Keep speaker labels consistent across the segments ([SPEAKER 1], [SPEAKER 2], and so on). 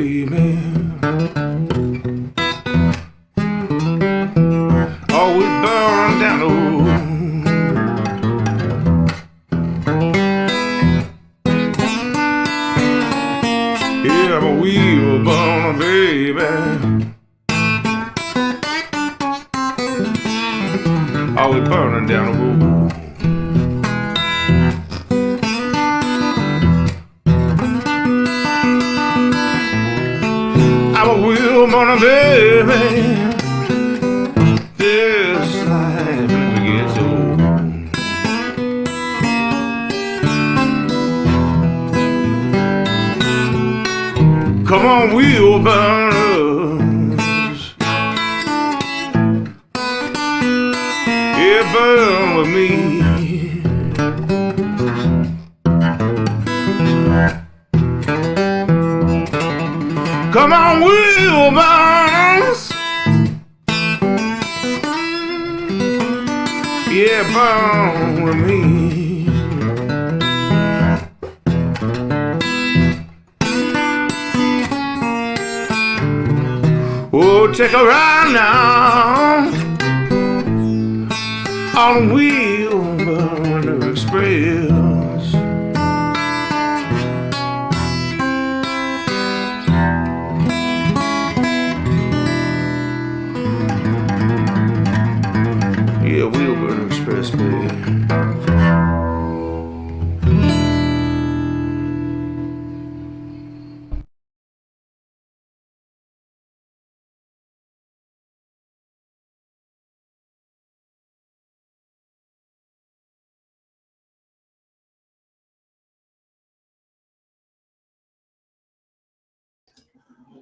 [SPEAKER 1] baby. Oh, we burn down the road. Yeah, but we'll burn, baby. Oh, we burning down the road. I'm a wheel burning, baby. This life never gets old. Come on, wheel burners. Yeah, burn with me. Come on, wheel burners. Yeah, burn with me. Oh, take a ride now on the Wheelburner Express. Yeah, Wheelburner Express, baby.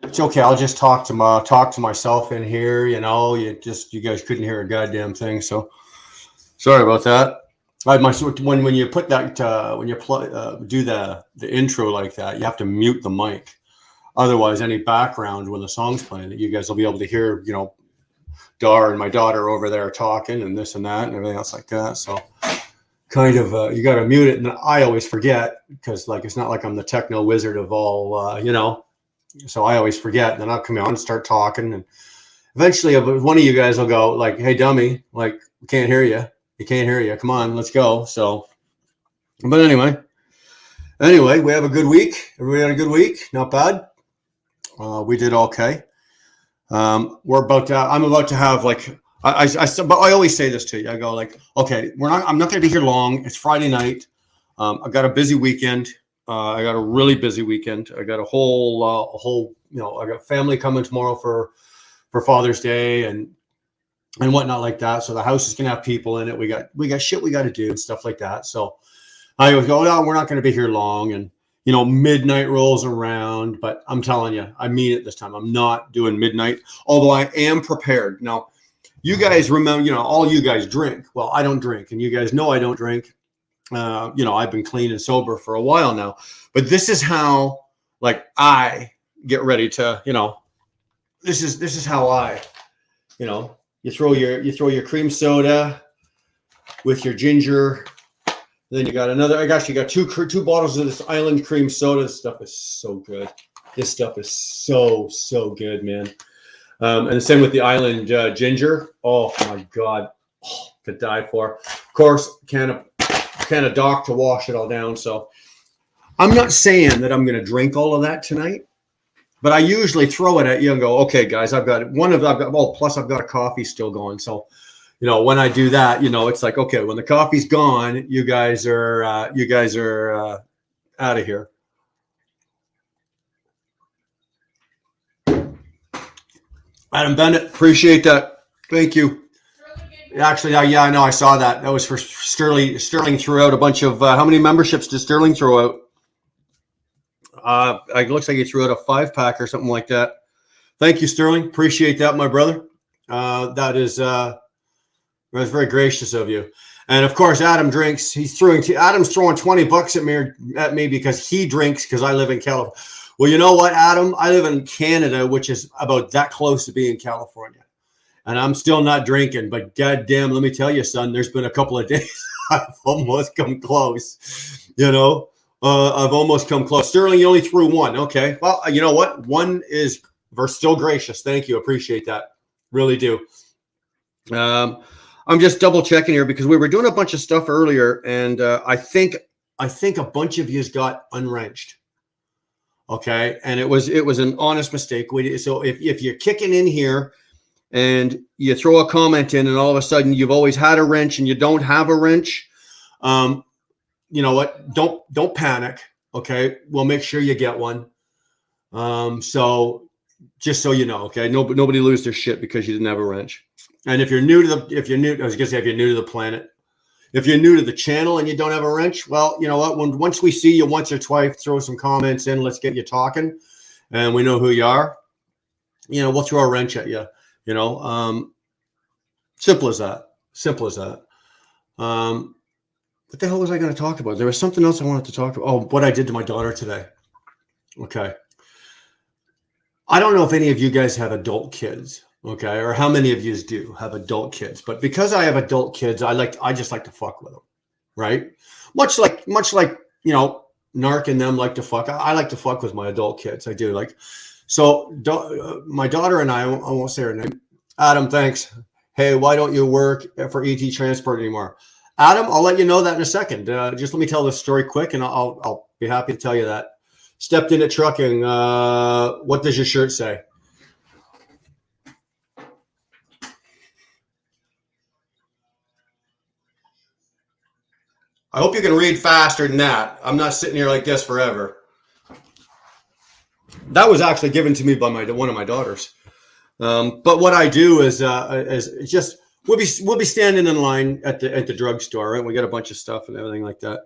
[SPEAKER 2] It's okay. I'll just talk to myself in here. You know, you guys couldn't hear a goddamn thing. So sorry about that. When you put that when you do the intro like that, you have to mute the mic. Otherwise, any background when the song's playing, you guys will be able to hear. You know, Dar and my daughter over there talking and this and that and everything else like that. So kind of you got to mute it. And I always forget because like it's not like I'm the techno wizard of all. You know. So I always forget, and then I'll come on and start talking, and eventually one of you guys will go like, "Hey, dummy, like we can't hear you. You can't hear you. Come on, let's go." So, but anyway, we have a good week. Everybody had a good week. Not bad. We did okay. I'm about to have like but I always say this to you. I go like, okay, I'm not going to be here long. It's Friday night. I got a busy weekend. I got a really busy weekend. I got a whole, you know, I got family coming tomorrow for Father's Day and whatnot like that. So the house is gonna have people in it. We got shit we got to do and stuff like that. So I always go, no, we're not going to be here long. And you know, midnight rolls around, but I'm telling you, I mean it this time. I'm not doing midnight, although I am prepared. Now, you guys remember, you know, all you guys drink. Well, I don't drink, and you guys know I don't drink. You know, I've been clean and sober for a while now, but this is how, like, I get ready to, you know, this is how I, you know, you throw your cream soda with your ginger. Then you got another. I actually got two bottles of this Island cream soda. This stuff is so good. This stuff is so good, man. And the same with the Island ginger. Oh my God, to die for. Of course, can of Doc to wash it all down. So I'm not saying that I'm going to drink all of that tonight, but I usually throw it at you and go, okay, guys, plus I've got a coffee still going. So, you know, when I do that, you know, it's like, okay, when the coffee's gone, you guys are out of here. Adam Bennett, appreciate that. Thank you. Actually, yeah, I know. I saw that. That was for Sterling. Sterling threw out a bunch of how many memberships did Sterling throw out? It looks like he threw out a 5-pack or something like that. Thank you, Sterling. Appreciate that, my brother. That is very gracious of you. And of course, Adam drinks. Adam's throwing $20 at me because he drinks because I live in California. Well, you know what, Adam? I live in Canada, which is about that close to being California. And I'm still not drinking, but goddamn, let me tell you, son, there's been a couple of days I've almost come close, you know. I've almost come close. Sterling, you only threw one. Okay. Well, you know what? One is still gracious. Thank you. Appreciate that. Really do. I'm just double checking here because we were doing a bunch of stuff earlier, and I think a bunch of you got unwrenched. Okay, and it was an honest mistake. So if you're kicking in here and you throw a comment in, and all of a sudden you've always had a wrench and you don't have a wrench, you know what? Don't panic. Okay, we'll make sure you get one. So just so you know, okay, nobody lose their shit because you didn't have a wrench. And if you're new to if you're new to the planet, if you're new to the channel and you don't have a wrench, well, you know what? Once we see you once or twice, throw some comments in. Let's get you talking, and we know who you are. You know, we'll throw a wrench at you. You know, simple as that. Simple as that. What the hell was I going to talk about? There was something else I wanted to talk about. Oh, what I did to my daughter today. Okay. I don't know if any of you guys have adult kids, okay, or how many of you do have adult kids, but because I have adult kids, I just like to fuck with them, right? Much like you know, Narc and them like to fuck. I like to fuck with my adult kids. I do. Like, so my daughter and I won't say her name. Adam, thanks. Hey, why don't you work for ET Transport anymore? Adam, I'll let you know that in a second. Just let me tell this story quick, and I'll be happy to tell you that. Stepped into trucking. What does your shirt say? I hope you can read faster than that. I'm not sitting here like this forever. That was actually given to me by one of my daughters. But what I do is just we'll be standing in line at the drugstore, right? We got a bunch of stuff and everything like that.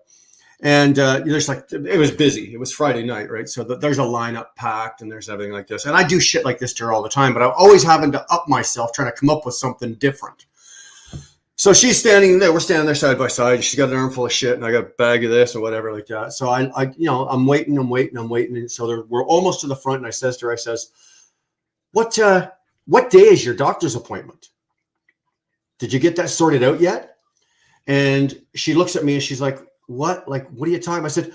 [SPEAKER 2] And there's like, it was busy. It was Friday night, right? So there's a lineup packed and there's everything like this. And I do shit like this to her all the time, but I'm always having to up myself, trying to come up with something different. So she's standing there. We're standing there side by side. She's got an armful of shit, and I got a bag of this or whatever like that. So I you know, I'm waiting. And so we're almost to the front, and I says to her, what day is your doctor's appointment? Did you get that sorted out yet? And she looks at me and she's like, what? Like, what are you talking about? I said,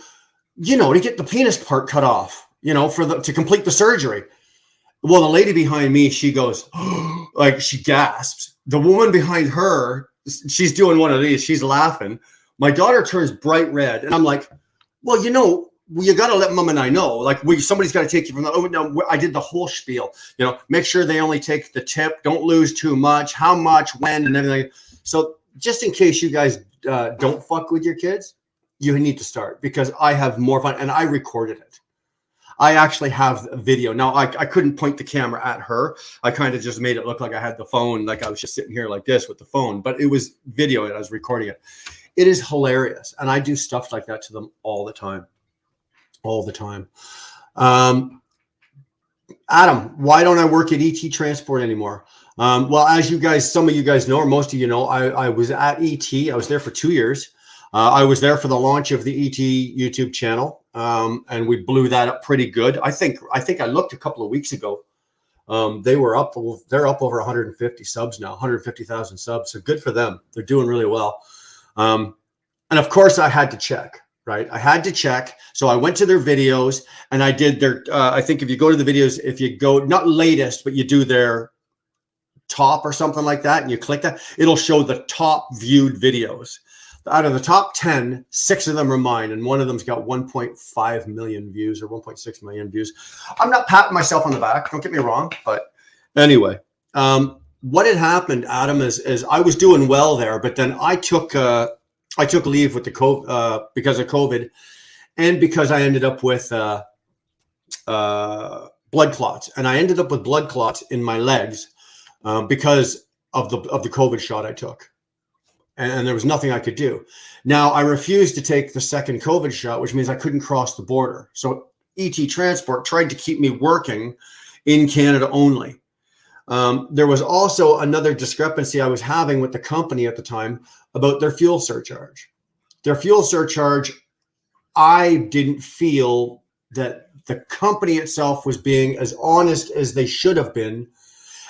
[SPEAKER 2] you know, to get the penis part cut off, you know, to complete the surgery. Well, the lady behind me, she goes, like, she gasps. The woman behind her, she's doing one of these. She's laughing. My daughter turns bright red. And I'm like, well, you know, you got to let mom and I know. Like, somebody's got to take you from the, oh, no, I did the whole spiel. You know, make sure they only take the tip. Don't lose too much. How much, when, and everything. So just in case you guys don't fuck with your kids, you need to start, because I have more fun, and I recorded it. I actually have a video. Now, I couldn't point the camera at her. I kind of just made it look like I had the phone, like I was just sitting here like this with the phone, but it was video and I was recording it. It is hilarious. And I do stuff like that to them all the time. All the time. Adam, why don't I work at ET Transport anymore? Well, as you guys, some of you guys know, or most of you know, I was at ET. I was there for 2 years. I was there for the launch of the ET YouTube channel, and we blew that up pretty good. I think I looked a couple of weeks ago. They're up over 150 subs now, 150,000 subs. So good for them. They're doing really well. And of course, I had to check, right? I had to check. So I went to their videos and I did their, I think if you go to the videos, if you go, not latest, but you do their top or something like that, and you click that, it'll show the top viewed videos. Out of the top 10, 6 of them are mine, and one of them's got 1.5 million views or 1.6 million views. I'm not patting myself on the back, don't get me wrong, but anyway, what had happened, Adam, is I was doing well there, but then I took leave with the COVID because of COVID, and because I ended up with blood clots, and I ended up with blood clots in my legs because of the COVID shot I took. And there was nothing I could do. Now, I refused to take the second COVID shot, which means I couldn't cross the border. So ET Transport tried to keep me working in Canada only. There was also another discrepancy I was having with the company at the time about their fuel surcharge. Their fuel surcharge, I didn't feel that the company itself was being as honest as they should have been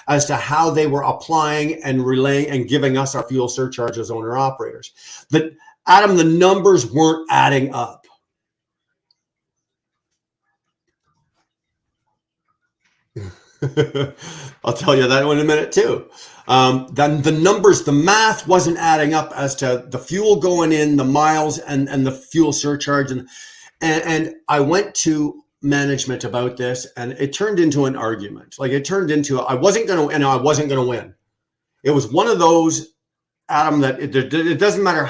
[SPEAKER 2] as to how they were applying and relaying and giving us our fuel surcharge as owner operators. That, Adam, the numbers weren't adding up. I'll tell you that in a minute too. Then the numbers, the math wasn't adding up as to the fuel going in, the miles, and the fuel surcharge, and I went to management about this, and it turned into an argument. Like it turned into I wasn't going to win. It was one of those, Adam, that it doesn't matter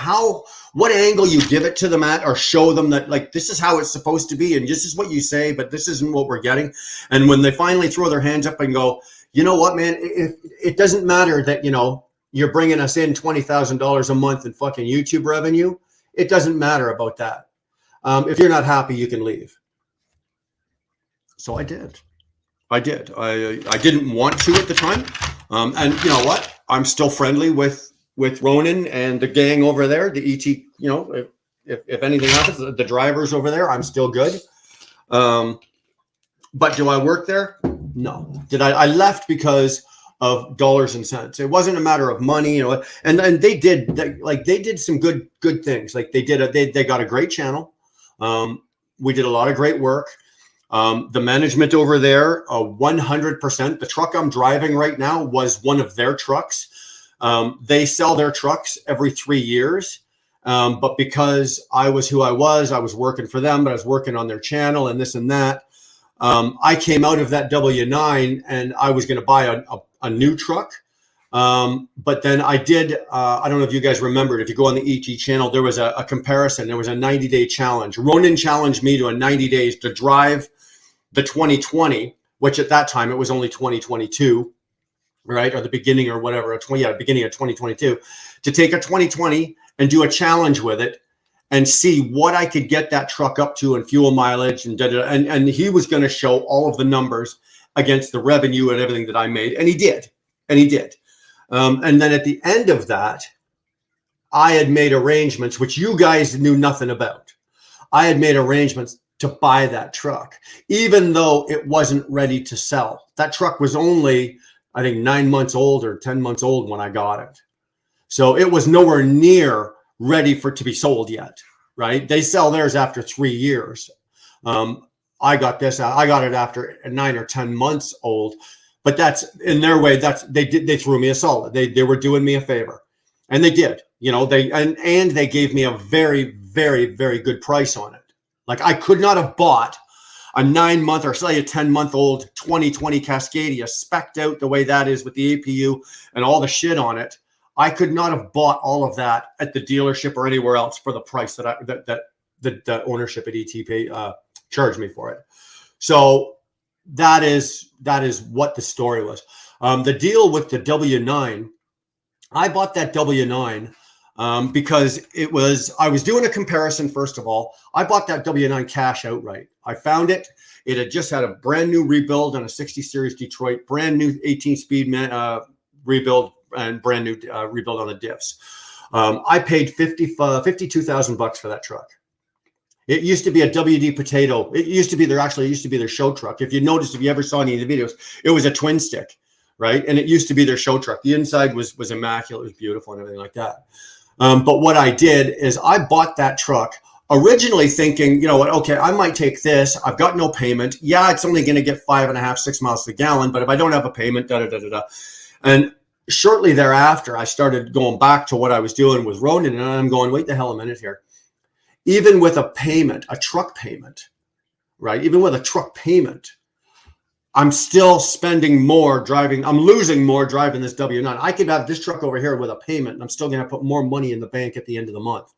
[SPEAKER 2] what angle you give it to them at, or show them that like this is how it's supposed to be and this is what you say, but this isn't what we're getting. And when they finally throw their hands up and go, you know what, man, it doesn't matter that, you know, you're bringing us in $20,000 a month in fucking YouTube revenue. It doesn't matter about that. If you're not happy, you can leave. So I did. I didn't want to at the time. And you know what? I'm still friendly with Ronan and the gang over there, the ET, you know, if anything happens, the drivers over there, I'm still good. But do I work there? No. I left because of dollars and cents. It wasn't a matter of money, you know, and they did some good things. Like they got a great channel. We did a lot of great work. The management over there, 100%. The truck I'm driving right now was one of their trucks. They sell their trucks every 3 years. But because I was who I was working for them, but I was working on their channel and this and that. I came out of that W9 and I was going to buy a new truck. But then I did, I don't know if you guys remembered, if you go on the ET channel, there was a comparison. There was a 90-day challenge. Ronan challenged me to a 90 days to drive the 2020, which at that time, it was only 2022, right? Or the beginning or whatever, beginning of 2022, to take a 2020 and do a challenge with it and see what I could get that truck up to in fuel mileage and he was going to show all of the numbers against the revenue and everything that I made. And he did. And then at the end of that, I had made arrangements, which you guys knew nothing about. I had made arrangements to buy that truck, even though it wasn't ready to sell. That truck was only, I think, 9 months old or 10 months old when I got it. So it was nowhere near ready to be sold yet, right? They sell theirs after 3 years. I got it after 9 or 10 months old. But that's in their way. They threw me a solid. They were doing me a favor, and they did. You know, and they gave me a very, very, very good price on it. Like I could not have bought a 9 month or say a 10-month-old 2020 Cascadia specced out the way that is with the APU and all the shit on it. I could not have bought all of that at the dealership or anywhere else for the price that the ownership at ET charged me for it. So that is what the story was. The deal with the W9, I bought that W9 because I was doing a comparison. First of all, I bought that W9 cash outright. I found it. It had just had a brand new rebuild on a 60 series Detroit, brand new 18-speed rebuild and brand new rebuild on the diffs. I paid $52,000 for that truck. It used to be a WD Potato. It used to be their show truck. If you noticed, if you ever saw any of the videos, it was a twin stick, right? And it used to be their show truck. The inside was immaculate. It was beautiful and everything like that. But what I did is I bought that truck originally thinking, you know what, okay, I might take this. I've got no payment. Yeah, it's only going to get 5.5, 6 miles to the gallon. But if I don't have a payment, And shortly thereafter, I started going back to what I was doing with Ronan. And I'm going, wait the hell a minute here. Even with a payment, a truck payment, right? Even with a truck payment, I'm still spending more driving. I'm losing more driving this W9. I could have this truck over here with a payment, and I'm still going to put more money in the bank at the end of the month.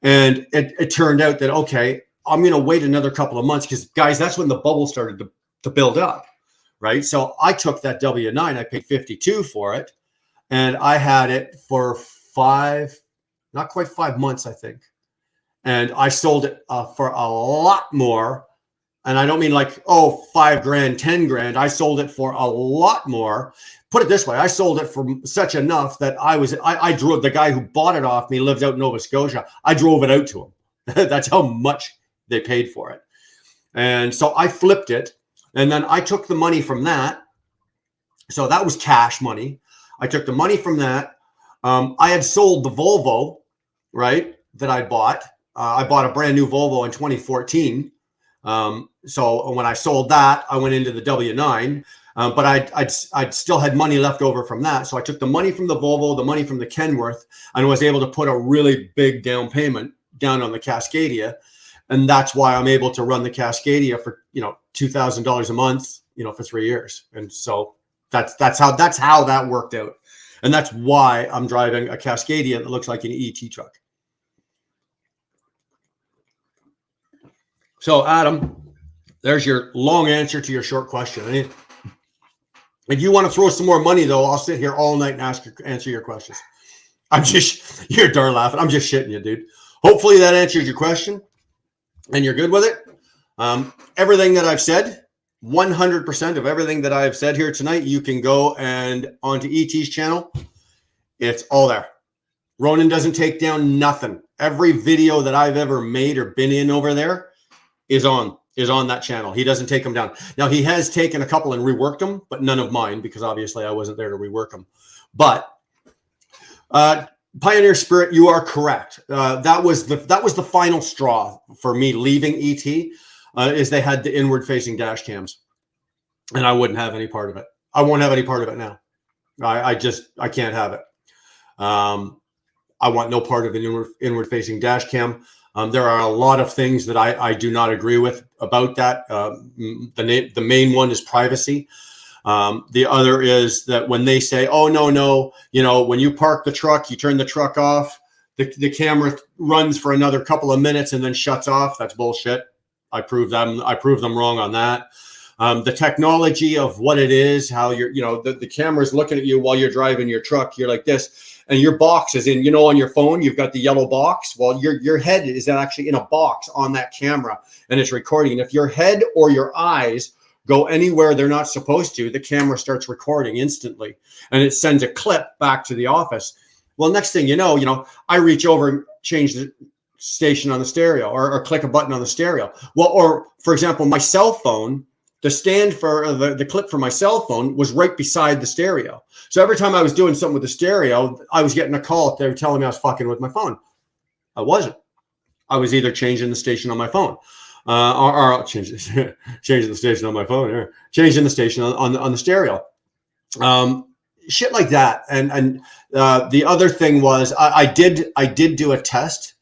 [SPEAKER 2] And it turned out that, okay, I'm going to wait another couple of months because, guys, that's when the bubble started to build up, right? So I took that W9. I paid $52 for it, and I had it for not quite 5 months, I think. And I sold it for a lot more. And I don't mean like, oh, $5,000, $10,000. I sold it for a lot more. Put it this way. I sold it for such enough that I drove, the guy who bought it off me lives out in Nova Scotia. I drove it out to him. That's how much they paid for it. And so I flipped it. And then I took the money from that. So that was cash money. I took the money from that. I had sold the Volvo, right, that I bought. I bought a brand new Volvo in 2014. So when I sold that, I went into the W9. But I'd still had money left over from that. So I took the money from the Volvo, the money from the Kenworth, and was able to put a really big down payment down on the Cascadia. And that's why I'm able to run the Cascadia for, $2,000 a month, for 3 years. And so that's how that worked out. And that's why I'm driving a Cascadia that looks like an ET truck. So Adam, there's your long answer to your short question. If you want to throw some more money, though, I'll sit here all night and answer your questions. You're darn laughing. I'm just shitting you, dude. Hopefully that answers your question and you're good with it. Everything that I've said, 100% of everything that I've said here tonight, you can go and onto ET's channel. It's all there. Ronan doesn't take down nothing. Every video that I've ever made or been in over there is on that channel. He doesn't take them down. Now, he has taken a couple and reworked them, but none of mine, because obviously I wasn't there to rework them. But Pioneer Spirit, you are correct. That was the final straw for me leaving ET, is they had the inward-facing dash cams, and I wouldn't have any part of it. I won't have any part of it now. I can't have it. I want no part of an inward-facing dash cam. There are a lot of things that I do not agree with about that. The main one is privacy. The other is that when they say, oh, no, when you park the truck, you turn the truck off, the camera runs for another couple of minutes and then shuts off. That's bullshit. I prove them wrong on that. The technology of what it is, how the camera's looking at you while you're driving your truck. You're like this. And your box is in, on your phone, you've got the yellow box. Well, your head is actually in a box on that camera and it's recording. And if your head or your eyes go anywhere they're not supposed to, the camera starts recording instantly and it sends a clip back to the office. Well, next thing you know, I reach over and change the station on the stereo or click a button on the stereo. Well, or for example, my cell phone, the stand for the clip for my cell phone was right beside the stereo. So every time I was doing something with the stereo, I was getting a call if they were telling me I was fucking with my phone. I wasn't. I was either changing the station on my phone, or changing the station on my phone, or changing the station on the stereo. Shit like that. And the other thing was I did do a test.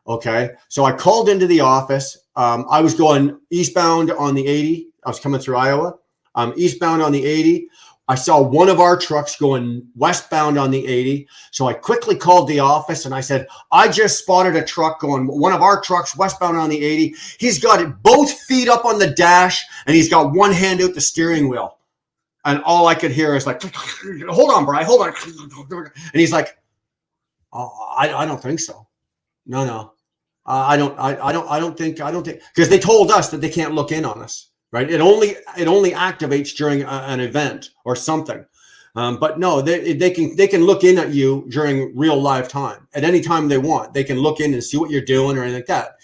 [SPEAKER 2] Okay, so I called into the office. I was going eastbound on the 80. I was coming through Iowa. Eastbound on the 80. I saw one of our trucks going westbound on the 80. So I quickly called the office and I said, I just spotted a truck going, one of our trucks westbound on the 80. He's got it both feet up on the dash and he's got one hand out the steering wheel. And all I could hear is like, hold on, Bri, hold on. And he's like, oh, I don't think so. No. I don't think, because they told us that they can't look in on us. Right. It only activates during an event or something. But no, they can look in at you during real live time at any time they want. They can look in and see what you're doing or anything like that.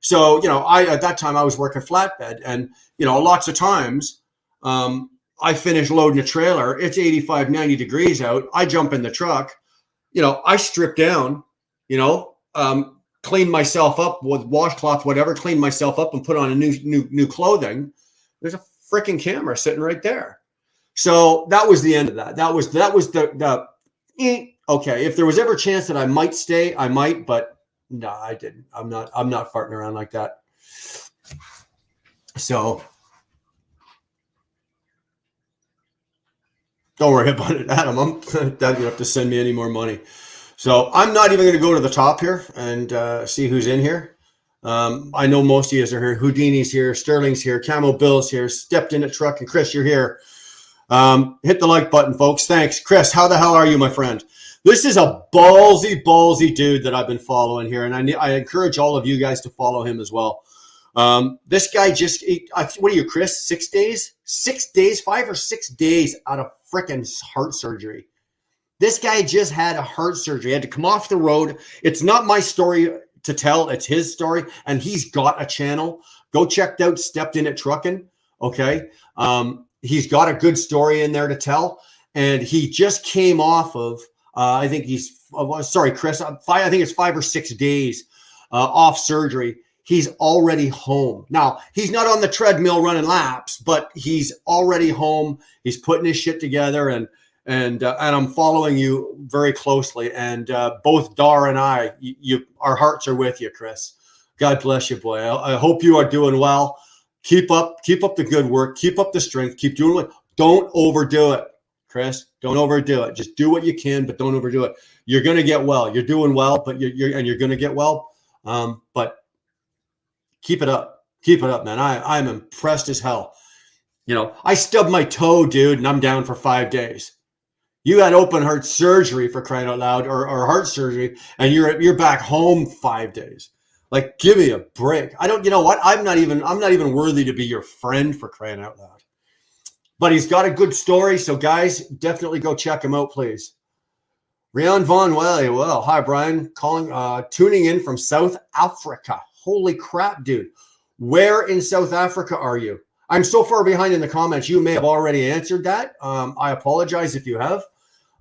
[SPEAKER 2] So, at that time I was working flatbed and, lots of times I finish loading a trailer. It's 85, 90 degrees out. I jump in the truck, I strip down, clean myself up with washcloth, whatever, clean myself up and put on a new clothing. There's a freaking camera sitting right there. So that was the end of that. That was the okay. If there was ever a chance that I might stay, I might, but no, I didn't. I'm not farting around like that. So don't worry about it, Adam. You don't have to send me any more money. So I'm not even going to go to the top here and see who's in here. I know most of you are here. Houdini's here. Sterling's here. Camo Bill's here. Stepped in a truck. And Chris, you're here. Hit the like button, folks. Thanks. Chris, how the hell are you, my friend? This is a ballsy dude that I've been following here. And I encourage all of you guys to follow him as well. This guy just, what are you, Chris? 6 days? 6 days? 5 or 6 days out of freaking heart surgery. This guy just had a heart surgery. He had to come off the road. It's not my story to tell. It's his story. And he's got a channel. Go check out Stepped In at Truckin'. Okay. He's got a good story in there to tell. And he just came off of, I think he's, sorry, Chris, I think it's 5 or 6 days off surgery. he's already home. Now, he's not on the treadmill running laps, but he's already home. He's putting his shit together, and I'm following you very closely. And both Dar and I, our hearts are with you, Chris. God bless you, boy. I hope you are doing well. Keep up the good work. Keep up the strength. Keep doing it. Don't overdo it, Chris. Don't overdo it. Just do what you can, but don't overdo it. You're gonna get well. You're doing well, but you're gonna get well. But keep it up. Keep it up, man. I'm impressed as hell. You know, I stubbed my toe, dude, and I'm down for 5 days. You had open heart surgery, for crying out loud, or heart surgery, and you're back home 5 days. Like, give me a break. You know what? I'm not even worthy to be your friend, for crying out loud. But he's got a good story. So guys, definitely go check him out, please. Rian Von Welly. Well, hi, Brian. Tuning in from South Africa. Holy crap, dude. Where in South Africa are you? I'm so far behind in the comments. You may have already answered that. I apologize if you have.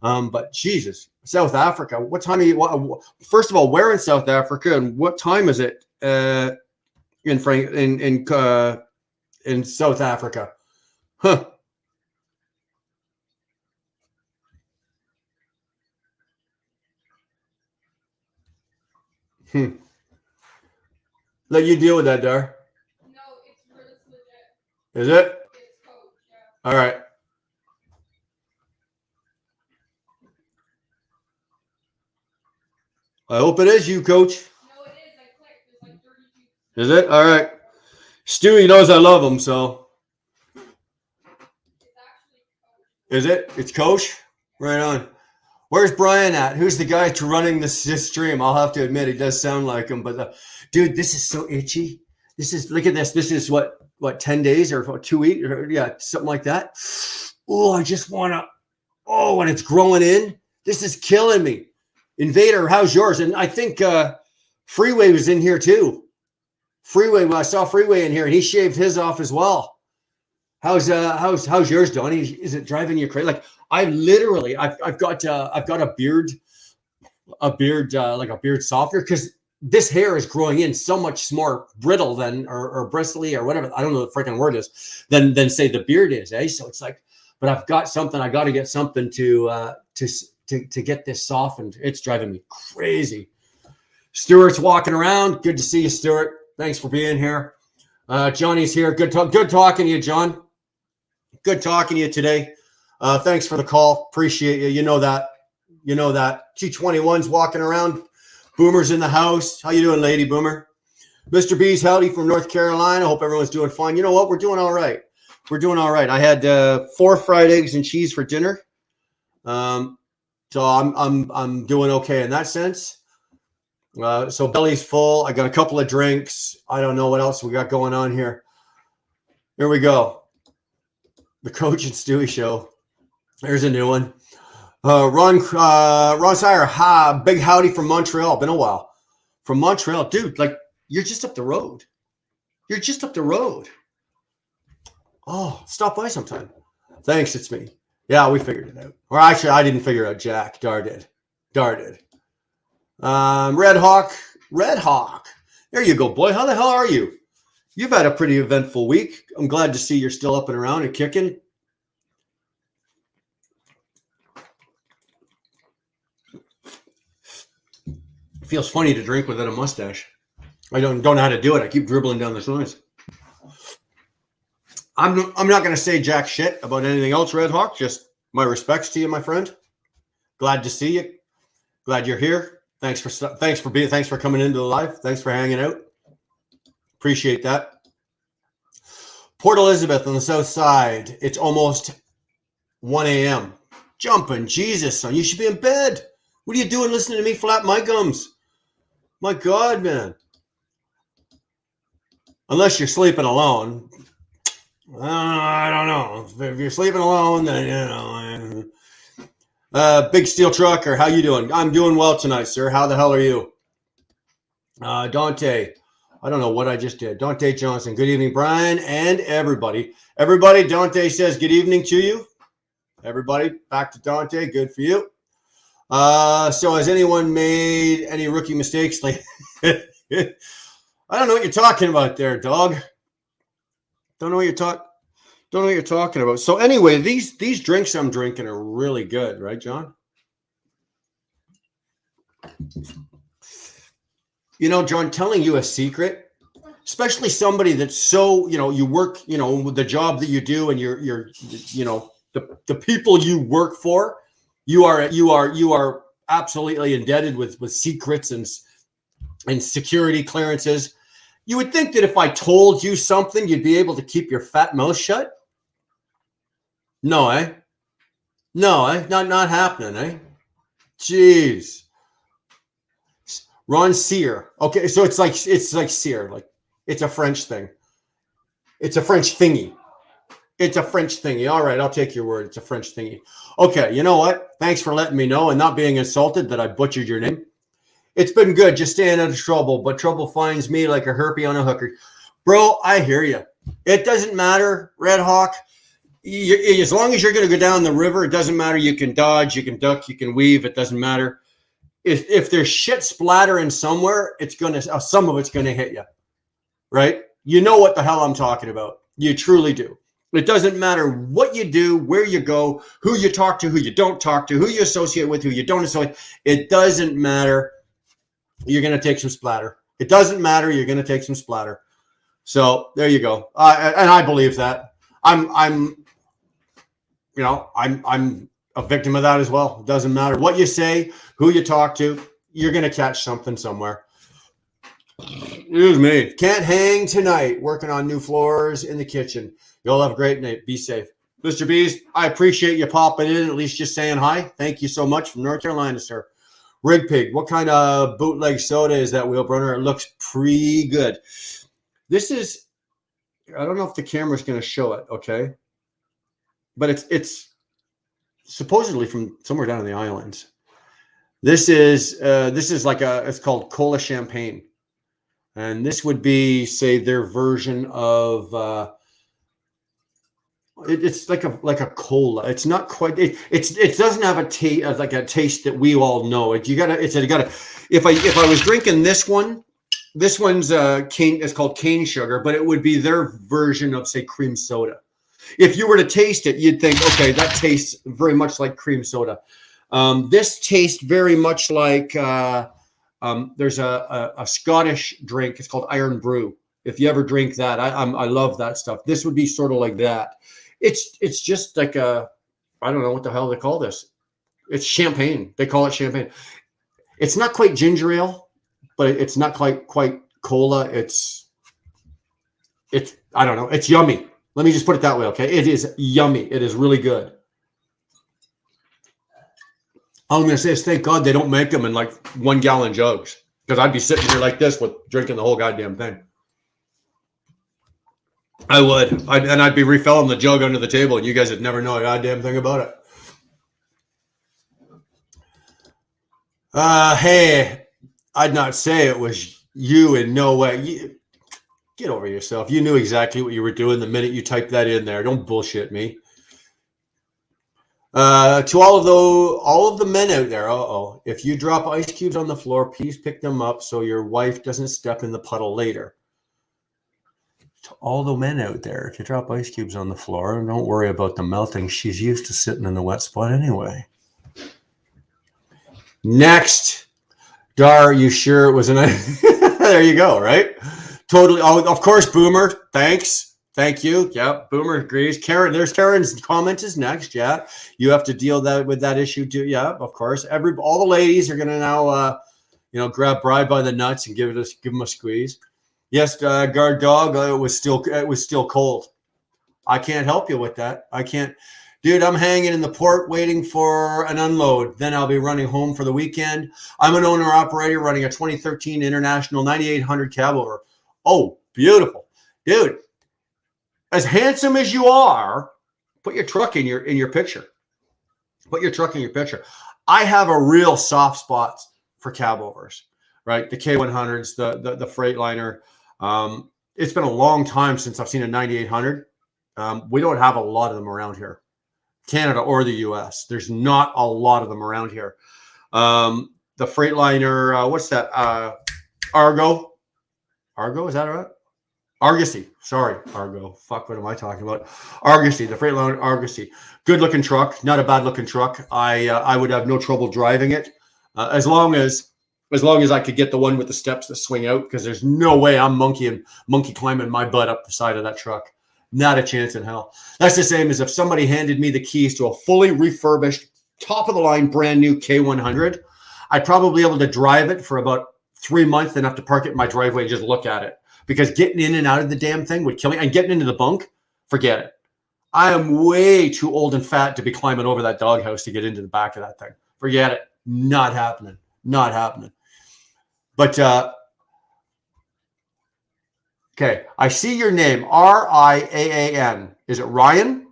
[SPEAKER 2] But Jesus, South Africa. What time are you? First of all, where in South Africa, and what time is it in South Africa? Huh. Let you deal with that, Dar.
[SPEAKER 3] No, it's legit.
[SPEAKER 2] Is it?
[SPEAKER 3] It's Coach, yeah.
[SPEAKER 2] All right. I hope it is you, Coach.
[SPEAKER 3] No, it is. I clicked. There's like 32.
[SPEAKER 2] Is it? All right. Stewie knows I love him, so.
[SPEAKER 3] It's actually Coach.
[SPEAKER 2] Is it? It's Coach? Right on. Where's Brian at? Who's the guy running this stream? I'll have to admit, it does sound like him. But dude, this is so itchy. Look at this. This is what 10 days or 2 weeks? Or, yeah, something like that. Oh, I just want to. Oh, when it's growing in, this is killing me. Invader, how's yours? And I think Freeway was in here too. I saw Freeway in here, and he shaved his off as well. How's yours, Donnie? Is it driving you crazy? Like, I've got a beard like a beard softener, because this hair is growing in so much more brittle than or bristly or whatever. I don't know what the freaking word is than say the beard is, eh? So it's like, but I've got something. I got to get something to get this softened. It's driving me crazy. Stuart's walking around. Good to see you, Stuart. Thanks for being here. Johnny's here. Good talking to you, John. Good talking to you today. Thanks for the call. Appreciate you. You know that. T21's walking around. Boomer's in the house. How you doing, Lady Boomer? Mr. B's howdy from North Carolina. Hope everyone's doing fine. You know what? We're doing all right. I had 4 fried eggs and cheese for dinner. So I'm doing okay in that sense. So belly's full. I got a couple of drinks. I don't know what else we got going on here. Here we go. The Coach and Stewie show. There's a new one. Ron Sire, big howdy from Montreal. Been a while. From Montreal. Dude, like, you're just up the road. Oh, stop by sometime. Thanks, it's me. Yeah, we figured it out. Or actually, I didn't figure it out, Jack. Dar did. Red Hawk. There you go, boy. How the hell are you? You've had a pretty eventful week. I'm glad to see you're still up and around and kicking. It feels funny to drink without a mustache. I don't know how to do it. I keep dribbling down the sides. I'm not going to say jack shit about anything else, Red Hawk. Just my respects to you, my friend. Glad to see you. Glad you're here. Thanks for coming into the live. Thanks for hanging out. Appreciate that. Port Elizabeth on the south side. It's almost 1 a.m. Jumping. Jesus, son. You should be in bed. What are you doing listening to me flap my gums? My God, man. Unless you're sleeping alone. I don't know. If you're sleeping alone, then, Big Steel Trucker, how you doing? I'm doing well tonight, sir. How the hell are you? Dante. I don't know what I just did. Dante Johnson. Good evening, Brian, and everybody. Everybody, Dante says good evening to you. Everybody, back to Dante. Good for you. So has anyone made any rookie mistakes? I don't know what you're talking about there, dog. Don't know what you're talking about. So anyway, these drinks I'm drinking are really good, right, John? You know, John, telling you a secret, especially somebody that's so, you know, you work, you know, with the job that you do, and you're you know, the people you work for, you are absolutely indebted with secrets and security clearances. You would think that if I told you something, you'd be able to keep your fat mouth shut. No, eh? No, eh? Not happening, eh? Jeez. Ron Sear. Okay, so it's like Sear, like it's a French thing. It's a French thingy. It's a French thingy. All right, I'll take your word. It's a French thingy. Okay, you know what? Thanks for letting me know and not being insulted that I butchered your name. It's been good just staying out of trouble, but trouble finds me like a herpy on a hooker. Bro, I hear you. It doesn't matter, Red Hawk. As long as you're going to go down the river, it doesn't matter. You can dodge, you can duck, you can weave. It doesn't matter. If there's shit splattering somewhere, it's gonna some of it's gonna hit you, right? You know what the hell I'm talking about. You truly do. It doesn't matter what you do, where you go, who you talk to, who you don't talk to, who you associate with, who you don't associate. It doesn't matter. You're gonna take some splatter. It doesn't matter. You're gonna take some splatter. So there you go. And I believe that. I'm a victim of that as well. It doesn't matter what you say, who you talk to, you're going to catch something somewhere. Excuse me. Can't hang tonight. Working on new floors in the kitchen. You'll have a great night. Be safe. Mr. Bees, I appreciate you popping in, at least just saying hi. Thank you so much from North Carolina, sir. Rig Pig, what kind of bootleg soda is that, Wheelburner? It looks pretty good. This is, I don't know if the camera's going to show it, okay? But it's supposedly from somewhere down in the islands. This is like it's called Cola Champagne, and this would be, say, their version of it's like a cola. It's not quite. It doesn't have a taste like a taste that we all know. If I was drinking this one, this one's cane. It's called cane sugar, but it would be their version of, say, cream soda. If you were to taste it, you'd think, okay, that tastes very much like cream soda. This tastes very much like there's a Scottish drink. It's called Iron Brew. If you ever drink that, I love that stuff. This would be sort of like that. It's just like I don't know what the hell they call this. It's champagne. They call it champagne. It's not quite ginger ale, but it's not quite cola. It's I don't know. It's yummy. Let me just put it that way, okay? It is yummy. It is really good. All I'm going to say is thank God they don't make them in like 1 gallon jugs, because I'd be sitting here like this with drinking the whole goddamn thing. I would. I'd be refilling the jug under the table, and you guys would never know a goddamn thing about it. Hey, I'd not say it was you in no way. Get over yourself. You knew exactly what you were doing the minute you typed that in there. Don't bullshit me. To all of the men out there, if you drop ice cubes on the floor, please pick them up so your wife doesn't step in the puddle later. To all the men out there, if you drop ice cubes on the floor, don't worry about them melting. She's used to sitting in the wet spot anyway. Next. Dar, you sure it was there you go, right? Totally. Oh, of course, Boomer. Thanks. Thank you. Yeah, Boomer agrees. Karen, there's Karen's comment is next. Yeah, you have to deal with that issue too. Yeah, of course. All the ladies are gonna now, grab Bride by the nuts and give them a squeeze. Yes, guard dog. It was still cold. I can't help you with that. I can't, dude. I'm hanging in the port waiting for an unload. Then I'll be running home for the weekend. I'm an owner operator running a 2013 International 9800 cab over. Oh, beautiful, dude. As handsome as you are, put your truck in your picture. Put your truck in your picture. I have a real soft spot for cab overs, right? The K100s, the Freightliner. It's been a long time since I've seen a 9800. We don't have a lot of them around here, Canada or the US. There's not a lot of them around here. The Freightliner, what's that? Argo Argo, is that right? Argosy. Sorry, Argo. Fuck, what am I talking about? Argosy, the Freightliner Argosy. Good looking truck, not a bad looking truck. I would have no trouble driving it, as long as I could get the one with the steps that swing out, because there's no way I'm monkey climbing my butt up the side of that truck. Not a chance in hell. That's the same as if somebody handed me the keys to a fully refurbished, top of the line, brand new K100. I'd probably be able to drive it for about 3 months, enough to park it in my driveway and just look at it. Because getting in and out of the damn thing would kill me. And getting into the bunk, forget it. I am way too old and fat to be climbing over that doghouse to get into the back of that thing. Forget it. Not happening. Not happening. But, okay, I see your name, Riaan. Is it Ryan?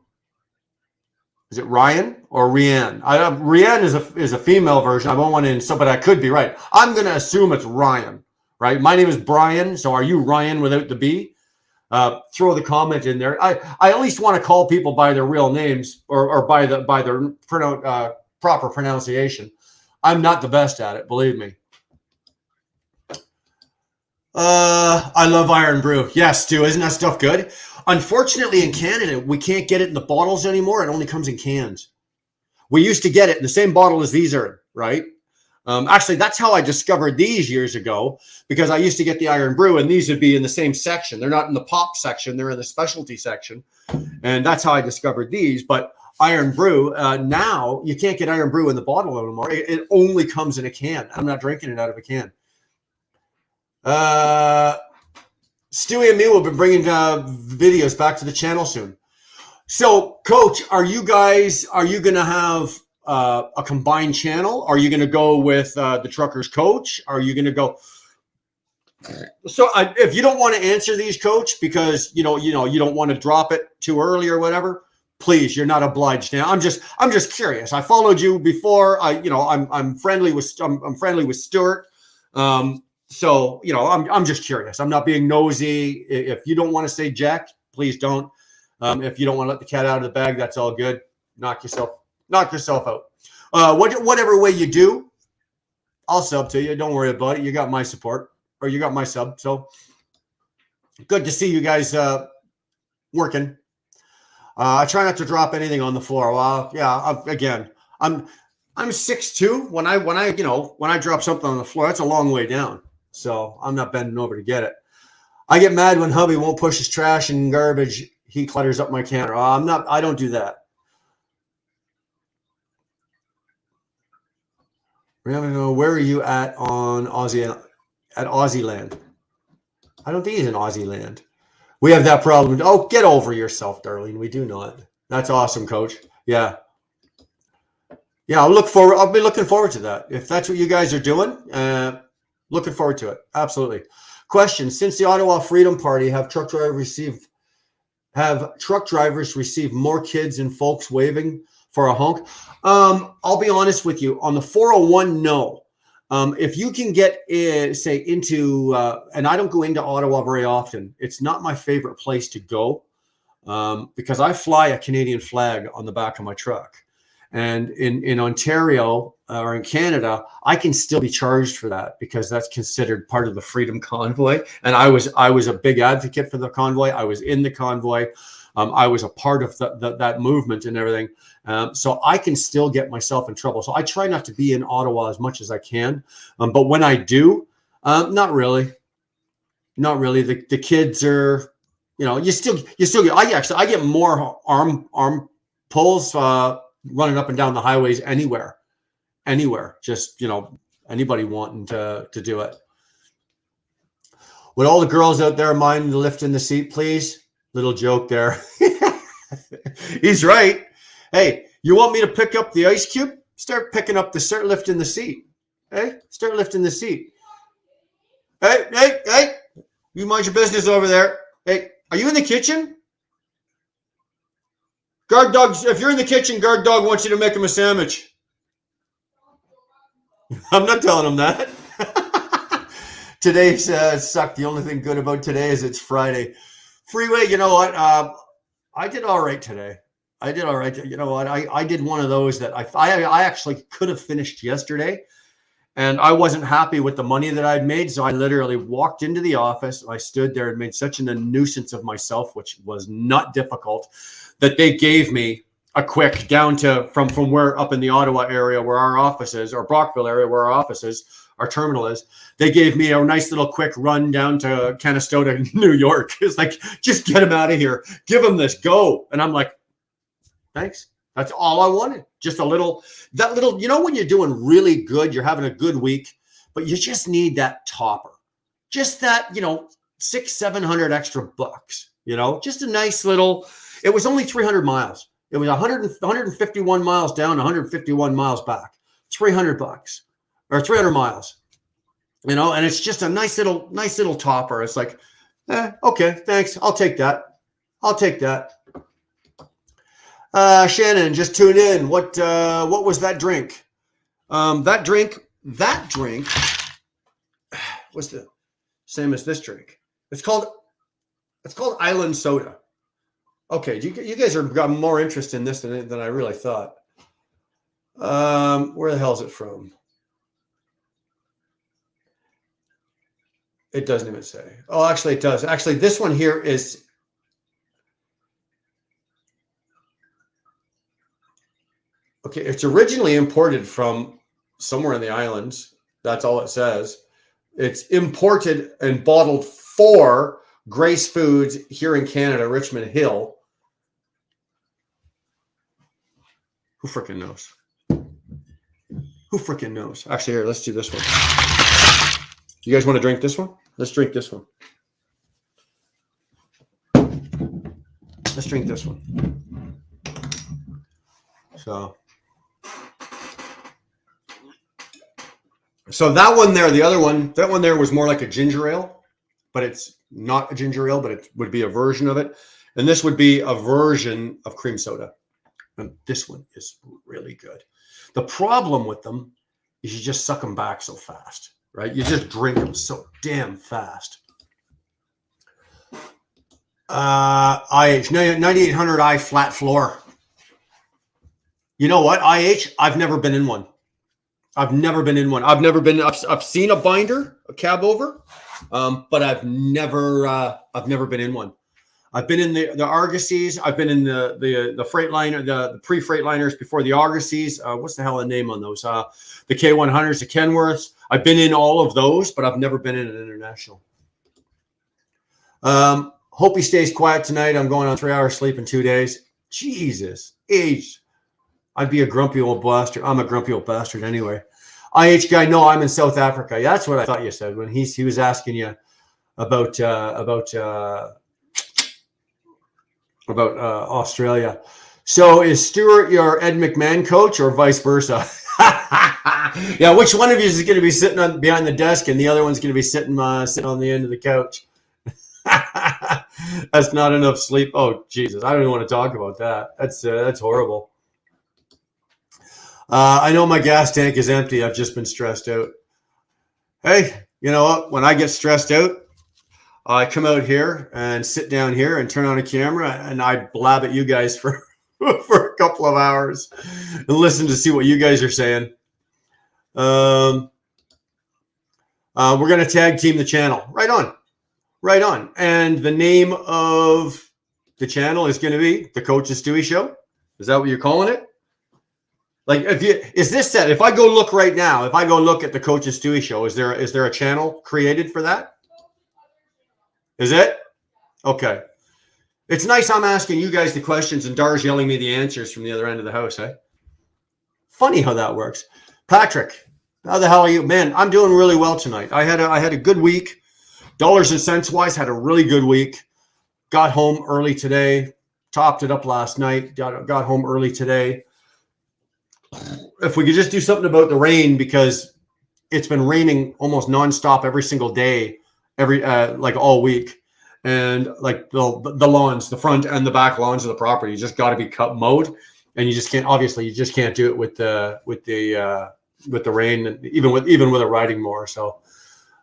[SPEAKER 2] Is it Ryan or Rianne? Rianne is a female version. I won't want to insult, but I could be right. I'm going to assume it's Ryan, right? My name is Brian, so are you Ryan without the B? Throw the comment in there. I at least want to call people by their real names or by their proper pronunciation. I'm not the best at it, believe me. I love Iron Brew. Yes, Stu, isn't that stuff good? Unfortunately, in Canada, we can't get it in the bottles anymore. It only comes in cans. We used to get it in the same bottle as these are, right? Actually, that's how I discovered these years ago, because I used to get the Iron Brew, and these would be in the same section. They're not in the pop section. They're in the specialty section. And that's how I discovered these. But Iron Brew, now you can't get Iron Brew in the bottle anymore. It only comes in a can. I'm not drinking it out of a can. Stewie and me will be bringing videos back to the channel soon. So, Coach, are you going to have a combined channel? Are you going to go with the Truckers Coach? Are you going to go? So, if you don't want to answer these, Coach, because you don't want to drop it too early or whatever, please, you're not obliged. Now, I'm just curious. I followed you before. I'm friendly with Stuart. So, I'm just curious. I'm not being nosy. If you don't want to say Jack, please don't. If you don't want to let the cat out of the bag, that's all good. Knock yourself out. Whatever way you do, I'll sub to you. Don't worry about it. You got my support, or you got my sub. So good to see you guys working. I try not to drop anything on the floor. Well, yeah. Again, I'm 6'2". When I drop something on the floor, that's a long way down. So I'm not bending over to get it. I get mad when hubby won't push his trash and garbage. He clutters up my counter. I don't do that. We're going to know, where are you at on Aussie land? I don't think he's in Aussie land. We have that problem. Oh, get over yourself, darling. We do not. That's awesome, Coach. Yeah. Yeah, I'll be looking forward to that. If that's what you guys are doing, looking forward to it. Absolutely. Question: since the Ottawa Freedom Party, have truck drivers received more kids and folks waving for a honk? I'll be honest with you. On the 401, no. If you can get into, and I don't go into Ottawa very often. It's not my favorite place to go because I fly a Canadian flag on the back of my truck. And in Ontario or in Canada, I can still be charged for that because that's considered part of the Freedom Convoy. And I was a big advocate for the convoy. I was in the convoy. I was a part of that movement and everything. So I can still get myself in trouble. So I try not to be in Ottawa as much as I can. But when I do, not really. Not really. The kids are, you still get, I get more arm pulls running up and down the highways anywhere. Just, anybody wanting to do it. Would all the girls out there mind lifting the seat, please? Little joke there. He's right. Hey, you want me to pick up the ice cube? Start lifting the seat. Hey, start lifting the seat. Hey, you mind your business over there. Hey, are you in the kitchen? Guard dog, if you're in the kitchen, guard dog wants you to make him a sandwich. I'm not telling him that. Today's sucked. The only thing good about today is it's Friday. Freeway, you know what? I did all right today. I did all right. You know what? I did one of those that I actually could have finished yesterday. And I wasn't happy with the money that I'd made. So I literally walked into the office. I stood there and made such a nuisance of myself, which was not difficult, that they gave me a quick down to from where up in the Ottawa area where our office is, or Brockville area where our office is, our terminal is. They gave me a nice little quick run down to Canastota, New York. It's like, just get him out of here. Give him this, go. And I'm like, thanks. That's all I wanted. Just that little, when you're doing really good, you're having a good week, but you just need that topper. Just that, $600-700 extra bucks, just a nice little, it was only 300 miles. It was 151 miles down, 151 miles back, $300 or 300 miles, and it's just a nice little topper. It's like, okay, thanks. I'll take that. Shannon, just tune in. What was that drink? That drink was the same as this drink. It's called Island Soda. Okay, you guys have got more interest in this than I really thought. Where the hell is it from? It doesn't even say. Oh, actually, it does. Actually, this one here is. Okay, it's originally imported from somewhere in the islands. That's all it says. It's imported and bottled for Grace Foods here in Canada, Richmond Hill. Who freaking knows? Actually, here, let's do this one. You guys want to drink this one? Let's drink this one. Let's drink this one. So that one there, that one there was more like a ginger ale, but it's not a ginger ale, but it would be a version of it. And this would be a version of cream soda. And this one is really good. The problem with them is you just suck them back so fast, right? You just drink them so damn fast. IH 9800i flat floor. You know what? IH, I've never been in one. I've seen a binder, a cab over, but I've never been in one. I've been in the Argosies. I've been in the Freightliner, the pre-Freightliners before the Argosies. What's the hell the name on those? The K100s, the Kenworths. I've been in all of those, but I've never been in an international. Hope he stays quiet tonight. I'm going on 3 hours sleep in 2 days. Jesus, age. I'd be a grumpy old bastard. I'm a grumpy old bastard anyway. IH guy, no, I'm in South Africa. Yeah, that's what I thought you said when he was asking you about Australia. So is Stuart your Ed McMahon coach or vice versa? Yeah, which one of you is going to be sitting behind the desk and the other one's going to be sitting on the end of the couch? That's not enough sleep. Oh, Jesus. I don't even want to talk about that. That's horrible. I know my gas tank is empty. I've just been stressed out. Hey, you know what? When I get stressed out, I come out here and sit down here and turn on a camera and I blab at you guys for a couple of hours and listen to see what you guys are saying. We're going to tag team the channel. Right on. And the name of the channel is going to be The Coach and Stewie Show. Is that what you're calling it? Like, if I go look right now, if I go look at The Coach and Stewie Show, is there a channel created for that? Is it? Okay. It's nice I'm asking you guys the questions and Dar's yelling me the answers from the other end of the house, eh? Funny how that works. Patrick, how the hell are you? Man, I'm doing really well tonight. I had a good week. Dollars and cents wise, had a really good week. Got home early today. Topped it up last night. Got home early today. If we could just do something about the rain, because it's been raining almost nonstop every single day, like all week, and like the lawns, the front and the back lawns of the property, just got to be mowed, and you just can't do it with the rain, even with a riding mower. So,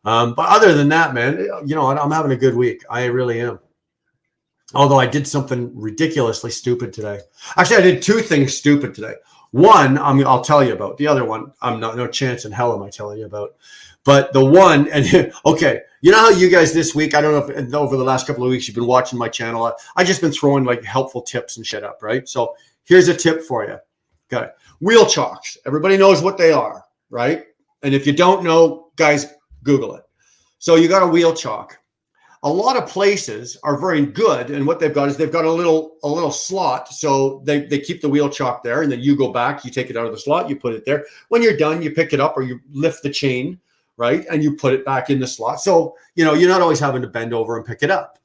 [SPEAKER 2] but other than that, man, you know, I'm having a good week. I really am. Although I did something ridiculously stupid today. Actually, I did two things stupid today. One, I'll tell you about. The other one, I'm not, no chance in hell am I telling you about. But the one, and okay, you know how you guys this week, I don't know if over the last couple of weeks you've been watching my channel. I just been throwing like helpful tips and shit up, right? So here's a tip for you. Okay. Wheel chocks. Everybody knows what they are, right? And if you don't know, guys, Google it. So you got a wheel chock. A lot of places are very good, and what they've got is they've got a little slot, so they keep the wheel chock there, and then you go back, you take it out of the slot, you put it there. When you're done, you pick it up or you lift the chain, right, and you put it back in the slot. So you know you're not always having to bend over and pick it up.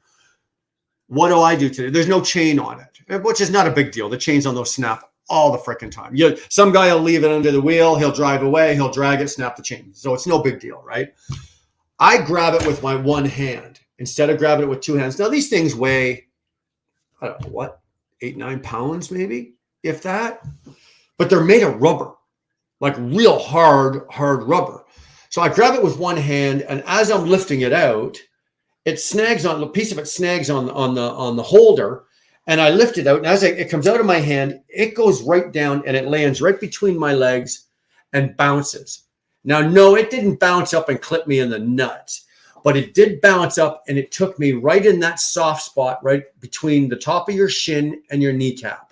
[SPEAKER 2] What do I do today? There's no chain on it, which is not a big deal. The chains on those snap all the freaking time. Some guy will leave it under the wheel, he'll drive away, he'll drag it, snap the chain. So it's no big deal, right? I grab it with my one hand instead of grabbing it with two hands. Now, these things weigh, I don't know what, 8-9 pounds maybe, if that. But they're made of rubber, like real hard rubber. So I grab it with one hand, and as I'm lifting it out, it snags on, a piece of it snags on the holder, and I lift it out. And as it comes out of my hand, it goes right down, and it lands right between my legs and bounces. Now, no, it didn't bounce up and clip me in the nuts, but it did bounce up and it took me right in that soft spot, right between the top of your shin and your kneecap.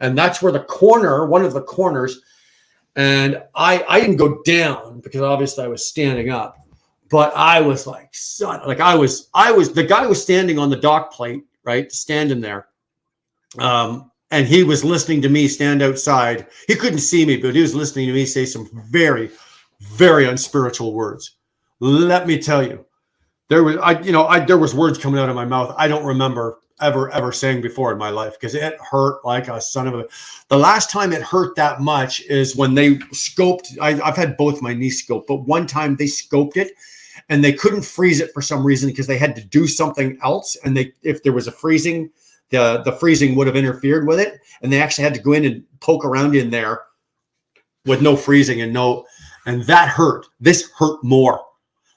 [SPEAKER 2] And that's where the corner, one of the corners, and I didn't go down because obviously I was standing up, but I was like, son, like I was, the guy was standing on the dock plate, right? Standing there. And he was listening to me stand outside. He couldn't see me, but he was listening to me say some very, very unspiritual words. Let me tell you, there was words coming out of my mouth I don't remember ever saying before in my life, because it hurt like a son of a. The last time it hurt that much is when they scoped. I've had both my knees scoped, but one time they scoped it and they couldn't freeze it for some reason because they had to do something else. And if there was a freezing, the freezing would have interfered with it, and they actually had to go in and poke around in there with no freezing and that hurt. This hurt more.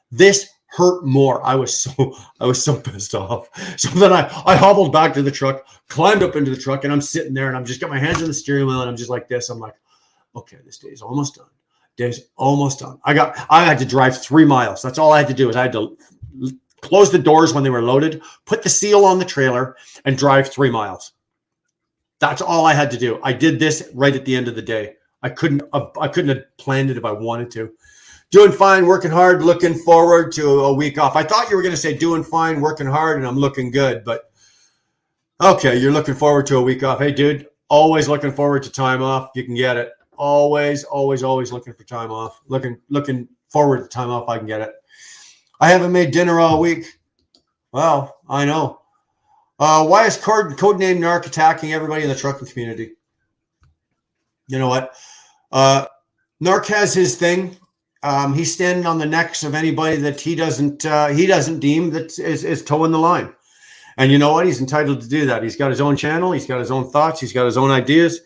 [SPEAKER 2] This hurt more. I was so pissed off. So then I hobbled back to the truck, climbed up into the truck, and I'm sitting there and I'm just got my hands on the steering wheel and I'm just like this. I'm like, okay, this day's almost done. Day's almost done. I had to drive 3 miles. That's all I had to do is I had to close the doors when they were loaded, put the seal on the trailer, and drive 3 miles. That's all I had to do. I did this right at the end of the day. I couldn't have planned it if I wanted to. Doing fine, working hard, looking forward to a week off. I thought you were going to say doing fine, working hard, and I'm looking good. But okay, you're looking forward to a week off. Hey, dude, always looking forward to time off. You can get it. Always looking for time off. Looking forward to time off. I can get it. I haven't made dinner all week. Well, I know. Why is codename Narc attacking everybody in the trucking community? You know what? Narc has his thing. He's standing on the necks of anybody that he doesn't deem that is towing the line. And you know what? He's entitled to do that. He's got his own channel. He's got his own thoughts. He's got his own ideas.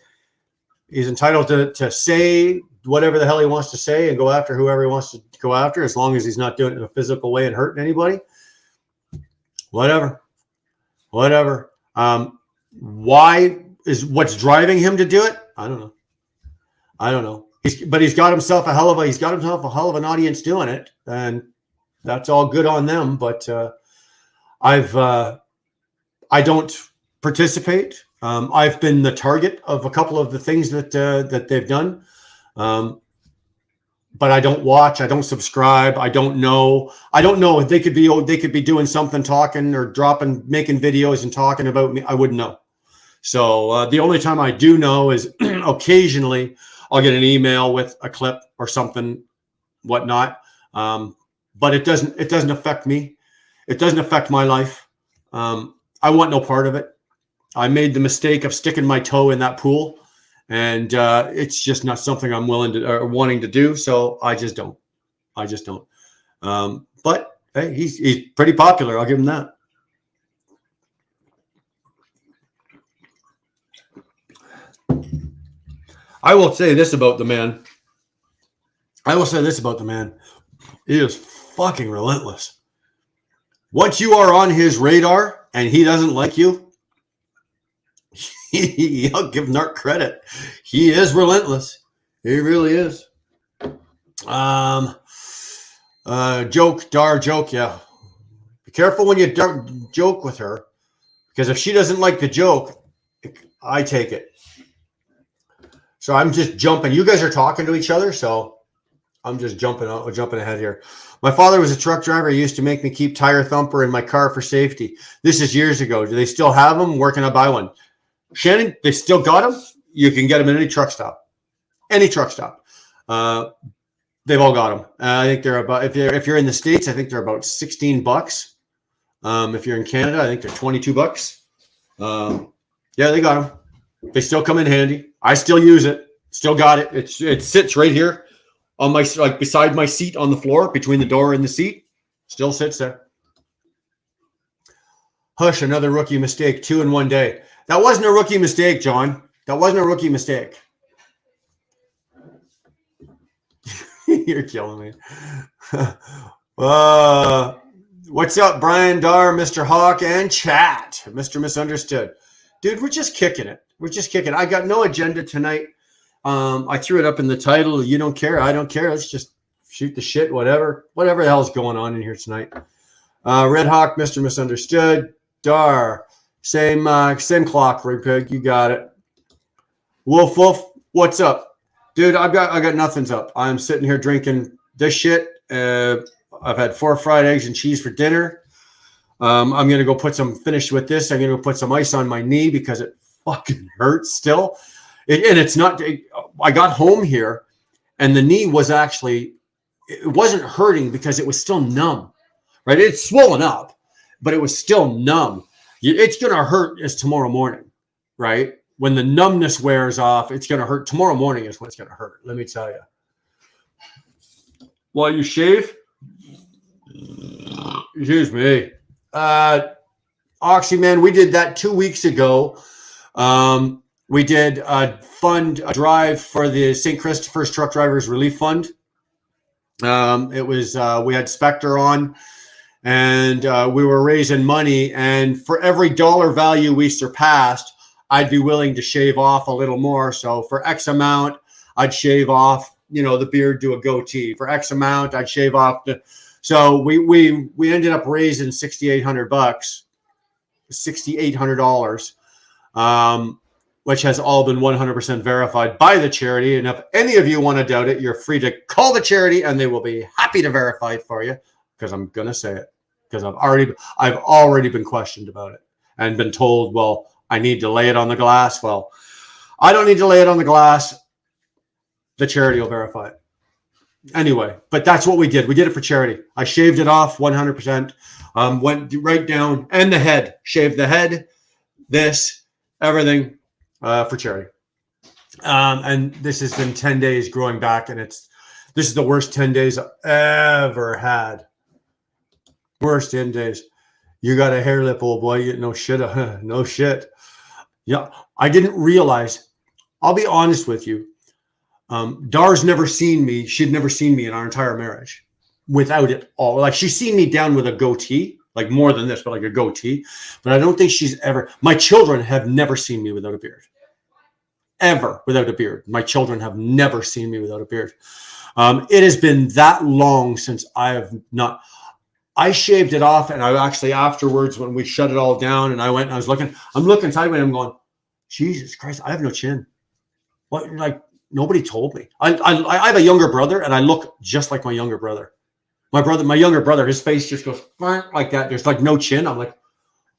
[SPEAKER 2] He's entitled to say whatever the hell he wants to say and go after whoever he wants to go after, as long as he's not doing it in a physical way and hurting anybody. Whatever. Why is what's driving him to do it? I don't know. He's got himself a hell of an audience doing it, and that's all good on them. But I don't participate. I've been the target of a couple of the things that they've done, but I don't watch. I don't subscribe. I don't know. They could be doing something, talking or making videos and talking about me. I wouldn't know. So the only time I do know is occasionally I'll get an email with a clip or something, whatnot. But it doesn't affect me. It doesn't affect my life. I want no part of it. I made the mistake of sticking my toe in that pool, and it's just not something I'm willing to or wanting to do. So I just don't. But hey, he's pretty popular. I'll give him that. I will say this about the man. He is fucking relentless. Once you are on his radar and he doesn't like you, I'll give Narc credit. He is relentless. He really is. Joke, yeah. Be careful when you joke with her, because if she doesn't like the joke, I take it. So I'm just jumping. You guys are talking to each other, so I'm just jumping ahead here. My father was a truck driver. He used to make me keep tire thumper in my car for safety. This is years ago. Do they still have them? Where can I buy one? Shannon, they still got them. You can get them at any truck stop. Any truck stop. They've all got them. I think they're about, if you're in the States, I think they're about $16. If you're in Canada, I think they're $22. Yeah, they got them. They still come in handy. I still use it. Still got it. It sits right here on my, like beside my seat on the floor, between the door and the seat. Still sits there. Hush, another rookie mistake. 2 in one day. That wasn't a rookie mistake, John. That wasn't a rookie mistake. You're killing me. What's up, Brian Dar, Mr. Hawk, and chat? Mr. Misunderstood. Dude, we're just kicking it. We're just kicking it. I got no agenda tonight. I threw it up in the title. You don't care. I don't care. Let's just shoot the shit, whatever the hell's going on in here tonight. Red Hawk, Mr. Misunderstood. Dar. Same clock, Rig Pig. You got it. Wolf, what's up? Dude, I got nothing's up. I'm sitting here drinking this shit. I've had 4 fried eggs and cheese for dinner. I'm going to go finish with this. I'm going to go put some ice on my knee because it fucking hurts still. I got home here and the knee was actually, it wasn't hurting because it was still numb, right? It's swollen up, but it was still numb. It's going to hurt as tomorrow morning, right? When the numbness wears off, it's going to hurt. Tomorrow morning is when it's going to hurt. Let me tell you. While you shave, excuse me. Oxy, man, we did that 2 weeks ago. We did a drive for the St. Christopher's Truck Drivers Relief Fund. It was, we had Spectre on, and we were raising money. And for every dollar value we surpassed, I'd be willing to shave off a little more. So for X amount, I'd shave off, the beard, do a goatee. For X amount, I'd shave off. So we ended up raising $6,800, which has all been 100% verified by the charity. And if any of you want to doubt it, you're free to call the charity and they will be happy to verify it for you, because I'm going to say it, because I've already been questioned about it and been told, well, I need to lay it on the glass. Well, I don't need to lay it on the glass. The charity will verify it. Anyway, but that's what we did. We did it for charity. I shaved it off 100%. Went right down, and the head. Shaved the head, everything for charity. And this has been 10 days growing back, and this is the worst 10 days I've ever had. Worst 10 days. You got a hair lip, old boy. No shit. No shit. Yeah, I didn't realize. I'll be honest with you. Dar's never seen me. She'd never seen me in our entire marriage without it all. Like, she's seen me down with a goatee, like more than this, but like a goatee. But I don't think she's ever. My children have never seen me without a beard. Ever without a beard. My children have never seen me without a beard. It has been that long since I have not. I shaved it off, and I actually afterwards, when we shut it all down, and I went and I'm looking sideways, I'm going, Jesus Christ, I have no chin. What? Like, nobody told me. I have a younger brother, and I look just like my younger brother. My younger brother, his face just goes like that. There's like no chin. I'm like,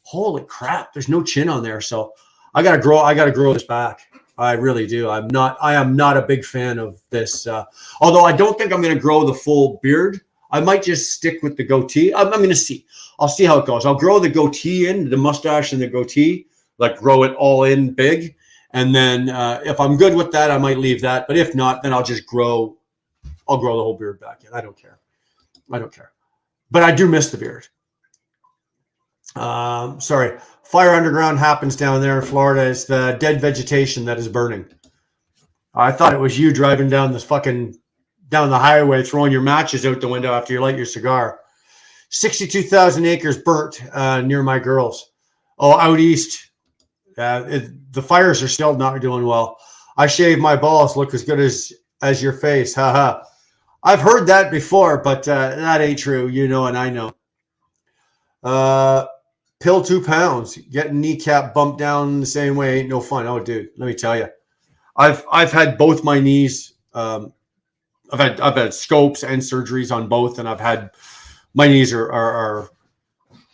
[SPEAKER 2] holy crap, there's no chin on there. So I gotta grow this back. I really do. I am not a big fan of this. Although I don't think I'm going to grow the full beard. I might just stick with the goatee. I'm going to see. I'll see how it goes. I'll grow the goatee in, the mustache and the goatee, like grow it all in big. And then if I'm good with that, I might leave that. But if not, then I'll grow the whole beard back in. I don't care. But I do miss the beard. Sorry. Fire underground happens down there in Florida. It's the dead vegetation that is burning. I thought it was you driving down the highway, throwing your matches out the window after you light your cigar. 62,000 acres burnt near my girls. Oh, out east. The fires are still not doing well. I shave my balls, look as good as your face. Haha. I've heard that before, but that ain't true. You know, and I know. Pill 2 pounds, getting kneecap bumped down the same way ain't no fun. Oh, dude, let me tell you, I've had both my knees. I've had scopes and surgeries on both, and I've had my knees are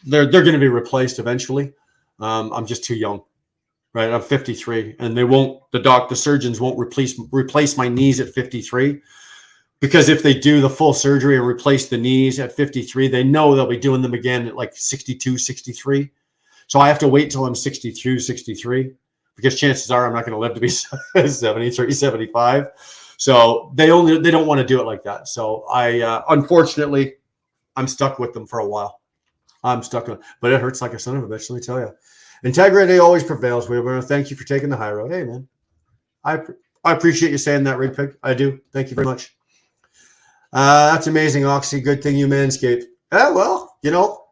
[SPEAKER 2] they're going to be replaced eventually. I'm just too young, right? I'm 53, and the surgeons won't replace my knees at 53. Because if they do the full surgery and replace the knees at 53, they know they'll be doing them again at like 62, 63. So I have to wait till I'm 62, 63, because chances are I'm not going to live to be 73, 75. So they don't want to do it like that. So unfortunately, I'm stuck with them for a while. I'm stuck with, but it hurts like a son of a bitch, let me tell you. Integrity always prevails. We want to thank you for taking the high road. Hey, man, I appreciate you saying that, Rig Pig. I do. Thank you very much. That's amazing, Oxy. Good thing you manscaped. Well, you know,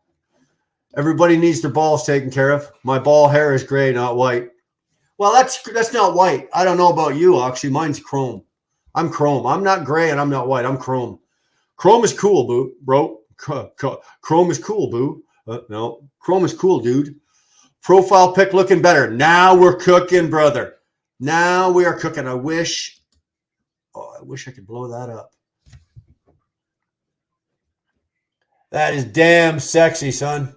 [SPEAKER 2] everybody needs their balls taken care of. My ball hair is gray, not white. Well, that's not white. I don't know about you, Oxy. Mine's chrome. I'm chrome. I'm not gray and I'm not white. I'm chrome. Chrome is cool, bro. Chrome is cool, boo. No, chrome is cool, dude. Profile pic looking better. Now we're cooking, brother. Now we are cooking. I wish I could blow that up. That is damn sexy, son.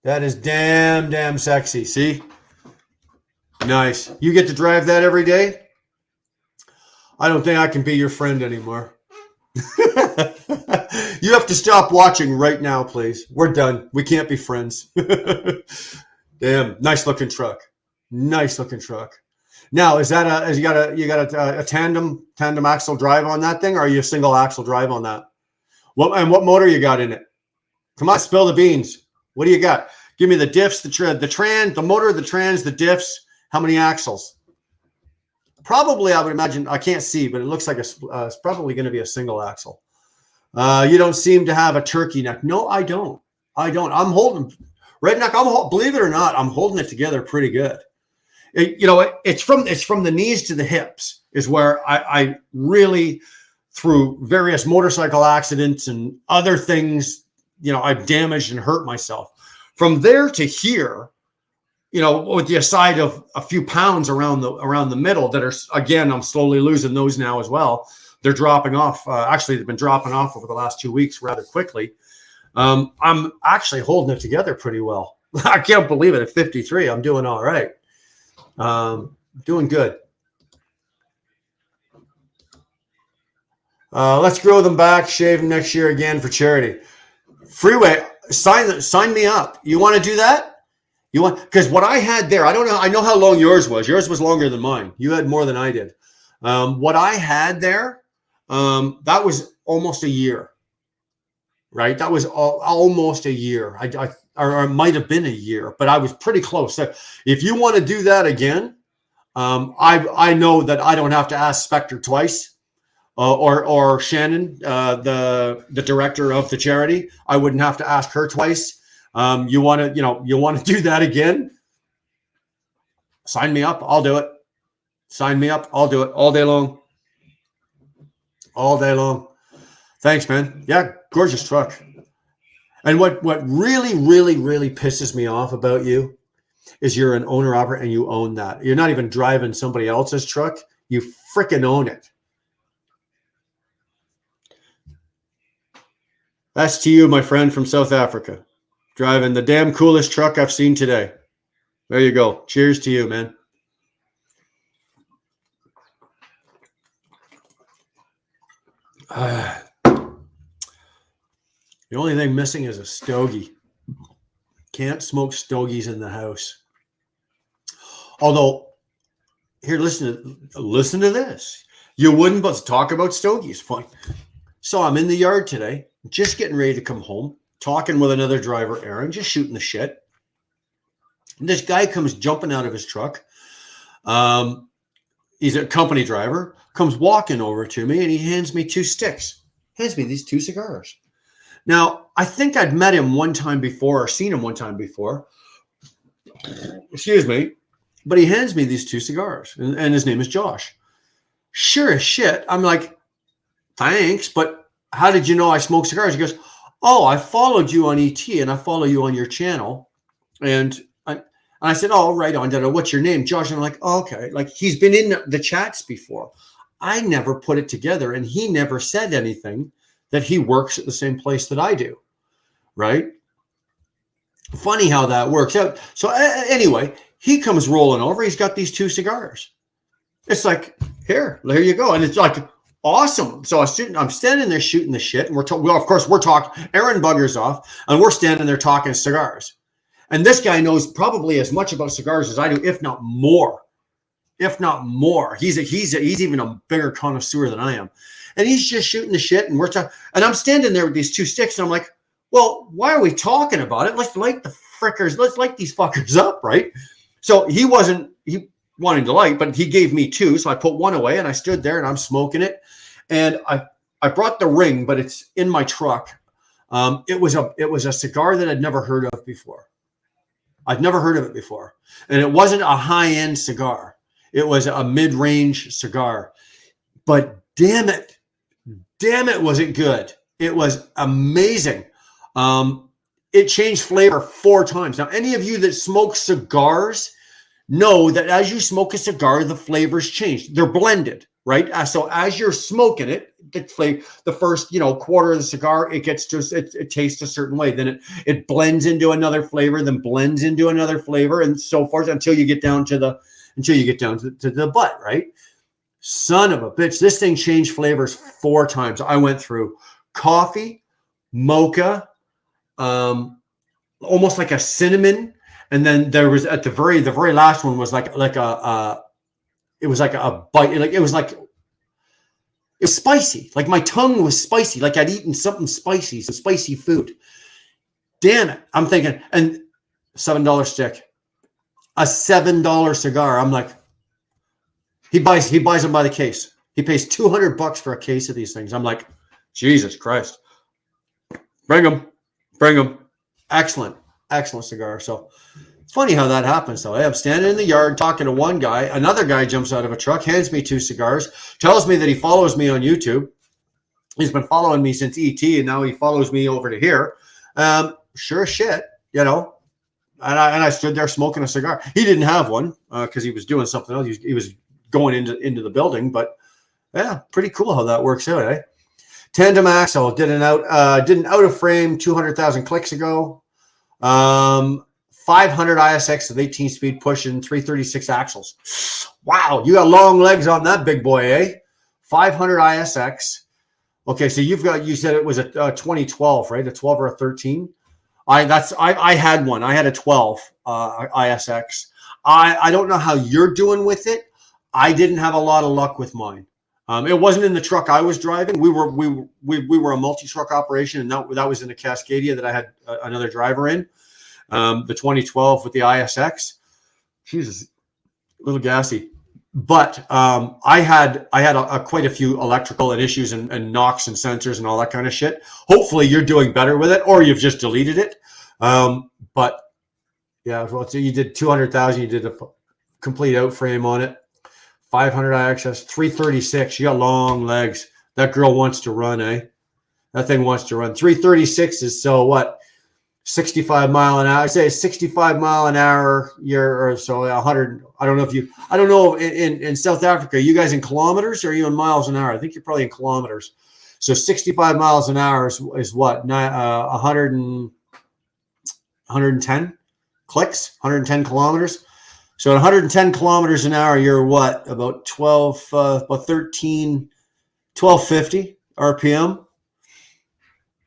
[SPEAKER 2] That is damn sexy. See? Nice. You get to drive that every day? I don't think I can be your friend anymore. You have to stop watching right now, please. We're done. We can't be friends. Damn. Nice looking truck. Nice looking truck. Now, you got a tandem axle drive on that thing, or are you a single axle drive on that? What motor you got in it? Come on, spill the beans. What do you got? Give me the diffs, the motor, the trans, the diffs. How many axles? Probably, I would imagine. I can't see, but it looks like it's probably going to be a single axle. You don't seem to have a turkey neck. No, I don't. I'm holding redneck. Believe it or not, I'm holding it together pretty good. It's from the knees to the hips is where I really, through various motorcycle accidents and other things, I've damaged and hurt myself. From there to here, with the aside of a few pounds around the middle that are, again, I'm slowly losing those now as well. They're dropping off. Actually, they've been dropping off over the last 2 weeks rather quickly. I'm actually holding it together pretty well. I can't believe it. At 53, I'm doing all right. Doing good. Let's grow them back, shave them next year again for charity. Freeway, sign me up. You want to do that? Because what I had there, I don't know. I know how long yours was. Yours was longer than mine. You had more than I did. What I had there, that was almost a year, right? That was almost a year. Or it might have been a year, but I was pretty close. So if you want to do that again, I know that I don't have to ask Spectre twice, or Shannon, the director of the charity. I wouldn't have to ask her twice. You want to do that again? Sign me up. I'll do it. Sign me up. I'll do it all day long. All day long. Thanks, man. Yeah, gorgeous truck. And what really, really, really pisses me off about you is you're an owner operator and you own that. You're not even driving somebody else's truck. You freaking own it. That's to you, my friend from South Africa. Driving the damn coolest truck I've seen today. There you go. Cheers to you, man. The only thing missing is a stogie. Can't smoke stogies in the house. Although, here, listen to this. You wouldn't, but talk about stogies. Fine. So I'm in the yard today, just getting ready to come home, talking with another driver, Aaron, just shooting the shit. And this guy comes jumping out of his truck. He's a company driver, comes walking over to me, and he hands me 2 sticks. Hands me these 2 cigars. Now, I think I'd met him one time before or seen him one time before. Excuse me. But he hands me these 2 cigars, and his name is Josh. Sure as shit. I'm like, thanks, but how did you know I smoke cigars? He goes, oh, I followed you on ET, and I follow you on your channel. And I said, oh, right on. What's your name? Josh. And I'm like, oh, okay. Like, he's been in the chats before. I never put it together, and he never said anything that he works at the same place that I do, right? Funny how that works out. So anyway, he comes rolling over. He's got these 2 cigars. It's like, here you go. And it's like, awesome. So I'm standing there shooting the shit, and we're talking. Aaron buggers off, and we're standing there talking cigars. And this guy knows probably as much about cigars as I do, if not more. He's even a bigger connoisseur than I am. And he's just shooting the shit, and we're talking. And I'm standing there with these 2 sticks, and I'm like, well, why are we talking about it? Let's light the frickers. Let's light these fuckers up, right? So he wanted to light, but he gave me 2. So I put 1 away, and I stood there, and I'm smoking it. And I brought the ring, but it's in my truck. It was a cigar that I'd never heard of before. I'd never heard of it before. And it wasn't a high-end cigar. It was a mid-range cigar. But damn it, was it good. It was amazing. It changed flavor 4 times. Now, any of you that smoke cigars know that as you smoke a cigar, the flavors change. They're blended, right? So as you're smoking it, the first, quarter of the cigar, it tastes a certain way. Then it blends into another flavor, then blends into another flavor, and so forth until you get down to the butt, right? Son of a bitch, this thing changed flavors 4 times. I went through coffee, mocha, almost like a cinnamon, and then there was at the very last one was like a bite, it was spicy. Like my tongue was spicy, like I'd eaten something spicy, some spicy food. Damn it. I'm thinking, and $7 stick, a $7 cigar. I'm like, he buys them by the case. He pays $200 for a case of these things. I'm like, Jesus Christ. Bring them. Excellent cigar. So it's funny how that happens, though. I'm standing in the yard talking to one guy. Another guy jumps out of a truck, hands me 2 cigars, tells me that he follows me on YouTube. He's been following me since ET, and now he follows me over to here. Sure as shit, And I stood there smoking a cigar. He didn't have one because he was doing something else. He was going into the building, but yeah, pretty cool how that works out, eh? Tandem axle did an out of frame 200,000 clicks ago. 500 ISX with 18 speed pushing 336 axles. Wow, you got long legs on that big boy, eh? 500 ISX. Okay, so you said it was a 2012, right? A 12 or a 13. I had one. I had a 12 ISX. I don't know how you're doing with it. I didn't have a lot of luck with mine. It wasn't in the truck I was driving. We were a multi-truck operation, and that was in a Cascadia that I had another driver in. The 2012 with the ISX. Jesus, a little gassy. But I had quite a few electrical and issues and knocks and sensors and all that kind of shit. Hopefully you're doing better with it, or you've just deleted it. But yeah, well, so you did 200,000. You did a complete out frame on it. 500 IXS, 336. You got long legs. That girl wants to run, eh? That thing wants to run. 336 is so what? 65 mile an hour. I say 65 mile an hour. Or so 100. I don't know in South Africa, you guys in kilometers or are you in miles an hour? I think you're probably in kilometers. So 65 miles an hour is what? 110 clicks, 110 kilometers. So at 110 kilometers an hour, you're what? About 1250 RPM,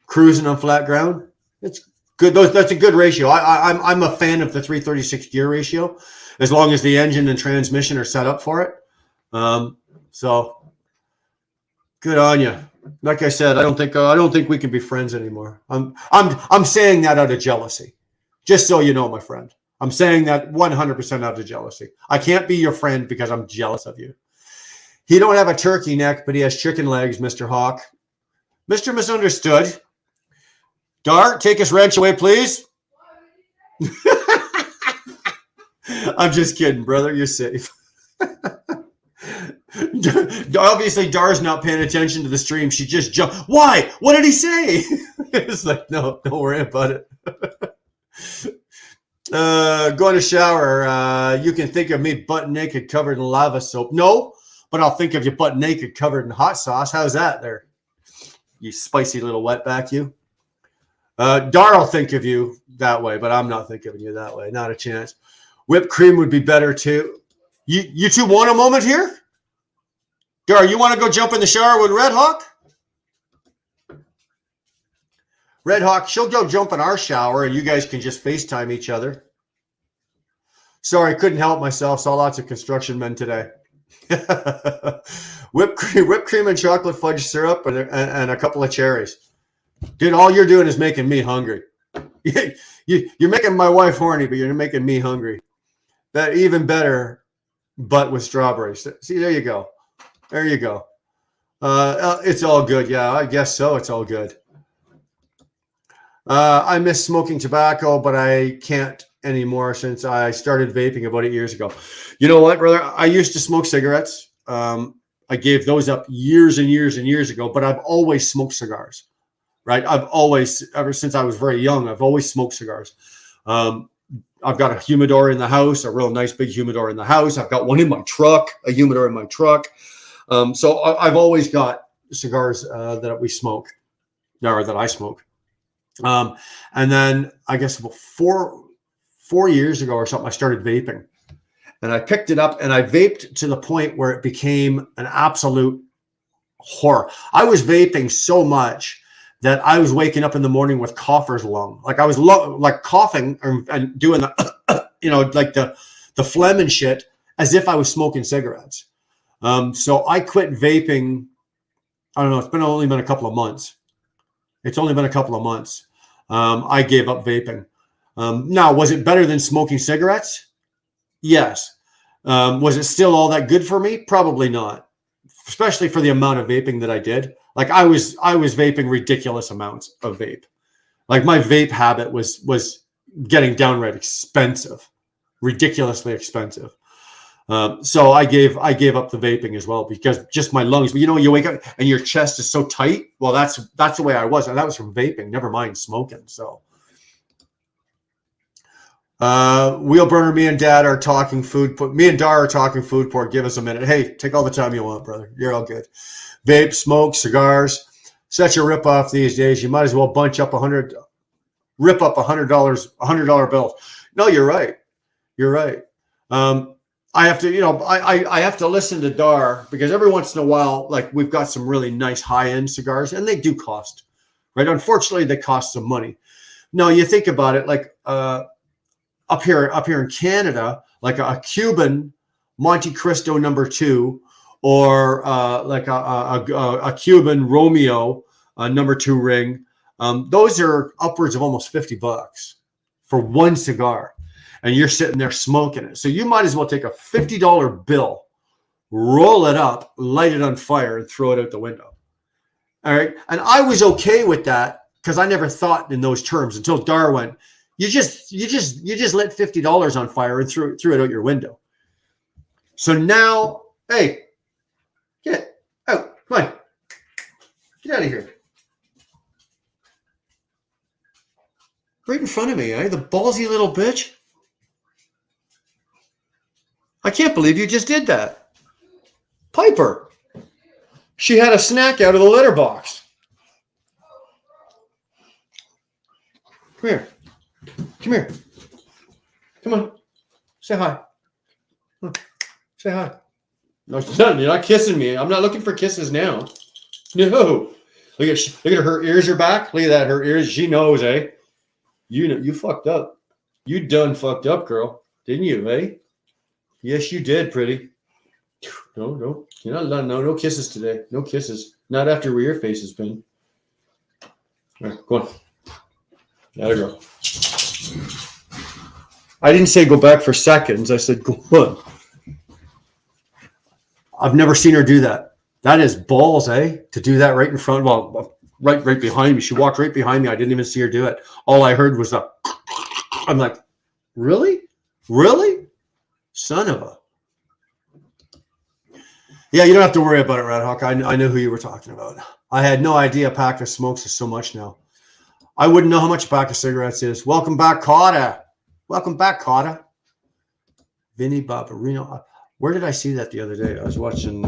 [SPEAKER 2] cruising on flat ground. It's good. That's a good ratio. I'm a fan of the 336 gear ratio, as long as the engine and transmission are set up for it. So good on you. Like I said, I don't think we can be friends anymore. I'm saying that out of jealousy, just so you know, my friend. I'm saying that 100% out of jealousy. I can't be your friend because I'm jealous of you. He don't have a turkey neck, but he has chicken legs, Mr. Hawk. Mr. Misunderstood. Dart, take his wrench away, please. I'm just kidding, brother. You're safe. Obviously, Dar's not paying attention to the stream. She just jumped. Why? What did he say? It's like, no, don't worry about it. Going to shower. You can think of me butt naked covered in lava soap. No, but I'll think of you butt naked covered in hot sauce. How's that there? You spicy little wetback, you. Dar will think of you that way, but I'm not thinking of you that way. Not a chance. Whipped cream would be better too. You two want a moment here? Dar, you want to go jump in the shower with Red Hawk? Red Hawk, she'll go jump in our shower and you guys can just FaceTime each other. Sorry, couldn't help myself. Saw lots of construction men today. Whipped cream and chocolate fudge syrup and a couple of cherries. Dude, all you're doing is making me hungry. You're making my wife horny, but you're making me hungry. That even better, but with strawberries. See, there you go. There you go. It's all good. Yeah, I guess so. It's all good. I miss smoking tobacco, but I can't anymore since I started vaping about 8 years ago. You know what, brother? I used to smoke cigarettes. I gave those up years and years and years ago, but I've always smoked cigars, right? I've always, ever since I was very young, I've always smoked cigars. I've got a humidor in the house, a real nice big humidor in the house. I've got one in my truck, a humidor in my truck. So I've always got cigars that we smoke, or that I smoke. And then I guess about four years ago or something, I started vaping. And I picked it up and I vaped to the point where it became an absolute horror. I was vaping so much that I was waking up in the morning with cougher's lung. Like I was like coughing and doing the, like the phlegm and shit as if I was smoking cigarettes. So I quit vaping. I don't know. It's only been a couple of months. It's only been a couple of months. I gave up vaping. Now, was it better than smoking cigarettes? Yes. Was it still all that good for me? Probably not, especially for the amount of vaping that I did. Like I was vaping ridiculous amounts of vape. Like my vape habit was getting downright expensive, ridiculously expensive. So I gave up the vaping as well because just my lungs. You know, you wake up and your chest is so tight. Well, that's the way I was, and that was from vaping. Never mind smoking. So, Wheel Burner, me and Dad are talking food. Me and Dar are talking food porn. Give us a minute. Hey, take all the time you want, brother. You're all good. Vape, smoke, cigars. Such a rip off these days. You might as well bunch up rip up $100 bills. No, you're right. You're right. I have to, I have to listen to Dar because every once in a while, like we've got some really nice high-end cigars and they do cost, right? Unfortunately, they cost some money. No, you think about it, like up here in Canada, like a Cuban Monte Cristo No. 2 or like a Cuban Romeo No. 2 ring. Those are upwards of almost $50 for one cigar. And you're sitting there smoking it. So you might as well take a $50 bill, roll it up, light it on fire, and throw it out the window. All right. And I was okay with that because I never thought in those terms until Dar went, you just lit $50 on fire and threw it out your window. So now, hey, get out. Come on. Get out of here. Right in front of me, eh? The ballsy little bitch. I can't believe you just did that. Piper. She had a snack out of the litter box. Come here. Come here. Come on. Say hi. Say hi. No, you're not kissing me. I'm not looking for kisses now. No. Look at her ears are back. Look at that. Her ears. She knows, eh? You fucked up. You done fucked up, girl. Didn't you, eh? Yes, you did, pretty. No. You're not allowed. No kisses today. No kisses. Not after where your face has been. All right, go on. There you go. I didn't say go back for seconds. I said go on. I've never seen her do that. That is balls, eh? To do that right in front. Well, right behind me. She walked right behind me. I didn't even see her do it. All I heard was a. I'm like, really? Really? Son of a. Yeah, you don't have to worry about it, Red Hawk. I know who you were talking about. I had no idea a pack of smokes is so much now. I wouldn't know how much a pack of cigarettes is. Welcome back, Cotta. Welcome back, Cotta. Vinny Barbarino. Where did I see that the other day? I was watching.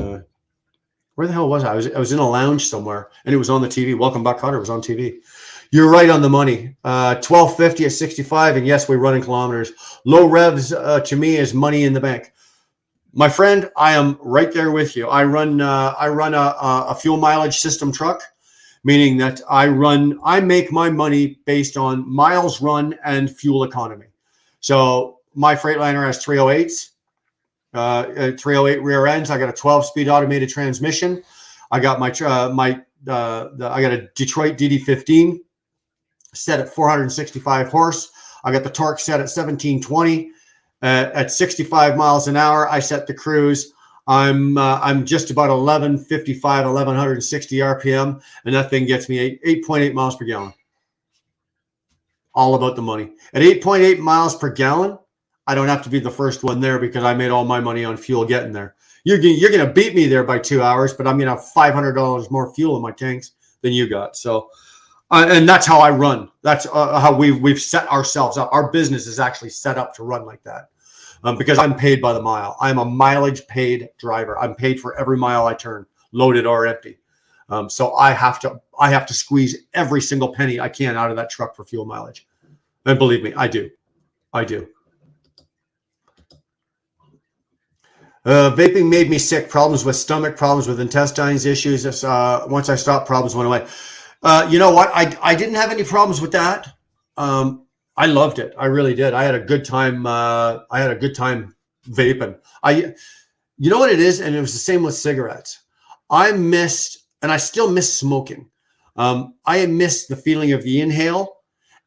[SPEAKER 2] Where the hell was I? I was in a lounge somewhere, and it was on the TV. Welcome back, Cotta. It was on TV. You're right on the money. 1250 at 65, and yes, we run in kilometers. Low revs to me is money in the bank. My friend, I am right there with you. I run a fuel mileage system truck, meaning that I make my money based on miles run and fuel economy. So my Freightliner has 308s, 308 rear ends. I got a 12-speed automated transmission. I got I got a Detroit DD15 set at 465 horse. I got the torque set at 1720. At 65 miles an hour, I set the cruise. I'm just about 1160 RPM, and that thing gets me 8.8 miles per gallon. All about the money. At 8.8 miles per gallon, I don't have to be the first one there because I made all my money on fuel getting there. You're going to beat me there by 2 hours, but I'm going to have $500 more fuel in my tanks than you got. So, and that's how I run. That's how we've set ourselves up. Our business is actually set up to run like that. Because I'm paid by the mile. I'm a mileage paid driver. I'm paid for every mile I turn, loaded or empty. So I have to squeeze every single penny I can out of that truck for fuel mileage. And believe me, I do. Vaping made me sick. Problems with stomach, problems with intestines, issues. Once I stopped, problems went away. You know what? I didn't have any problems with that. I loved it. I really did. I had a good time. Vaping. You know what it is? And it was the same with cigarettes. I missed, and I still miss smoking. I missed the feeling of the inhale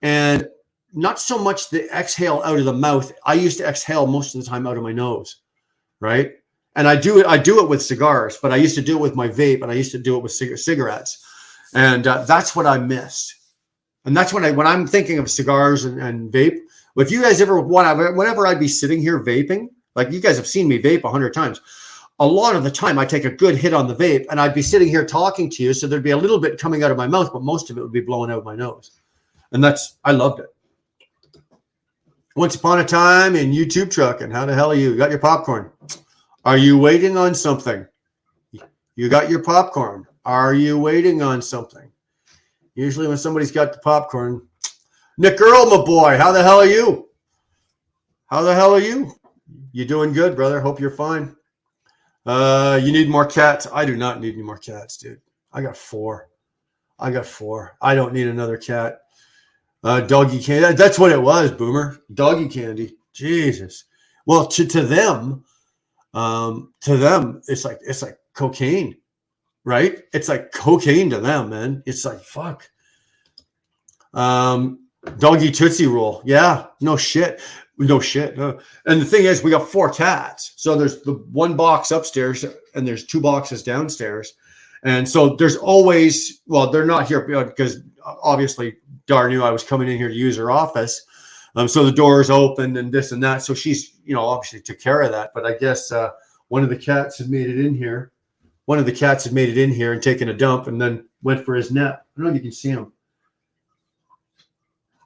[SPEAKER 2] and not so much the exhale out of the mouth. I used to exhale most of the time out of my nose. Right. And I do it with cigars, but I used to do it with my vape, and I used to do it with cigarettes. And that's what I missed. And that's when I'm thinking of cigars and vape. If you guys ever whenever I'd be sitting here vaping, like you guys have seen me vape 100 times, a lot of the time I take a good hit on the vape, and I'd be sitting here talking to you. So there'd be a little bit coming out of my mouth, but most of it would be blowing out of my nose. And I loved it. Once upon a time in YouTube trucking, how the hell are you? You got your popcorn. Are you waiting on something? You got your popcorn. Are you waiting on something? Usually when somebody's got the popcorn. Nick Earl, my boy, how the hell are you? You doing good, brother? Hope you're fine. You need more cats? I do not need any more cats, dude. I got four. I don't need another cat. Doggy candy. That's what it was, Boomer. Doggy candy. Jesus. Well, to them, it's like cocaine. Right? It's like cocaine to them, man. It's like, fuck. Doggy Tootsie Roll. Yeah, no shit. And the thing is, we got 4 cats. So there's the one box upstairs and there's 2 boxes downstairs. And so there's always, well, they're not here because obviously Dar knew I was coming in here to use her office. So the door's open and this and that. So she's, obviously took care of that. But I guess one of the cats had made it in here. And taken a dump and then went for his nap. I don't know if you can see him.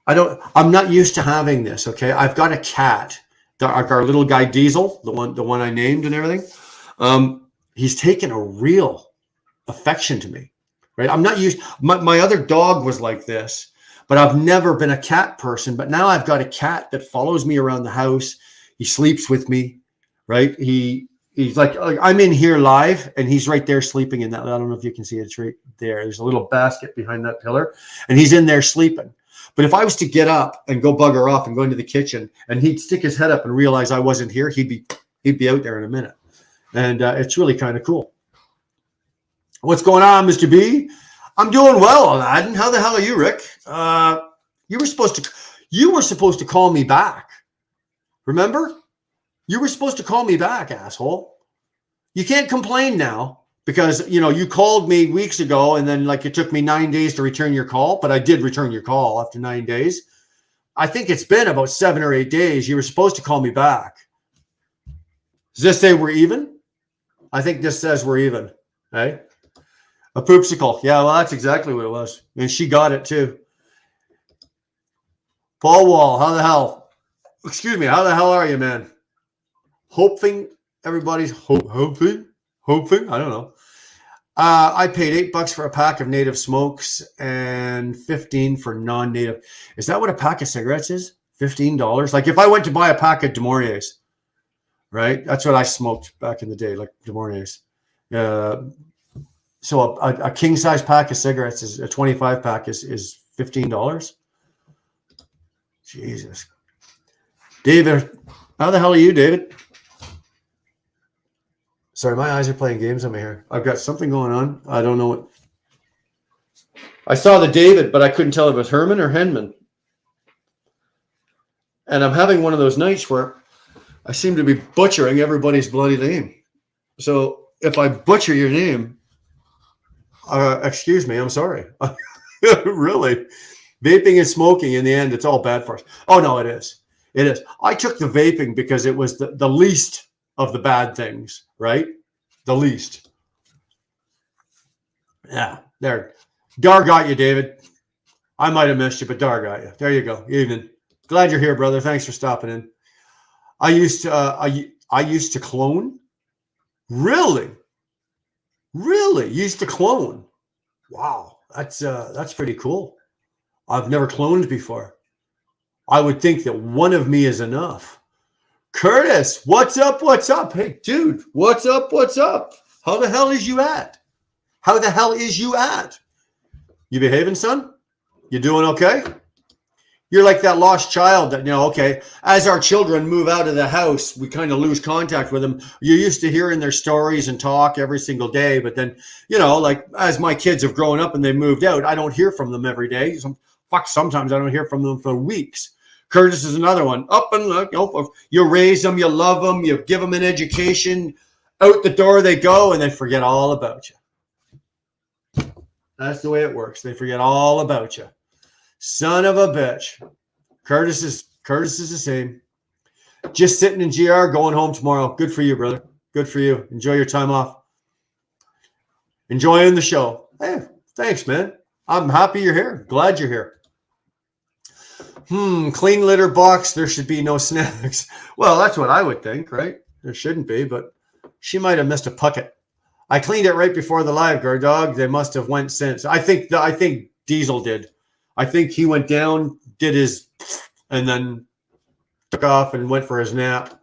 [SPEAKER 2] I'm not used to having this. Okay. I've got a cat, our little guy Diesel, the one I named and everything. He's taken a real affection to me, right? I'm not used. My other dog was like this, but I've never been a cat person. But now I've got a cat that follows me around the house. He sleeps with me, right? He's like, I'm in here live, and he's right there sleeping in that. I don't know if you can see it right there. There's a little basket behind that pillar, and he's in there sleeping. But if I was to get up and go bugger off and go into the kitchen, and he'd stick his head up and realize I wasn't here, he'd be out there in a minute. And it's really kind of cool. What's going on, Mr. B? I'm doing well, Aladdin. How the hell are you, Rick? You were supposed to call me back. Remember? You were supposed to call me back, asshole. You can't complain now because, you called me weeks ago and then it took me 9 days to return your call, but I did return your call after 9 days. I think it's been about 7 or 8 days. You were supposed to call me back. Does this say we're even? I think this says we're even. Right? A poopsicle. Yeah, well, that's exactly what it was. And she got it too. Paul Wall, how the hell? Excuse me, how the hell are you, man? Hoping everybody's hoping? I don't know. I paid $8 for a pack of native smokes and $15 for non-native. Is that what a pack of cigarettes is? $15? Like if I went to buy a pack of DeMauriers, right? That's what I smoked back in the day, like DeMauriers. So a king size pack of cigarettes is a 25 pack is $15. Jesus. David, how the hell are you, David? Sorry, my eyes are playing games on me here. I've got something going on. I don't know what. I saw the David, but I couldn't tell if it was Herman or Henman. And I'm having one of those nights where I seem to be butchering everybody's bloody name. So if I butcher your name, excuse me, I'm sorry. Really. Vaping and smoking, in the end, it's all bad for us. Oh, no, it is. It is. I took the vaping because it was the least of the bad things, right? The least. Yeah, there. Dar got you, David. I might have missed you, but Dar got you. There you go. Evening. Glad you're here, brother. Thanks for stopping in. I used to clone. Really? Used to clone. Wow, that's pretty cool. I've never cloned before. I would think that one of me is enough. Curtis, what's up? Hey, dude, what's up? How the hell is you at? You behaving, son? You doing okay? You're like that lost child that, okay, as our children move out of the house, we kind of lose contact with them. You're used to hearing their stories and talk every single day. But then, like as my kids have grown up and they moved out, I don't hear from them every day. Sometimes I don't hear from them for weeks. Curtis is another one. Up and look, you raise them, you love them, you give them an education. Out the door they go and they forget all about you. That's the way it works. They forget all about you. Son of a bitch. Curtis is the same. Just sitting in GR, going home tomorrow. Good for you, brother. Good for you. Enjoy your time off. Enjoying the show. Hey, thanks, man. I'm happy you're here. Glad you're here. Clean litter box. There should be no snacks. Well, that's what I would think, right? There shouldn't be, but she might have missed a pucket. I cleaned it right before the live, guard dog. They must have went since. I think Diesel did. I think he went down, did his, and then took off and went for his nap.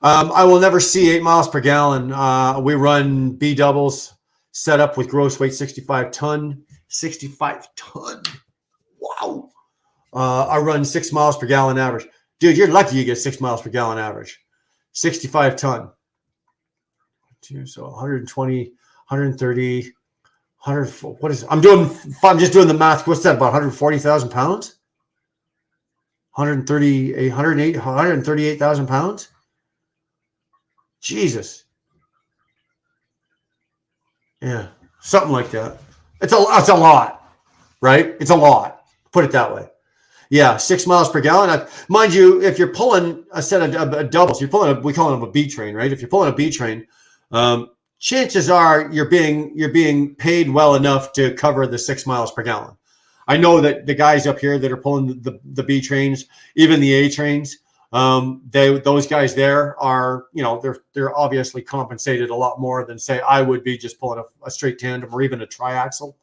[SPEAKER 2] I will never see 8 miles per gallon. We run B doubles set up with gross weight 65 ton. 65 ton. Wow. I run 6 miles per gallon average. Dude, you're lucky you get 6 miles per gallon average. 65 ton. So 120, 130, 100. What is it? I'm just doing the math. What's that? About 140,000 pounds? 138,000 pounds? Jesus. Yeah, something like that. It's a lot, right? It's a lot. Put it that way. Yeah, 6 miles per gallon. Mind you, if you're pulling a set of doubles, we call them a B train, right? If you're pulling a B train, chances are you're being paid well enough to cover the 6 miles per gallon. I know that the guys up here that are pulling the B trains, even the A trains, those guys there are, they're obviously compensated a lot more than say I would be just pulling a straight tandem or even a triaxle.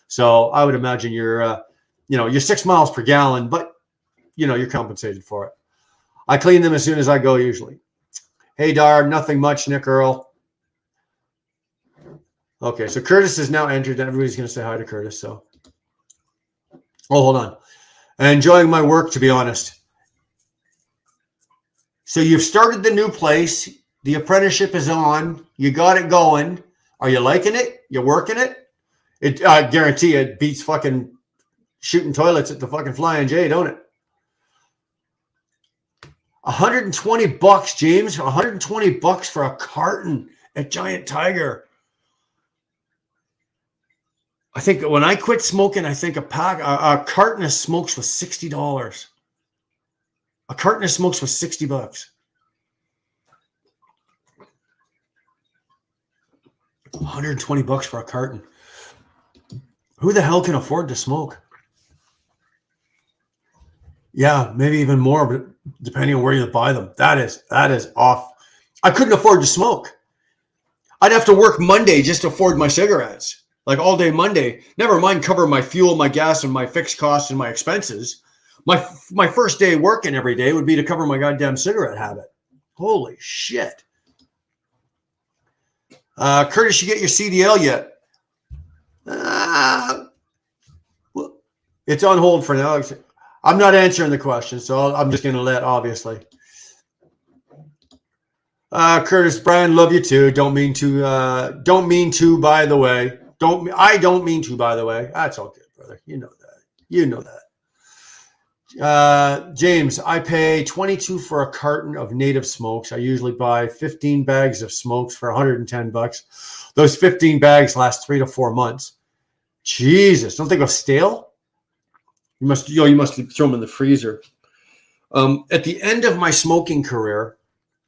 [SPEAKER 2] So I would imagine you're 6 miles per gallon, but you're compensated for it. I clean them as soon as I go usually. Hey Dar, nothing much, Nick Earl. Okay, so Curtis is now entered. Everybody's going to say hi to Curtis. So, hold on. Enjoying my work, to be honest. So you've started the new place. The apprenticeship is on. You got it going. Are you liking it? You working it? I guarantee it beats fucking shooting toilets at the fucking Flying J, don't it? $120, James. $120 for a carton at Giant Tiger. I think when I quit smoking, I think a carton of smokes was $60. A carton of smokes was $60. $120 for a carton. Who the hell can afford to smoke? Yeah, maybe even more, but depending on where you buy them. That is off. I couldn't afford to smoke. I'd have to work Monday just to afford my cigarettes. Like all day Monday. Never mind cover my fuel, my gas, and my fixed costs and my expenses. My first day working every day would be to cover my goddamn cigarette habit. Holy shit. Curtis, you get your CDL yet? Well, it's on hold for now. I'm not answering the question, so I'm just going to let, obviously. Curtis, Brian, love you too. Don't mean to, by the way. I don't mean to, by the way. That's all good, brother. You know that. You know that. James, I pay $22 for a carton of native smokes. I usually buy 15 bags of smokes for $110. Those 15 bags last 3 to 4 months. Jesus, don't they go stale? You must throw them in the freezer. At the end of my smoking career,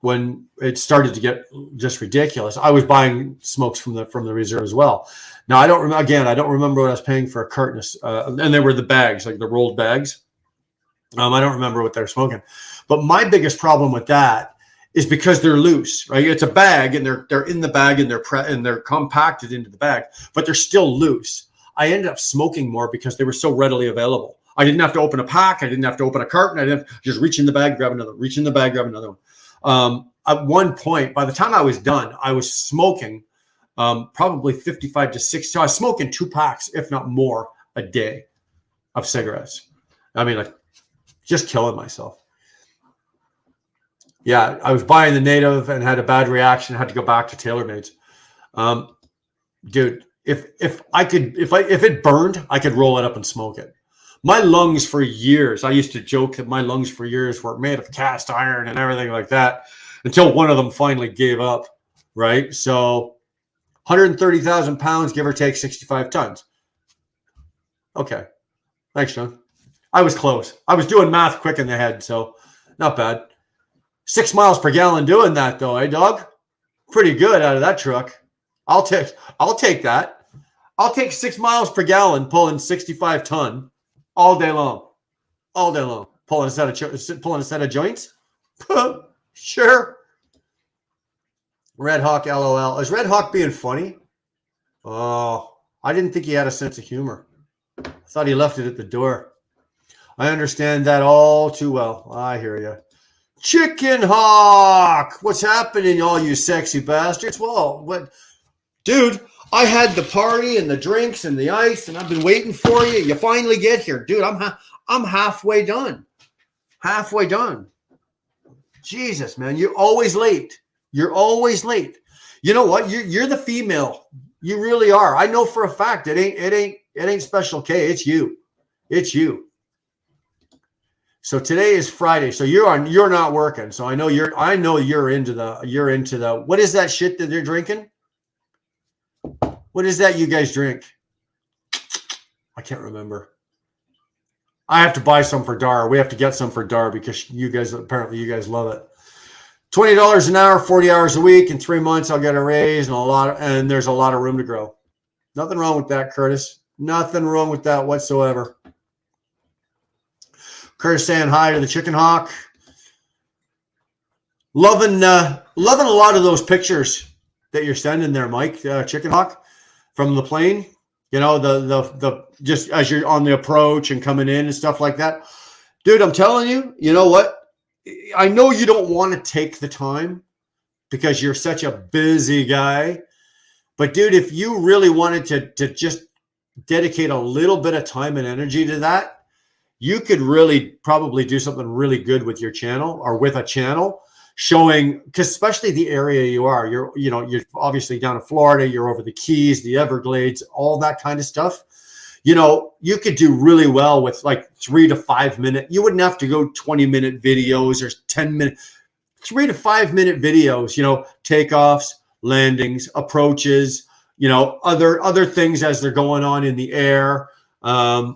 [SPEAKER 2] when it started to get just ridiculous, I was buying smokes from the reserve as well. Now I don't remember what I was paying for a carton, and they were the bags, like the rolled bags. I don't remember what they're smoking, but my biggest problem with that is because they're loose, right? It's a bag, and they're in the bag, and they're compacted into the bag, but they're still loose. I ended up smoking more because they were so readily available. I didn't have to open a pack. I didn't have to open a carton. I didn't have to just reach in the bag, grab another. Reach in the bag, grab another one. At one point, by the time I was done, I was smoking probably 55 to 60. So I was smoking 2 packs, if not more, a day of cigarettes. I mean, like, just killing myself. Yeah, I was buying the native and had a bad reaction. I had to go back to TaylorMade's. Dude, if it burned, I could roll it up and smoke it. My lungs for years, I used to joke that my lungs for years were made of cast iron and everything like that, until one of them finally gave up, right? So 130,000 pounds, give or take 65 tons. Okay. Thanks, Sean. I was close. I was doing math quick in the head, so not bad. 6 miles per gallon doing that, though, eh, dog? Pretty good out of that truck. I'll take that. I'll take 6 miles per gallon pulling 65 ton all day long. All day long. Pulling a set of joints? Sure. Red Hawk, LOL. Is Red Hawk being funny? Oh, I didn't think he had a sense of humor. I thought he left it at the door. I understand that all too well. I hear you. Chicken Hawk! What's happening, all you sexy bastards? Well, what? Dude, I had the party and the drinks and the ice, and I've been waiting for you. You finally get here. Dude, I'm halfway done. Halfway done. Jesus, man, you're always late. You're always late. You know what? You're the female. You really are. I know for a fact it ain't Special K. It's you. It's you. So today is Friday. So you're not working. So I know you're into the what is that shit that you're drinking? What is that you guys drink? I can't remember. I have to buy some for Dar. We have to get some for Dar because you guys love it. $20 an hour, 40 hours a week. In 3 months, I'll get a raise and there's a lot of room to grow. Nothing wrong with that, Curtis. Nothing wrong with that whatsoever. Curtis saying hi to the Chicken Hawk. Loving a lot of those pictures that you're sending there, Mike, Chicken Hawk, from the plane. You know, the just as you're on the approach and coming in and stuff like that. Dude, I'm telling you, you know what? I know you don't want to take the time because you're such a busy guy. But dude, if you really wanted to just dedicate a little bit of time and energy to that, you could really probably do something really good with your channel or with a channel showing, because especially the area you are, you're obviously down in Florida, you're over the Keys, the Everglades, all that kind of stuff. You know, you could do really well with like 3 to 5 minute. You wouldn't have to go 20-minute videos or 10-minute, 3 to 5 minute videos, you know, takeoffs, landings, approaches, you know, other things as they're going on in the air, you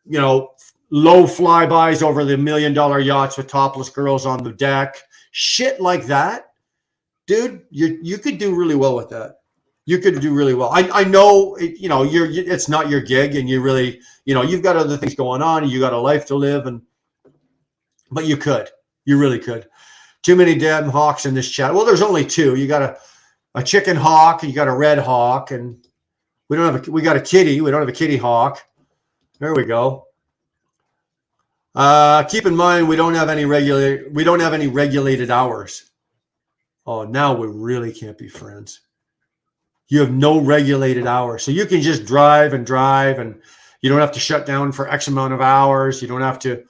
[SPEAKER 2] know, low flybys over the $1 million yachts with topless girls on the deck, shit like that. Dude, you could do really well with that. You could do really well. I know, it's not your gig, and you really, you've got other things going on, and you got a life to live, but you really could. Too many damn hawks in this chat. Well, there's only two. You got a chicken hawk, and you got a red hawk, and we got a kitty. We don't have a kitty hawk. There we go. Keep in mind, we don't have any regulated hours. Oh, now we really can't be friends. You have no regulated hours. So you can just drive, and you don't have to shut down for X amount of hours. You don't have to,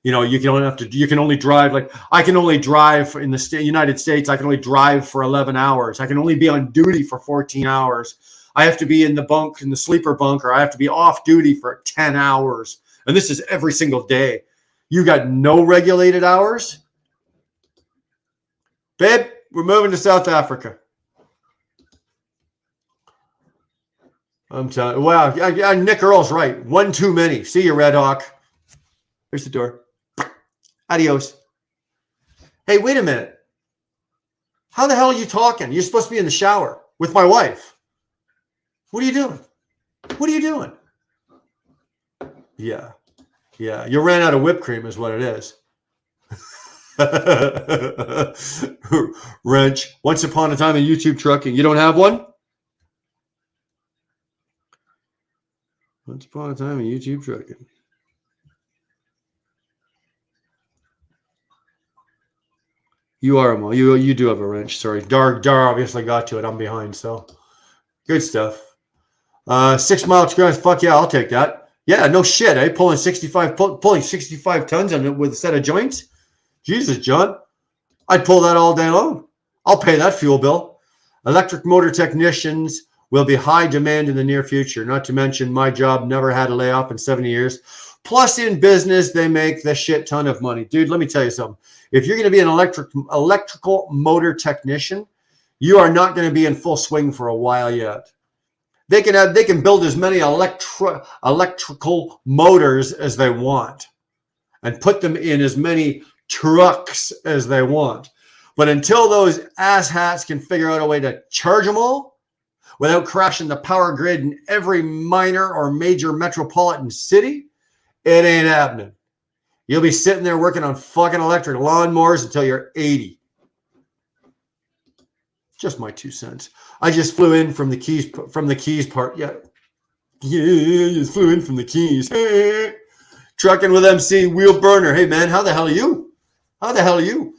[SPEAKER 2] you can only drive. Like, I can only drive in the United States. I can only drive for 11 hours. I can only be on duty for 14 hours. I have to be in the sleeper bunk, or I have to be off duty for 10 hours. And this is every single day. You got no regulated hours? Babe, we're moving to South Africa. I'm telling you. Wow. Nick Earl's right. One too many. See you, Red Hawk. Here's the door. Adios. Hey, wait a minute. How the hell are you talking? You're supposed to be in the shower with my wife. What are you doing? What are you doing? Yeah. Yeah. You ran out of whipped cream is what it is. Wrench. Once upon a time in YouTube trucking. You don't have one? Once upon a time in YouTube trucking. You are, Mo. You do have a wrench. Sorry. Dar obviously got to it. I'm behind, so good stuff. 6 mile scratch. Fuck yeah, I'll take that. Yeah, no shit, eh? Pulling 65 tons on it with a set of joints. Jesus, John. I'd pull that all day long. I'll pay that fuel bill. Electric motor technicians will be high demand in the near future. Not to mention, my job never had a layoff in 70 years. Plus, in business, they make the shit ton of money. Dude, let me tell you something. If you're going to be an electrical motor technician, you are not going to be in full swing for a while yet. They can build as many electrical motors as they want and put them in as many trucks as they want. But until those asshats can figure out a way to charge them all without crashing the power grid in every minor or major metropolitan city, it ain't happening. You'll be sitting there working on fucking electric lawnmowers until you're 80. Just my 2 cents. I just flew in from the Keys part. Yeah, just flew in from the Keys. Trucking with MC, wheel burner. Hey, man, how the hell are you?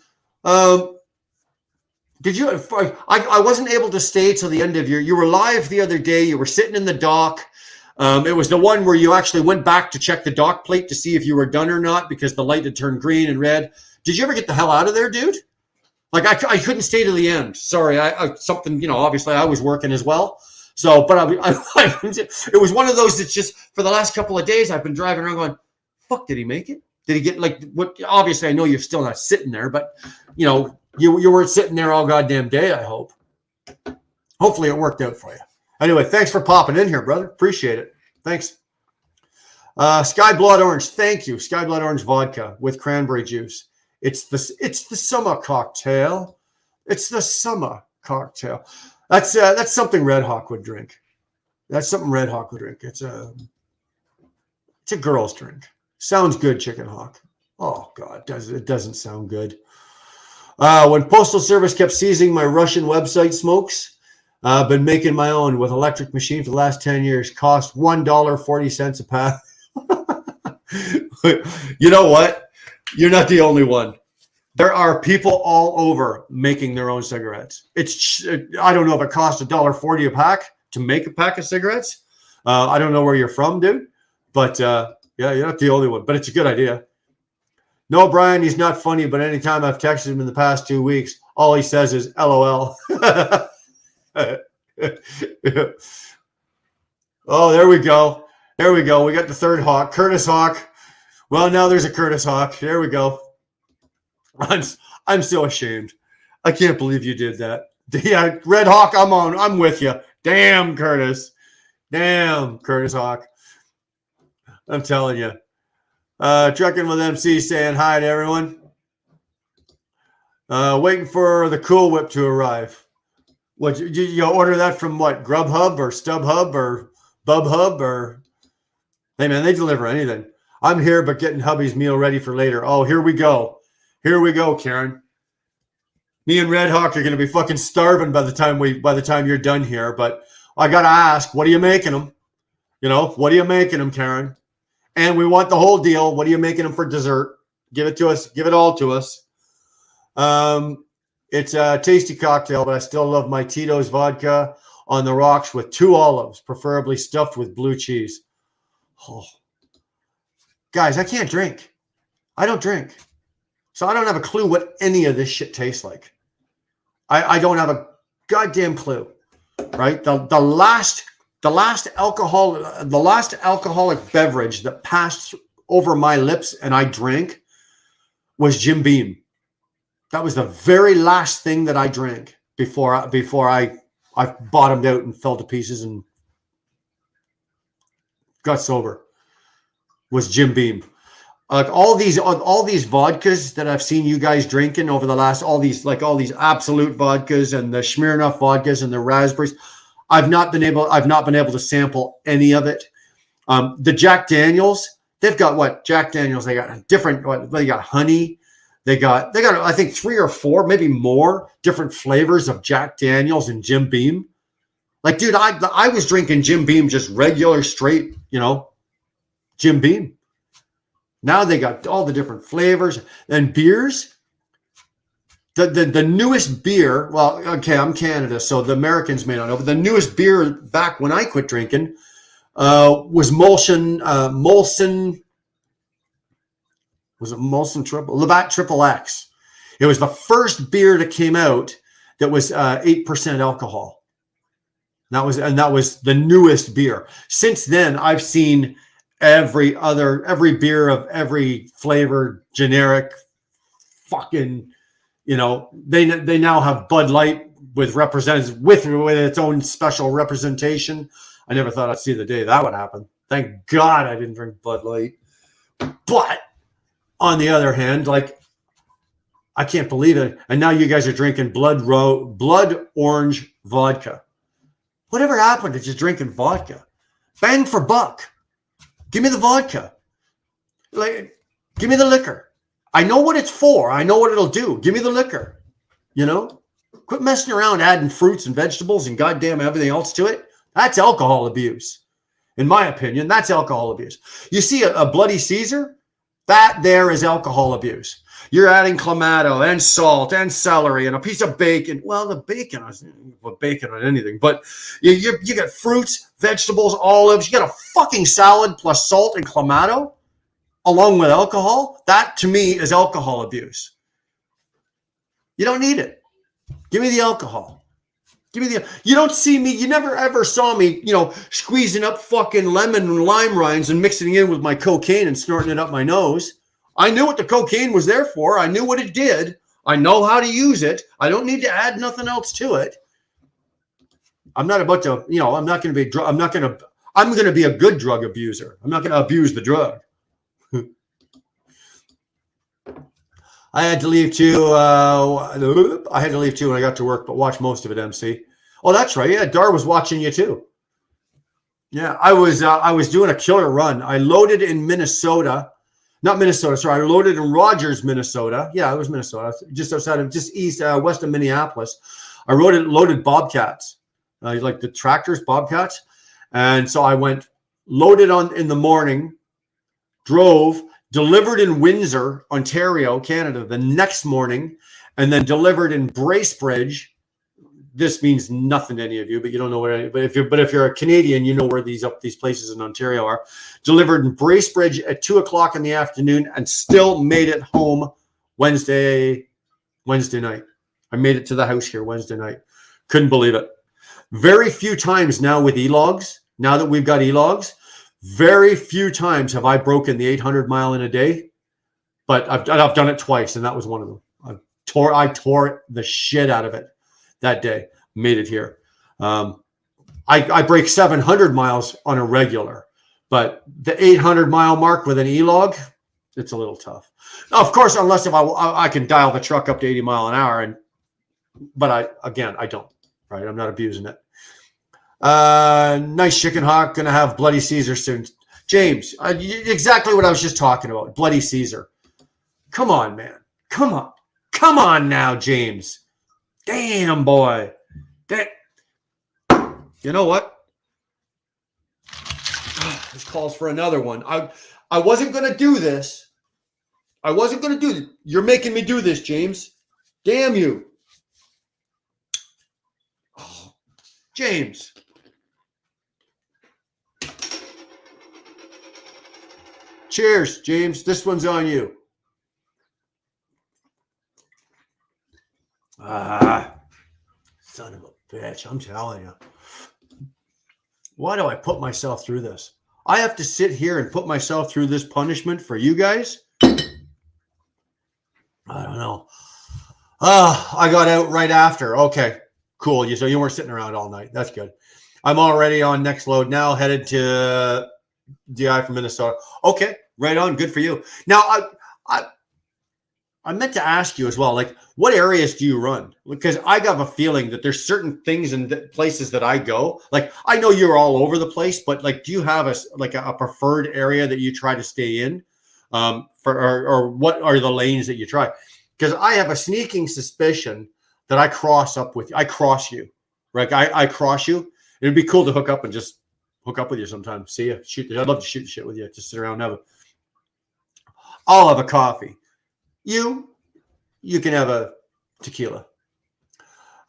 [SPEAKER 2] Did you? I wasn't able to stay till the end of you were live the other day. You were sitting in the dock. It was the one where you actually went back to check the dock plate to see if you were done or not because the light had turned green and red. Did you ever get the hell out of there, dude? Like, I couldn't stay to the end. Sorry, something, obviously I was working as well. So, but it was one of those that's just, for the last couple of days, I've been driving around going, fuck, did he make it? Did he get, like, what? Obviously, I know you're still not sitting there, but, you weren't sitting there all goddamn day, I hope. Hopefully it worked out for you. Anyway, thanks for popping in here, brother. Appreciate it. Thanks. Sky Blood Orange, thank you. Sky Blood Orange vodka with cranberry juice. It's the summer cocktail. It's the summer cocktail. That's something Red Hawk would drink. It's a girl's drink. Sounds good, Chicken Hawk. Oh God, it doesn't sound good. When Postal Service kept seizing my Russian website, smokes, I've been making my own with electric machine for the last 10 years. Cost $1.40 a pack. You know what? You're not the only one. There are people all over making their own cigarettes. I don't know if it costs $1.40 a pack to make a pack of cigarettes. I don't know where you're from, dude. But yeah, you're not the only one. But it's a good idea. No, Brian, he's not funny. But anytime I've texted him in the past 2 weeks, all he says is LOL. Oh, there we go. We got the third Hawk, Curtis Hawk. Well, now there's a Curtis Hawk. There we go. I'm so ashamed. I can't believe you did that. Yeah, Red Hawk, I'm with you. Damn, Curtis Hawk. I'm telling you. Trucking with MC saying hi to everyone. Waiting for the Cool Whip to arrive. What you order that from what? Grubhub or StubHub or BubHub or? Hey man, they deliver anything. I'm here, but getting hubby's meal ready for later. Oh, here we go. Here we go, Karen. Me and Red Hawk are going to be fucking starving by the time you're done here. But I got to ask, what are you making them? You know, what are you making them, Karen? And we want the whole deal. What are you making them for dessert? Give it to us. Give it all to us. It's a tasty cocktail, but I still love my Tito's vodka on the rocks with 2 olives, preferably stuffed with blue cheese. Oh. Guys, I can't drink. I don't drink. So I don't have a clue what any of this shit tastes like. I don't have a goddamn clue, right? The last alcoholic beverage that passed over my lips and I drank was Jim Beam. That was the very last thing that I drank before I bottomed out and fell to pieces and got sober. Was Jim Beam. Like all these vodkas that I've seen you guys drinking over the last, all these Absolute vodkas and the Smirnoff vodkas and the raspberries, I've not been able to sample any of it. The Jack Daniels, they've got what? Jack Daniels, they got different, they got honey. They got I think 3 or 4, maybe more different flavors of Jack Daniels and Jim Beam. Like, dude, I was drinking Jim Beam just regular straight, Jim Beam. Now they got all the different flavors and beers. The newest beer, well, okay, I'm Canada, so the Americans may not know, but the newest beer back when I quit drinking was Molson. Was it Molson Labatt Triple X? It was the first beer that came out that was 8% alcohol. That was the newest beer. Since then, I've seen every beer of every flavor, generic, fucking, they now have Bud Light with its own special representation. I never thought I'd see the day that would happen. Thank God I didn't drink Bud Light. But on the other hand, like, I can't believe it. And now you guys are drinking blood orange vodka. Whatever happened to just drinking vodka? Bang for buck. Give me the vodka. Like, give me the liquor. I know what it's for. I know what it'll do. Give me the liquor. Quit messing around adding fruits and vegetables and goddamn everything else to it. That's alcohol abuse. In my opinion, that's alcohol abuse. You see a Bloody Caesar? That there is alcohol abuse. You're adding clamato and salt and celery and a piece of bacon. Well, the bacon, well, bacon on anything, but you got fruits, vegetables, olives. You got a fucking salad plus salt and clamato along with alcohol. That to me is alcohol abuse. You don't need it. Give me the alcohol. You don't see me, you never ever saw me, squeezing up fucking lemon and lime rinds and mixing it in with my cocaine and snorting it up my nose. I knew what the cocaine was there for. I knew what it did. I know how to use it. I don't need to add nothing else to it. I'm not about to, I'm going to be a good drug abuser. I'm not going to abuse the drug. I had to leave too. When I got to work, but watched most of it, MC. Oh, that's right. Yeah, Dar was watching you too. Yeah, I was doing a killer run. I loaded in Minnesota. Not Minnesota, sorry. I loaded in Rogers, Minnesota. Yeah, it was Minnesota. Just west of Minneapolis. I loaded Bobcats. Like the tractors, Bobcats. And so I went loaded in the morning, drove, delivered in Windsor, Ontario, Canada the next morning, and then delivered in Bracebridge. This means nothing to any of you, but you don't know where. But if you're a Canadian, you know where these places in Ontario are. Delivered in Bracebridge at 2:00 in the afternoon, and still made it home Wednesday night. I made it to the house here Wednesday night. Couldn't believe it. Very few times now with e-logs. Now that we've got e-logs. Very few times have I broken the 800 mile in a day, but I've done it twice, and that was one of them. I tore the shit out of it that day. Made it here. I break 700 miles on a regular, but the 800 mile mark with an e-log, it's a little tough. Now, of course, unless if I can dial the truck up to 80 mile an hour, but I don't. right? I'm not abusing it. Nice chicken hawk. Gonna have Bloody Caesar soon. James, exactly what I was just talking about. Bloody Caesar. Come on, man. Come on. Come on now, James. Damn, boy. You know what? This calls for another one. I wasn't going to do this. I wasn't going to do this. You're making me do this, James. Damn you. Oh, James. Cheers, James. This one's on you. Son of a bitch. I'm telling you. Why do I put myself through this? I have to sit here and put myself through this punishment for you guys? I don't know. I got out right after. Okay, cool. So you weren't sitting around all night. That's good. I'm already on next load now, headed to DI from Minnesota. Okay, right on. Good for you. Now, I meant to ask you as well, like, what areas do you run? Because I got a feeling that there's certain things and places that I go. Like, I know you're all over the place, but like, do you have a preferred area that you try to stay in? Or what are the lanes that you try? Because I have a sneaking suspicion that I cross you, right? I cross you. It'd be cool to hook up with you sometime. See you, shoot. I'd love to shoot the shit with you. Just sit around and I'll have a coffee. You can have a tequila.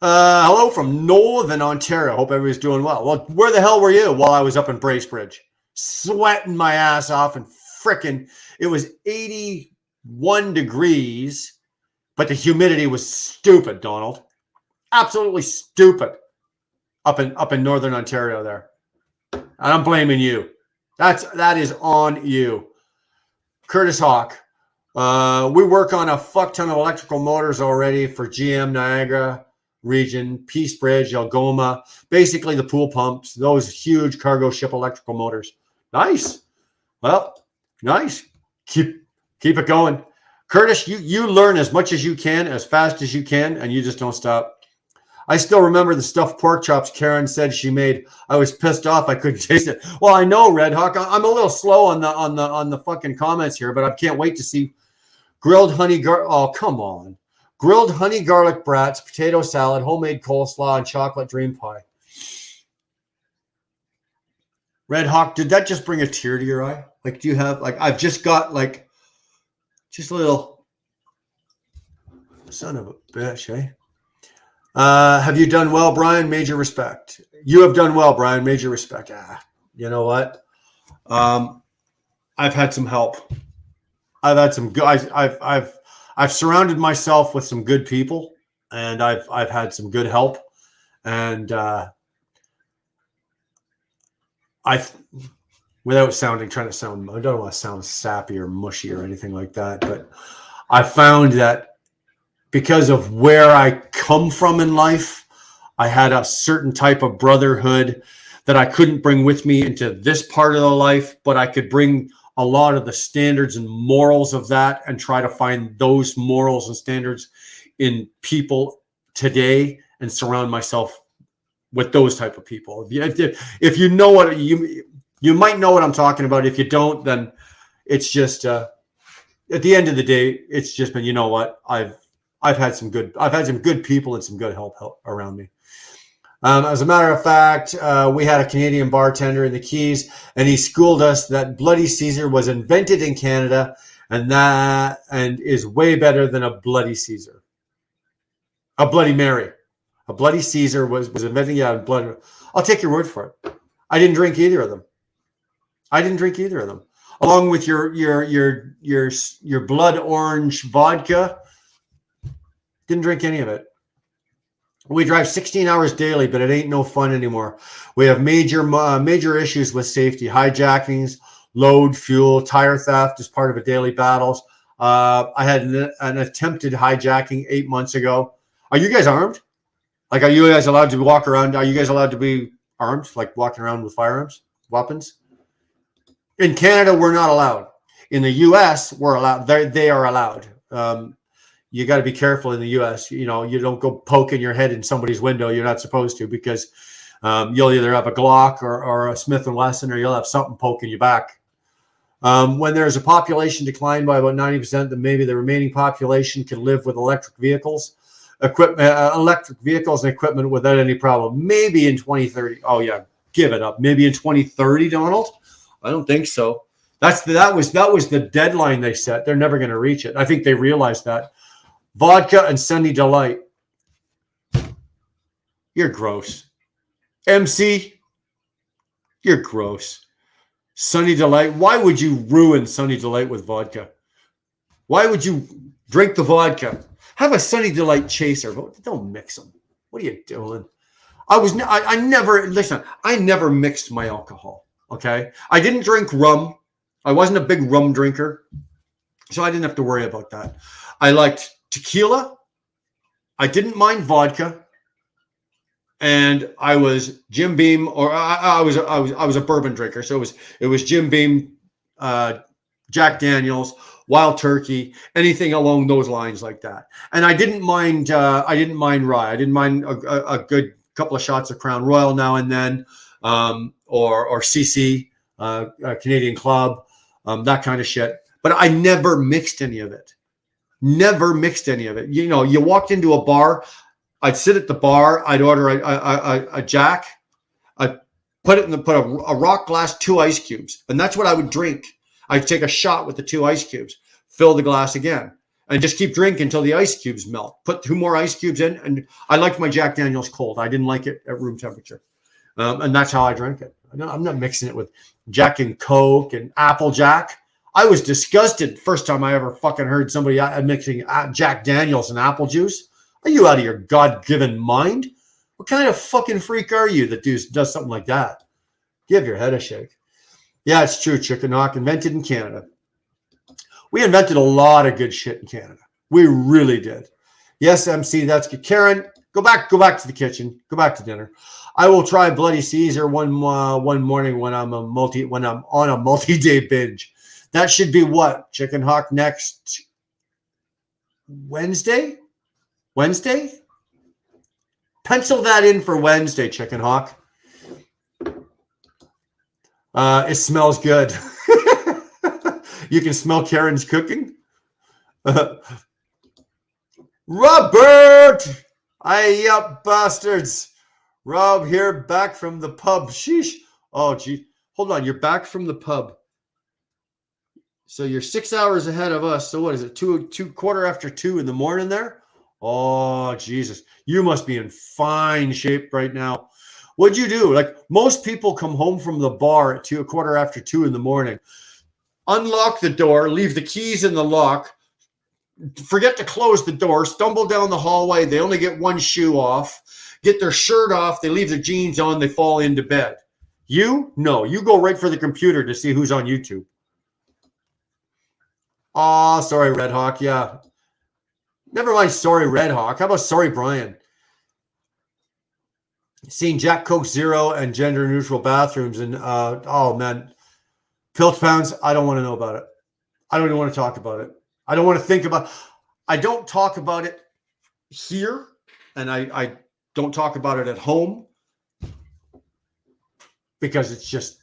[SPEAKER 2] Hello from Northern Ontario. Hope everybody's doing well. Well, where the hell were you while I was up in Bracebridge? Sweating my ass off and frickin', it was 81 degrees, but the humidity was stupid, Donald. Absolutely stupid up in Northern Ontario there. And I'm blaming you. That is on you. Curtis Hawk. We work on a fuck ton of electrical motors already for GM Niagara region, Peace Bridge, Algoma, basically the pool pumps, those huge cargo ship electrical motors. Nice. Well, nice. Keep it going. Curtis, you learn as much as you can, as fast as you can, and you just don't stop. I still remember the stuffed pork chops Karen said she made. I was pissed off. I couldn't taste it. Well, I know, Red Hawk. I'm a little slow on the fucking comments here, but I can't wait to see grilled honey oh, come on. Grilled honey garlic brats, potato salad, homemade coleslaw, and chocolate dream pie. Red Hawk, did that just bring a tear to your eye? Like, do you have, like, I've just got, like, just a little, son of a bitch, eh? Have you done well, Brian? Major respect. You have done well, Brian. Major respect. You know what? I've had some help. I've had some good. I've surrounded myself with some good people, and I've had some good help, and without trying to sound, I don't want to sound sappy or mushy or anything like that, but I found that because of where I come from in life, I had a certain type of brotherhood that I couldn't bring with me into this part of the life, but I could bring a lot of the standards and morals of that and try to find those morals and standards in people today and surround myself with those type of people. If you know what you might know what I'm talking about. If you don't, then it's just at the end of the day, it's just been, you know what, I've had some good people and some good help around me. As a matter of fact, we had a Canadian bartender in the Keys, and he schooled us that Bloody Caesar was invented in Canada, and is way better than a Bloody Caesar, a Bloody Mary. A Bloody Caesar was invented. Yeah, blood. I'll take your word for it. I didn't drink either of them. Along with your blood orange vodka. Didn't drink any of it. We drive 16 hours daily, but it ain't no fun anymore. We have major issues with safety, hijackings, load, fuel, tire theft is part of a daily battles. I had an attempted hijacking 8 months ago. Are you guys armed? Like, are you guys allowed to walk around? Are you guys allowed to be armed, like walking around with firearms, weapons? In Canada, we're not allowed. In the U.S., we're allowed. They are allowed. you got to be careful in the U.S. You know, you don't go poking your head in somebody's window. You're not supposed to, because you'll either have a Glock or a Smith & Wesson, or you'll have something poking you back. When there's a population decline by about 90%, then maybe the remaining population can live with electric vehicles and equipment without any problem. Maybe in 2030. Oh yeah, give it up. Maybe in 2030, Donald? I don't think so. That was the deadline they set. They're never going to reach it. I think they realized that. Vodka and Sunny Delight. You're gross. MC, you're gross. Sunny Delight. Why would you ruin Sunny Delight with vodka? Why would you drink the vodka? Have a Sunny Delight chaser. Don't mix them. What are you doing? I never mixed my alcohol. Okay. I didn't drink rum. I wasn't a big rum drinker, so I didn't have to worry about that. I liked tequila. I didn't mind vodka. And I was Jim Beam, or I was a bourbon drinker. So it was Jim Beam, Jack Daniels, Wild Turkey, anything along those lines like that. And I didn't mind rye. I didn't mind a good couple of shots of Crown Royal now and then, or CC, Canadian Club, that kind of shit. But I never mixed any of it. Never mixed any of it. You know, you walked into a bar. I'd sit at the bar. I'd order a Jack. I'd put a rock glass, 2 ice cubes, and that's what I would drink. I'd take a shot with the 2 ice cubes, fill the glass again, and just keep drinking until the ice cubes melt. Put 2 more ice cubes in, and I liked my Jack Daniels cold. I didn't like it at room temperature, and that's how I drank it. I'm not mixing it with Jack and Coke and Applejack. I was disgusted first time I ever fucking heard somebody mixing Jack Daniels and apple juice. Are you out of your God-given mind? What kind of fucking freak are you that does something like that? Give your head a shake. Yeah, it's true. Chicken Hawk, invented in Canada. We invented a lot of good shit in Canada. We really did. Yes, MC, that's good. Karen, go back to the kitchen. Go back to dinner. I will try Bloody Caesar one morning when I'm on a multi-day binge. That should be what? Chicken Hawk next Wednesday? Pencil that in for Wednesday, Chicken Hawk. It smells good. You can smell Karen's cooking. Robert! Aye, up, bastards. Rob here, back from the pub. Sheesh. Oh, gee. Hold on. You're back from the pub. So you're 6 hours ahead of us. So what is it? 2:15 in the morning there? Oh, Jesus. You must be in fine shape right now. What'd you do? Like, most people come home from the bar at 2:15 in the morning, unlock the door, leave the keys in the lock, forget to close the door, stumble down the hallway. They only get one shoe off, get their shirt off. They leave their jeans on. They fall into bed. You? No, you go right for the computer to see who's on YouTube. Oh, sorry, Red Hawk. Yeah. Never mind, sorry, Red Hawk. How about sorry, Brian? Seeing Jack Coke Zero and gender neutral bathrooms and oh man, Pilch Pounds. I don't want to know about it. I don't even want to talk about it. I don't want to think about. I don't talk about it here, and I don't talk about it at home because it's just.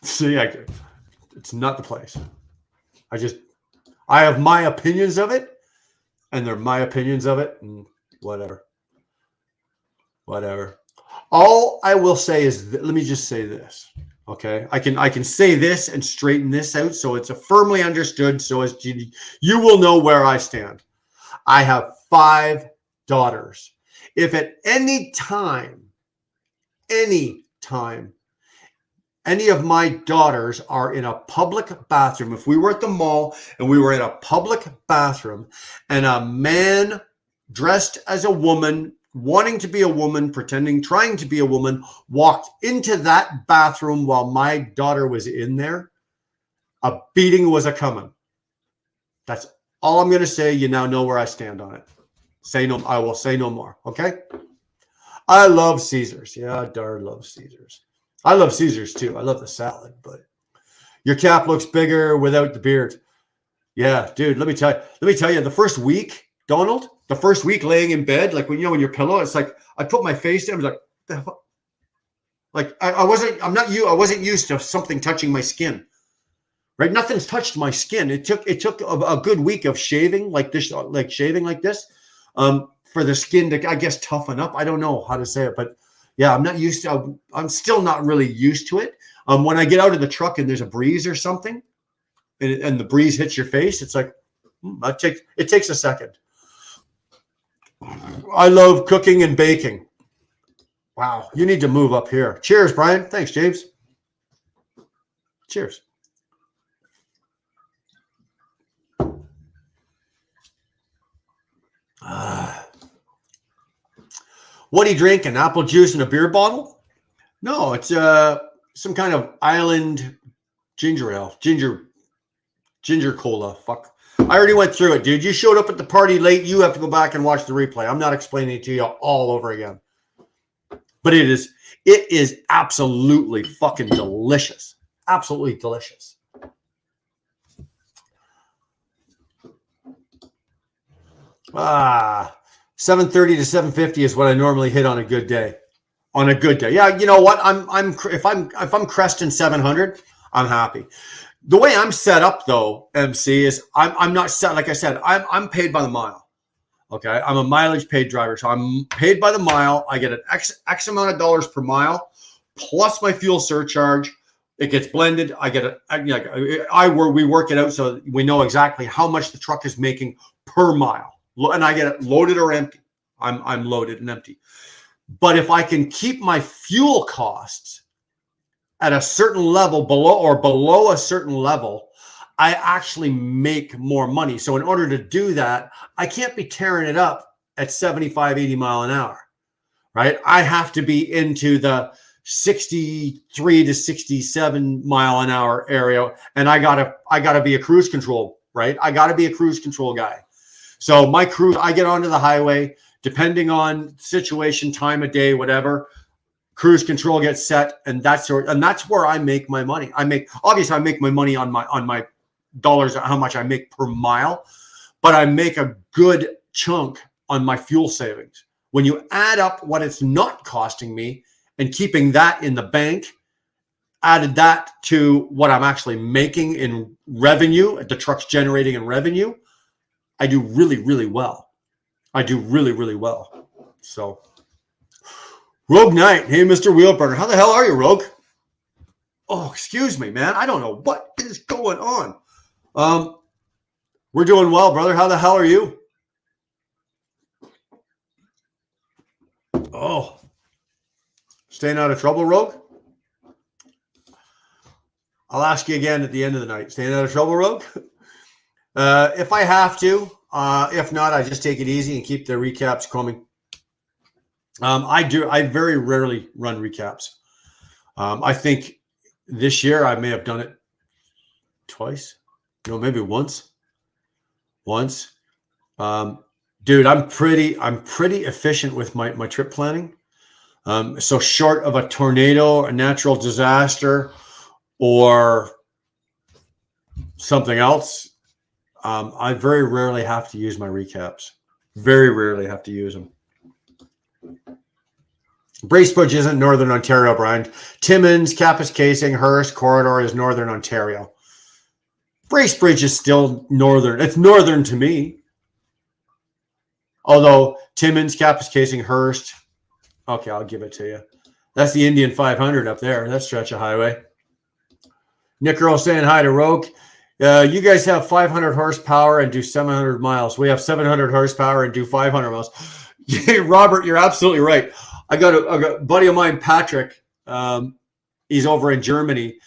[SPEAKER 2] See, it's not the place. I have my opinions of it, and they're my opinions of it, and whatever. All I will say is, let me just say this, okay? I can say this and straighten this out so it's a firmly understood, so as you will know where I stand. I have 5 daughters. If at any time, any of my daughters are in a public bathroom, if we were at the mall and we were in a public bathroom and a man dressed as a woman, wanting to be a woman, trying to be a woman, walked into that bathroom while my daughter was in there, a beating was a-coming. That's all I'm going to say. You now know where I stand on it. I will say no more. Okay. I love Caesars. Yeah, Dar loves Caesars. I love Caesars too. I love the salad, but Your cap looks bigger without the beard. Yeah, dude, let me tell you, the first week, Donald, the first week laying in bed, like when you know, in your pillow, it's like I put my face down, I was like, the hell? Like I wasn't used to something touching my skin. Right? Nothing's touched my skin. It took a good week of shaving like this, for the skin to, I guess, toughen up. I don't know how to say it, but yeah, I'm not used to. I'm still not really used to it. When I get out of the truck and there's a breeze or something, and the breeze hits your face, it's like it takes a second. I love cooking and baking. Wow, you need to move up here. Cheers, Brian. Thanks, James. Cheers. What are you drinking? Apple juice in a beer bottle? No, it's some kind of island ginger ale, ginger cola. Fuck, I already went through it, dude. You showed up at the party late. You have to go back and watch the replay. I'm not explaining it to you all over again. But it is absolutely fucking delicious. Absolutely delicious. Ah, 7:30 to 7:50 is what I normally hit on a good day. On a good day. Yeah, you know what? If I'm cresting 700, I'm happy. The way I'm set up though, MC, is I'm not set, like I said, I'm paid by the mile. Okay. I'm a mileage paid driver. So I'm paid by the mile. I get an X amount of dollars per mile plus my fuel surcharge. It gets blended. I get we work it out so we know exactly how much the truck is making per mile. And I get it loaded or empty. I'm loaded and empty. But if I can keep my fuel costs at a certain level below a certain level, I actually make more money. So in order to do that, I can't be tearing it up at 75, 80 mile an hour, right? I have to be into the 63 to 67 mile an hour area. And I gotta be a cruise control, right? I gotta be a cruise control guy. So my cruise, I get onto the highway, depending on situation, time of day, whatever, cruise control gets set, and that's where I make my money. I make my money on my dollars, how much I make per mile, but I make a good chunk on my fuel savings. When you add up what it's not costing me and keeping that in the bank, added that to what I'm actually making in revenue, the truck's generating in revenue, I do really, really well. I do really, really well. So, Rogue Knight. Hey, Mr. Wheelburner. How the hell are you, Rogue? Oh, excuse me, man. I don't know what is going on. We're doing well, brother. How the hell are you? Oh, staying out of trouble, Rogue? I'll ask you again at the end of the night. Staying out of trouble, Rogue? If I have to, if not, I just take it easy and keep the recaps coming. I very rarely run recaps. I think this year I may have done it twice. No, maybe once. Dude, I'm pretty efficient with my trip planning. So short of a tornado, a natural disaster, or something else, I very rarely have to use my recaps. Very rarely have to use them. Bracebridge isn't Northern Ontario, Brian. Timmins, Kapuskasing, Hearst, Corridor is Northern Ontario. Bracebridge is still northern. It's northern to me. Although Timmins, Kapuskasing, Hearst. Okay, I'll give it to you. That's the Indian 500 up there. That stretch of highway. Nick Earl saying hi to Rogue. You guys have 500 horsepower and do 700 miles. We have 700 horsepower and do 500 miles. Robert, you're absolutely right. I got a buddy of mine, Patrick. He's over in Germany,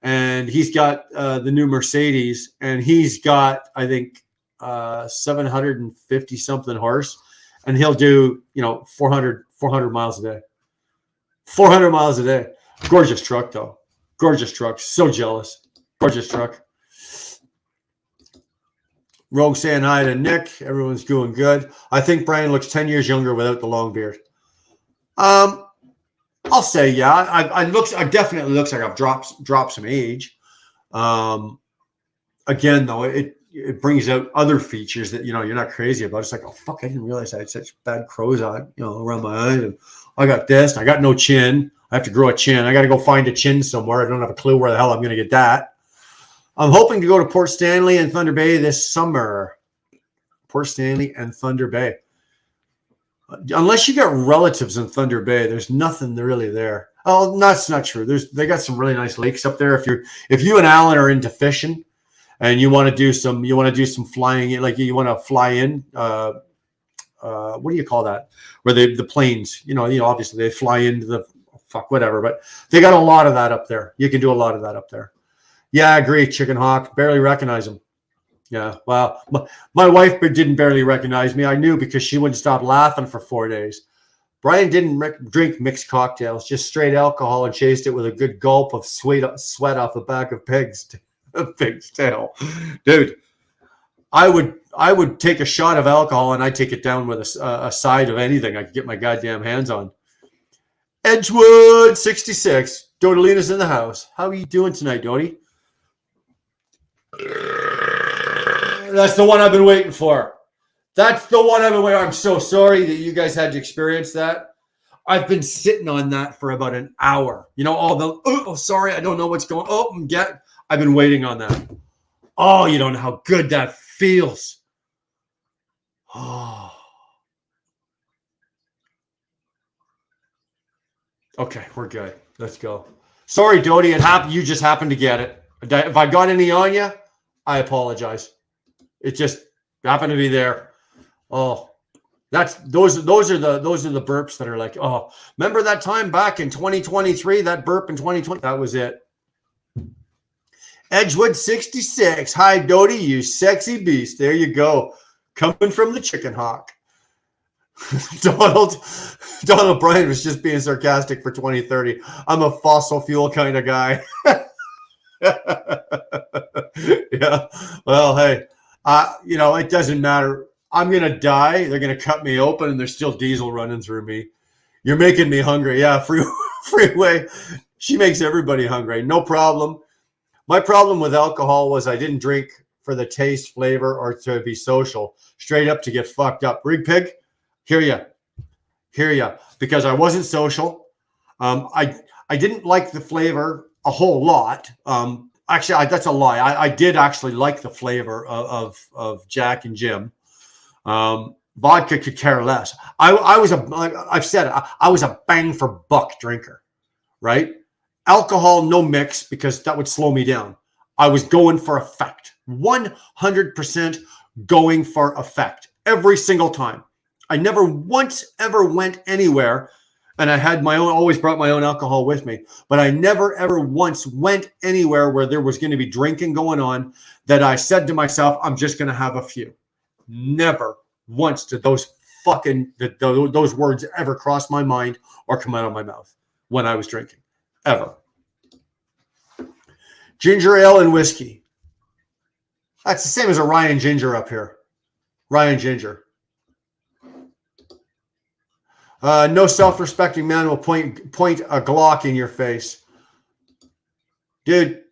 [SPEAKER 2] and he's got the new Mercedes, and he's got, I think, 750 something horse, and he'll do 400 miles a day. 400 miles a day. Gorgeous truck, though. Gorgeous truck. So jealous. Gorgeous truck. Rogue saying hi to Nick. Everyone's doing good. I think Brian looks 10 years younger without the long beard. I'll say, yeah. I definitely looks like I've dropped some age. Again, though, it brings out other features that you're not crazy about. It's like, oh fuck, I didn't realize I had such bad crow's eye, around my eyes, and I got this. And I got no chin. I have to grow a chin. I got to go find a chin somewhere. I don't have a clue where the hell I'm going to get that. I'm hoping to go to Port Stanley and Thunder Bay this summer. Port Stanley and Thunder Bay. Unless you got relatives in Thunder Bay, there's nothing really there. Oh, that's not true. They got some really nice lakes up there. If you and Alan are into fishing, and you want to do some flying in, like you want to fly in. What do you call that? Where the planes, obviously they fly into the whatever, but they got a lot of that up there. You can do a lot of that up there. Yeah, I agree. Chicken Hawk, barely recognize him. Yeah, well, my wife didn't barely recognize me. I knew because she wouldn't stop laughing for 4 days. Brian didn't drink mixed cocktails, just straight alcohol, and chased it with a good gulp of sweat off the back of Pig's tail. Dude, I would take a shot of alcohol and I'd take it down with a side of anything I could get my goddamn hands on. Edgewood 66. Dodolina's in the house. How are you doing tonight, Dodie? That's the one I've been waiting for. That's the one I've been waiting for. I'm so sorry that you guys had to experience that. I've been sitting on that for about an hour. Sorry, I don't know what's going on. I've been waiting on that. Oh, you don't know how good that feels. Oh. Okay, we're good. Let's go. Sorry, Dodie, it happened. You just happened to get it. If I got any on you, I apologize. It just happened to be there. Oh, those are the burps that are like, oh, remember that time back in 2023, that burp in 2020? That was it. Edgewood 66. Hi, Dodie, you sexy beast. There you go. Coming from the Chicken Hawk. Donald Bryan was just being sarcastic for 2030. I'm a fossil fuel kind of guy. Yeah. Well, hey, it doesn't matter. I'm going to die. They're going to cut me open and there's still diesel running through me. You're making me hungry. Yeah. Freeway. She makes everybody hungry. No problem. My problem with alcohol was I didn't drink for the taste, flavor, or to be social. Straight up to get fucked up. Rig Pig, hear ya. Because I wasn't social. I didn't like the flavor a whole lot. Actually, that's a lie. I did actually like the flavor of Jack and Jim. Vodka could care less. I was a bang for buck drinker, right? Alcohol, no mix, because that would slow me down. I was going for effect. 100% going for effect every single time. I never once ever went anywhere, and I had always brought my own alcohol with me, but I never ever once went anywhere where there was going to be drinking going on that I said to myself, I'm just going to have a few. Never once did those words ever cross my mind or come out of my mouth when I was drinking. Ever. Ginger ale and whiskey. That's the same as a Ryan Ginger up here. Ryan Ginger. No self-respecting man will point a Glock in your face. Dude,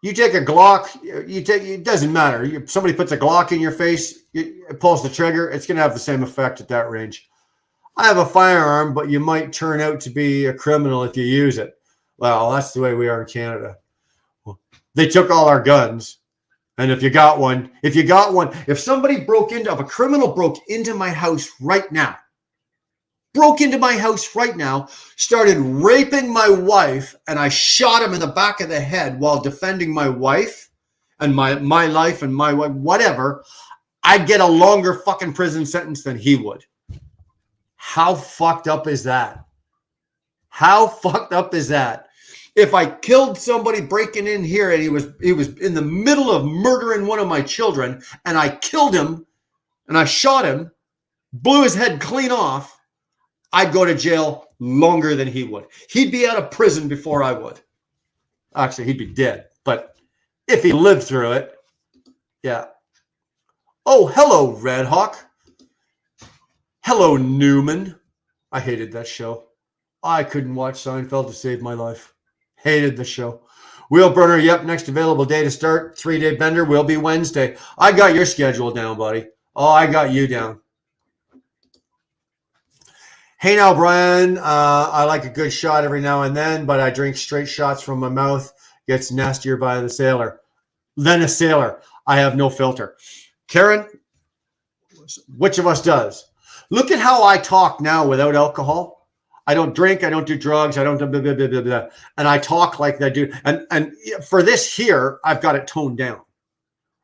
[SPEAKER 2] you take a Glock, it doesn't matter. Somebody puts a Glock in your face, it pulls the trigger, it's going to have the same effect at that range. I have a firearm, but you might turn out to be a criminal if you use it. Well, that's the way we are in Canada. They took all our guns. And if somebody if a criminal broke into my house right now, started raping my wife, and I shot him in the back of the head while defending my wife and my life and my wife, whatever, I'd get a longer fucking prison sentence than he would. How fucked up is that? If I killed somebody breaking in here and he was in the middle of murdering one of my children, and I killed him and I shot him, blew his head clean off, I'd go to jail longer than he would. He'd be out of prison before I would. Actually, he'd be dead. But if he lived through it, yeah. Oh, hello, Red Hawk. Hello, Newman. I hated that show. I couldn't watch Seinfeld to save my life. Hated the show. Wheel burner, yep. Next available day to start. 3-day bender will be Wednesday. I got your schedule down, buddy. Oh, I got you down. Hey now, Brian. I like a good shot every now and then, but I drink straight shots from my mouth. Gets nastier by the sailor. Then a sailor. I have no filter. Karen, which of us does? Look at how I talk now without alcohol. I don't drink. I don't do drugs. I don't do blah, blah, blah, blah, blah. And I talk like that dude. And for this here, I've got it toned down,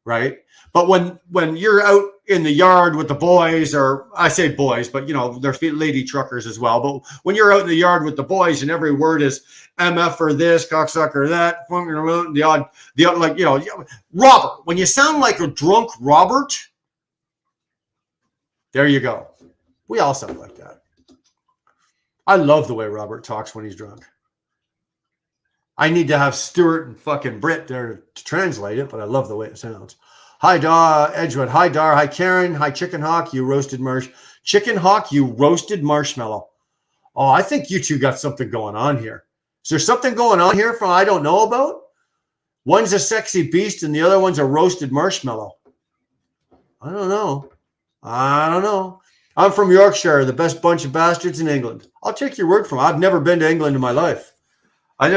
[SPEAKER 2] right? But when you're out in the yard with the boys, or I say boys, but you know, they're lady truckers as well. But when you're out in the yard with the boys and every word is MF or this, cocksucker, that, the odd, like, you know, Robert, when you sound like a drunk Robert, there you go. We all sound like that. I love the way Robert talks when he's drunk. I need to have Stuart and fucking Britt there to translate it, but I love the way it sounds. Hi, Edgewood. Hi, Dar. Hi, Karen. Hi, Chicken Hawk. You roasted Chicken Hawk, you roasted marshmallow. Oh, I think you two got something going on here. Is there something going on here from I don't know about? One's a sexy beast and the other one's a roasted marshmallow. I don't know. I'm from Yorkshire, the best bunch of bastards in England. I'll take your word from it. I've never been to England in my life. My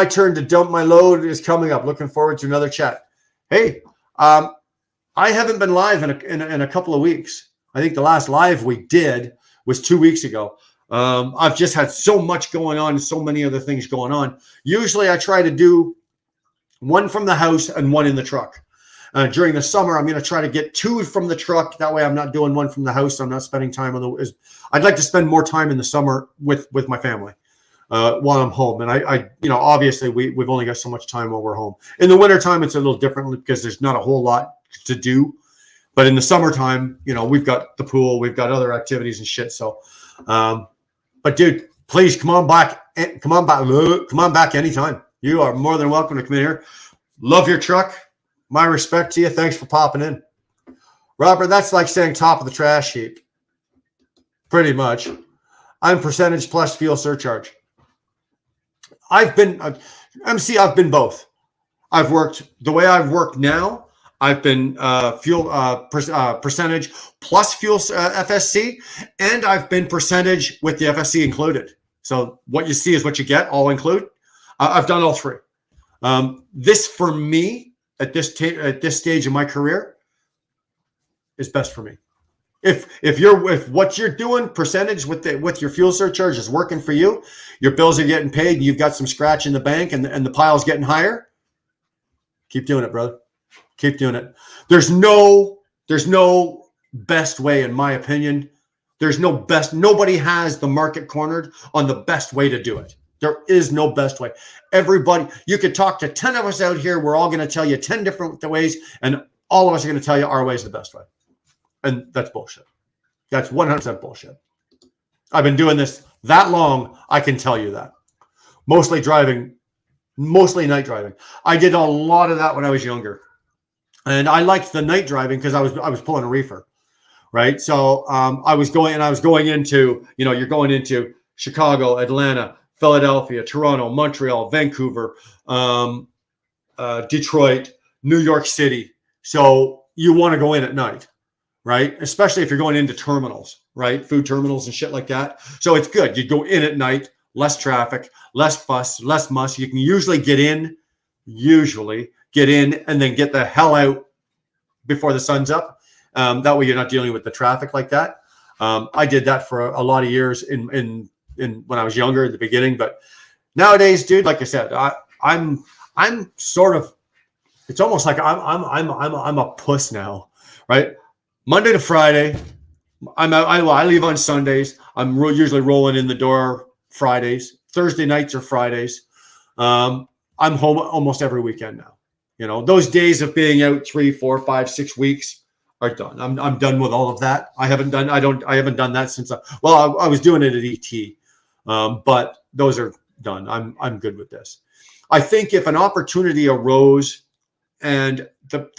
[SPEAKER 2] turn to dump my load is coming up. Looking forward to another chat. Hey, I haven't been live in a couple of weeks. I think the last live we did was 2 weeks ago. I've just had so much going on, so many other things going on. Usually I try to do one from the house and one in the truck. During the summer, I'm going to try to get 2 from the truck. That way I'm not doing one from the house. I'm not spending time on the. I'd like to spend more time in the summer with my family while I'm home. And I obviously we've only got so much time while we're home. In the wintertime, it's a little different because there's not a whole lot to do. But in the summertime, we've got the pool, we've got other activities and shit. So, but dude, please come on back anytime. You are more than welcome to come in here. Love your truck. My respect to you. Thanks for popping in. Robert, that's like saying top of the trash heap. Pretty much. I'm percentage plus fuel surcharge. I've been both. I've worked the way I've worked now. I've been fuel percentage plus fuel FSC, and I've been percentage with the FSC included. So what you see is what you get, all include. I've done all 3. This for me at this stage of my career is best for me. If what you're doing percentage with your fuel surcharge is working for you, your bills are getting paid, and you've got some scratch in the bank, and the pile's getting higher. Keep doing it, brother. Keep doing it. There's no best way, in my opinion. There's no best. Nobody has the market cornered on the best way to do it. There is no best way. Everybody, you could talk to 10 of us out here. We're all going to tell you 10 different ways, and all of us are going to tell you our way is the best way. And that's bullshit. That's 100% bullshit. I've been doing this that long. I can tell you that. Mostly night driving. I did a lot of that when I was younger. And I liked the night driving because I was pulling a reefer, right? So I was going into, you're going into Chicago, Atlanta, Philadelphia, Toronto, Montreal, Vancouver, Detroit, New York City. So you want to go in at night, right? Especially if you're going into terminals, right? Food terminals and shit like that. So it's good. You go in at night, less traffic, less fuss, less muss. You can usually get in and then get the hell out before the sun's up. That way you're not dealing with the traffic like that. I did that for a lot of years in when I was younger at the beginning, but nowadays, dude, like I said, I'm sort of, it's almost like I'm a puss now, right? Monday to Friday, I'm out. I leave on Sundays. I'm usually rolling in the door Fridays, Thursday nights or Fridays. I'm home almost every weekend now. Those days of being out 3, 4, 5, 6 weeks are done. I'm done with all of that. I haven't done that since I was doing it at ET. But those are done. I'm good with this. I think if an opportunity arose and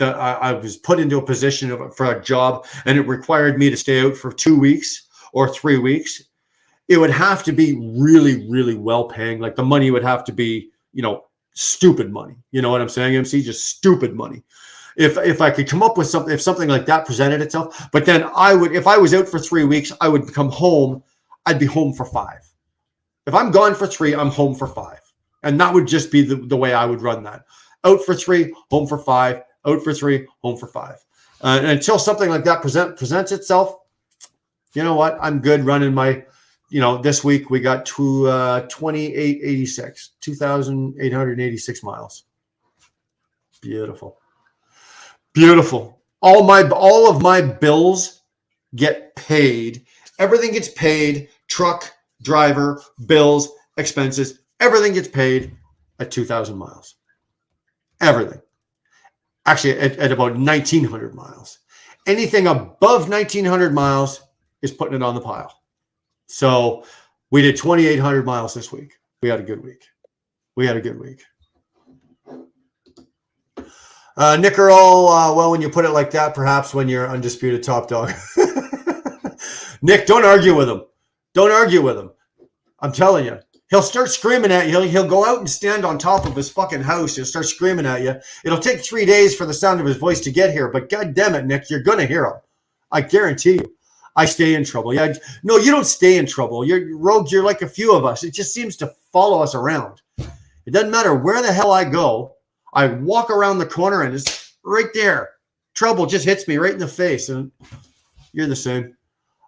[SPEAKER 2] I was put into a position for a job and it required me to stay out for 2 weeks or 3 weeks, it would have to be really, really well paying. Like the money would have to be, stupid money. You know what I'm saying, MC? Just stupid money. If I could come up with something, if something like that presented itself, but then if I was out for 3 weeks, I would come home. I'd be home for 5. If I'm gone for 3, I'm home for 5. And that would just be the way I would run that. Out for 3, home for 5, out for 3, home for 5. And until something like that presents itself, you know what? I'm good running my, this week we got 2,886 miles. Beautiful. Beautiful. All of my bills get paid. Everything gets paid. Truck, driver, bills, expenses, everything gets paid at 2,000 miles. Everything. Actually, at about 1,900 miles. Anything above 1,900 miles is putting it on the pile. So we did 2,800 miles this week. We had a good week. Nick Earl, well, when you put it like that, perhaps when you're undisputed top dog. Nick, don't argue with him. Don't argue with him. I'm telling you. He'll start screaming at you. He'll go out and stand on top of his fucking house. He'll start screaming at you. It'll take 3 days for the sound of his voice to get here. But God damn it, Nick, you're going to hear him. I guarantee you. I stay in trouble. Yeah, no, you don't stay in trouble. You're rogues. You're like a few of us. It just seems to follow us around. It doesn't matter where the hell I go. I walk around the corner and it's right there. Trouble just hits me right in the face. And you're the same.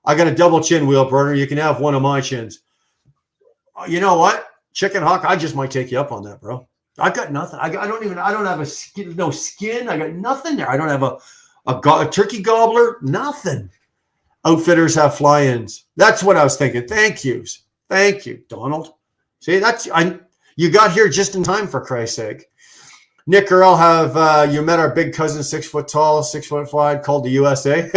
[SPEAKER 2] I got a double chin wheel burner. You can have one of my chins. You know what? Chicken Hawk, I just might take you up on that, bro. I've got nothing. I don't have a skin, no skin. I got nothing there. I don't have a turkey gobbler. Nothing. Outfitters have fly-ins. That's what I was thinking. Thank you, Donald. See, you got here just in time, for Christ's sake. Nick Earl, have you met our big cousin, 6 foot tall, 6 foot wide, called the USA?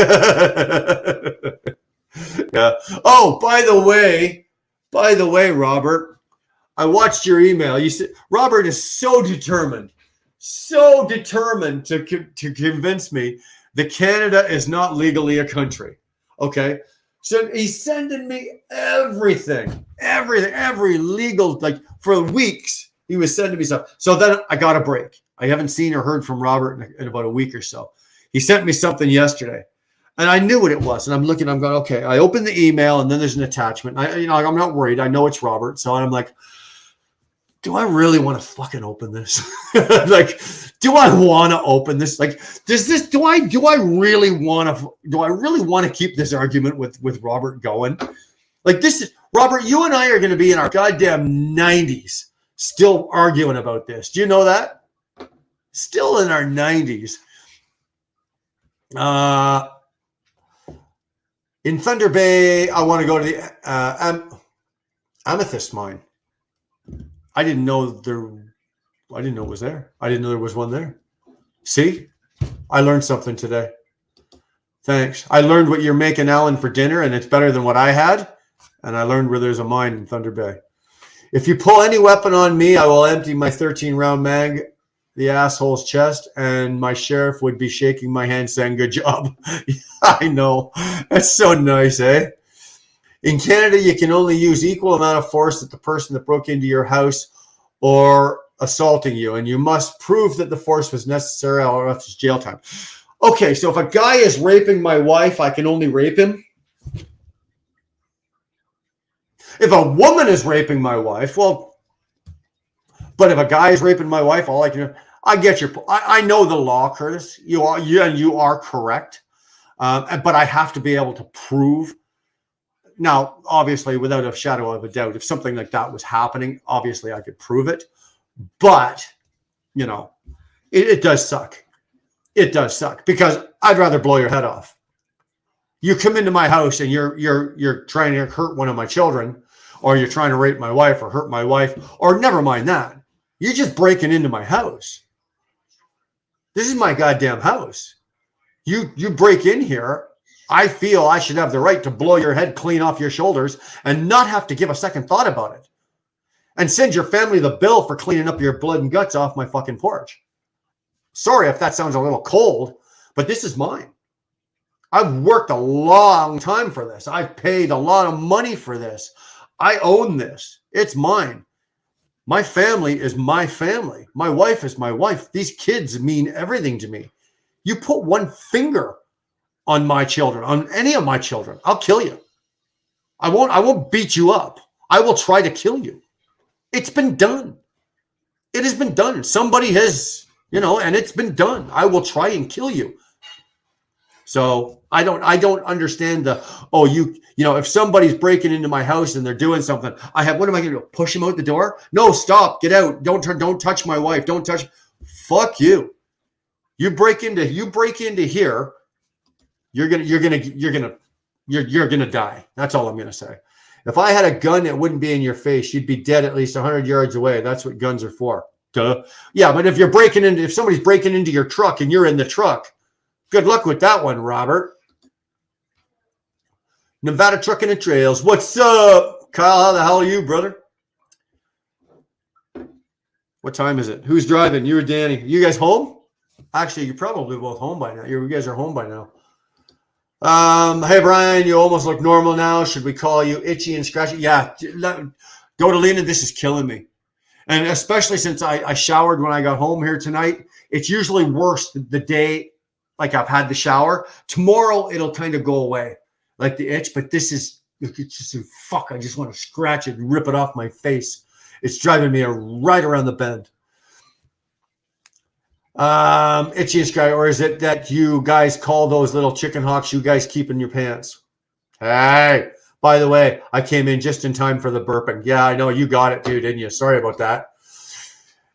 [SPEAKER 2] Yeah. Oh, by the way, Robert, I watched your email. You said Robert is so determined to convince me that Canada is not legally a country. Okay. So he's sending me everything, every legal, like for weeks, he was sending me stuff. So then I got a break. I haven't seen or heard from Robert in about a week or so. He sent me something yesterday and I knew what it was. And I'm going, okay, I opened the email and then there's an attachment. I'm not worried. I know it's Robert. So I'm like, do I really want to fucking open this? Like, do I want to open this? Like, do I really want to keep this argument with Robert going? Like, this is Robert, you and I are going to be in our goddamn 90s still arguing about this. Do you know that? Still in our 90s. In Thunder Bay, I want to go to the Amethyst mine. I didn't know it was there. I didn't know there was one there. See, I learned something today. Thanks. I learned what you're making, Alan, for dinner, and it's better than what I had. And I learned where there's a mine in Thunder Bay. If you pull any weapon on me, I will empty my 13-round mag, the asshole's chest, and my sheriff would be shaking my hand saying, good job. I know. That's so nice, eh? In Canada, you can only use equal amount of force that the person that broke into your house or assaulting you, and you must prove that the force was necessary or else it's jail time. Okay, so if a guy is raping my wife, I can only rape him. If a woman is raping my wife, well, but if a guy is raping my wife, all I can do, I get your, I know the law, Curtis. You are correct, but I have to be able to prove. Now, obviously, without a shadow of a doubt, if something like that was happening, obviously I could prove it. But, it does suck. It does suck because I'd rather blow your head off. You come into my house and you're trying to hurt one of my children, or you're trying to rape my wife or hurt my wife, or never mind that. You're just breaking into my house. This is my goddamn house. You break in here. I feel I should have the right to blow your head clean off your shoulders and not have to give a second thought about it. And send your family the bill for cleaning up your blood and guts off my fucking porch. Sorry if that sounds a little cold, but this is mine. I've worked a long time for this. I've paid a lot of money for this. I own this. It's mine. My family is my family. My wife is my wife. These kids mean everything to me. You put one finger on my children, on any of my children, I'll kill you. I won't beat you up. I will try to kill you. It's been done. It has been done. Somebody has, and it's been done. I will try and kill you. So I don't understand if somebody's breaking into my house and they're doing something, what am I going to do? Push him out the door? No, stop, get out. Don't touch my wife. Don't touch. Fuck you. You break into here. You're gonna die. That's all I'm gonna say. If I had a gun, it wouldn't be in your face. You'd be dead at least 100 yards away. That's what guns are for. Duh. Yeah, but if somebody's breaking into your truck and you're in the truck, good luck with that one, Robert. Nevada Trucking and Trails. What's up, Kyle? How the hell are you, brother? What time is it? Who's driving? You or Danny? You guys home? Actually, you're probably both home by now. You guys are home by now. Hey, Brian, you almost look normal now. Should we call you itchy and scratchy? Yeah. Go to Lena. This is killing me. And especially since I showered when I got home here tonight, it's usually worse the day like I've had the shower. Tomorrow, it'll kind of go away, like the itch. But it's just, fuck, I just want to scratch it and rip it off my face. It's driving me right around the bend. Itchy and scratchy, or is it that you guys call those little chicken hawks you guys keep in your pants? Hey, by the way, I came in just in time for the burping. Yeah, I know you got it too, didn't you? Sorry about that.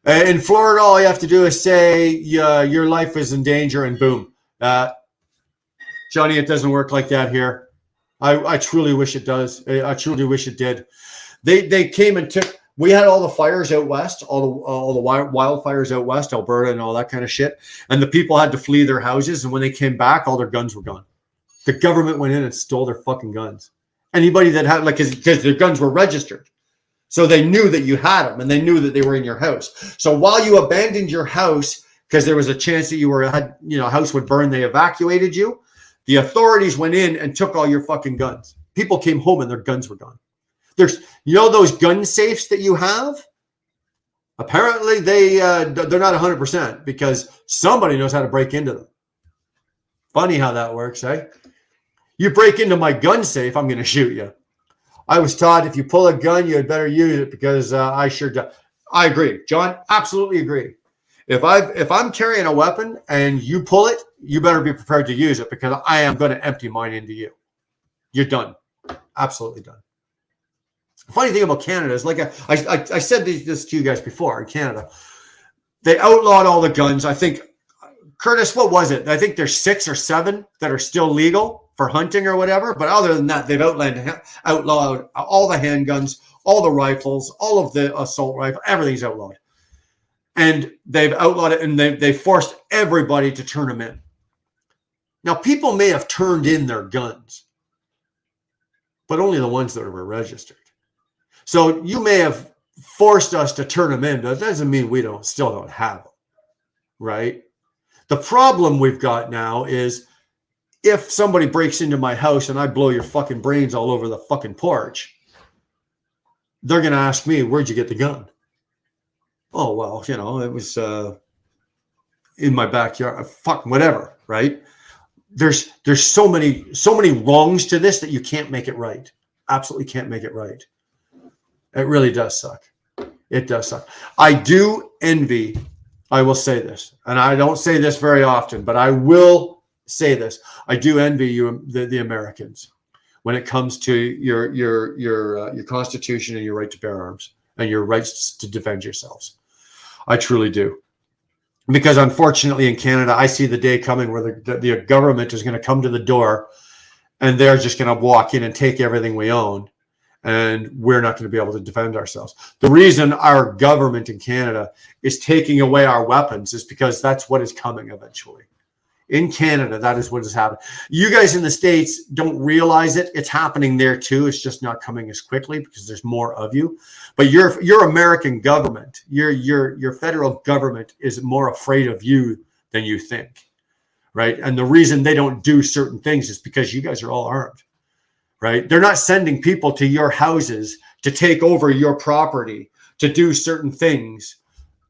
[SPEAKER 2] In Florida, all you have to do is say your life is in danger and boom. Johnny, it doesn't work like that here. I truly wish it does. I truly wish it did. They came and took. We had all the fires out west, all the wildfires out west, Alberta, and all that kind of shit. And the people had to flee their houses. And when they came back, all their guns were gone. The government went in and stole their fucking guns. Anybody that had, because their guns were registered, so they knew that you had them, and they knew that they were in your house. So while you abandoned your house because there was a chance that house would burn, they evacuated you. The authorities went in and took all your fucking guns. People came home and their guns were gone. There's, those gun safes that you have. Apparently, they're not 100% because somebody knows how to break into them. Funny how that works, eh? You break into my gun safe, I'm going to shoot you. I was taught if you pull a gun, you had better use it because I sure do. I agree, John. Absolutely agree. If I'm carrying a weapon and you pull it, you better be prepared to use it because I am going to empty mine into you. You're done. Absolutely done. The funny thing about Canada is, like I said this to you guys before, in Canada, they outlawed all the guns. I think, Curtis, what was it? I think there's 6 or 7 that are still legal for hunting or whatever. But other than that, they've outlawed all the handguns, all the rifles, all of the assault rifle, everything's outlawed. And they've outlawed it, and they forced everybody to turn them in. Now, people may have turned in their guns, but only the ones that were registered. So you may have forced us to turn them in, but that doesn't mean we still don't have them, right? The problem we've got now is if somebody breaks into my house and I blow your fucking brains all over the fucking porch, they're going to ask me, where'd you get the gun? Oh, well, it was in my backyard. Fuck, whatever, right? There's so many wrongs to this that you can't make it right. Absolutely can't make it right. It really does suck. It does suck. I do envy, I will say this, and I don't say this very often, but I will say this. I do envy you, the Americans, when it comes to your Constitution and your right to bear arms and your rights to defend yourselves. I truly do. Because unfortunately in Canada, I see the day coming where the government is going to come to the door and they're just going to walk in and take everything we own. And we're not going to be able to defend ourselves. The reason our government in Canada is taking away our weapons is because that's what is coming eventually. In Canada, that is what has happened. You guys in the States don't realize it. It's happening there too. It's just not coming as quickly because there's more of you. But your American government, your federal government is more afraid of you than you think. right? And the reason they don't do certain things is because you guys are all armed, right? They're not sending people to your houses to take over your property, to do certain things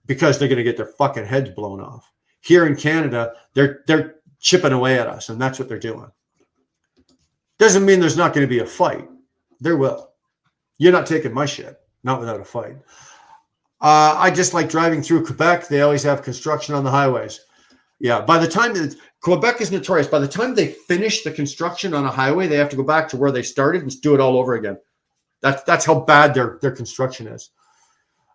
[SPEAKER 2] because they're going to get their fucking heads blown off. Here in Canada, they're chipping away at us, and that's what they're doing. Doesn't mean there's not going to be a fight. There will. You're not taking my shit, not without a fight. I just like driving through Quebec. They always have construction on the highways. Yeah, by the time Quebec is notorious, by the time they finish the construction on a highway, they have to go back to where they started and do it all over again. That's how bad their construction is.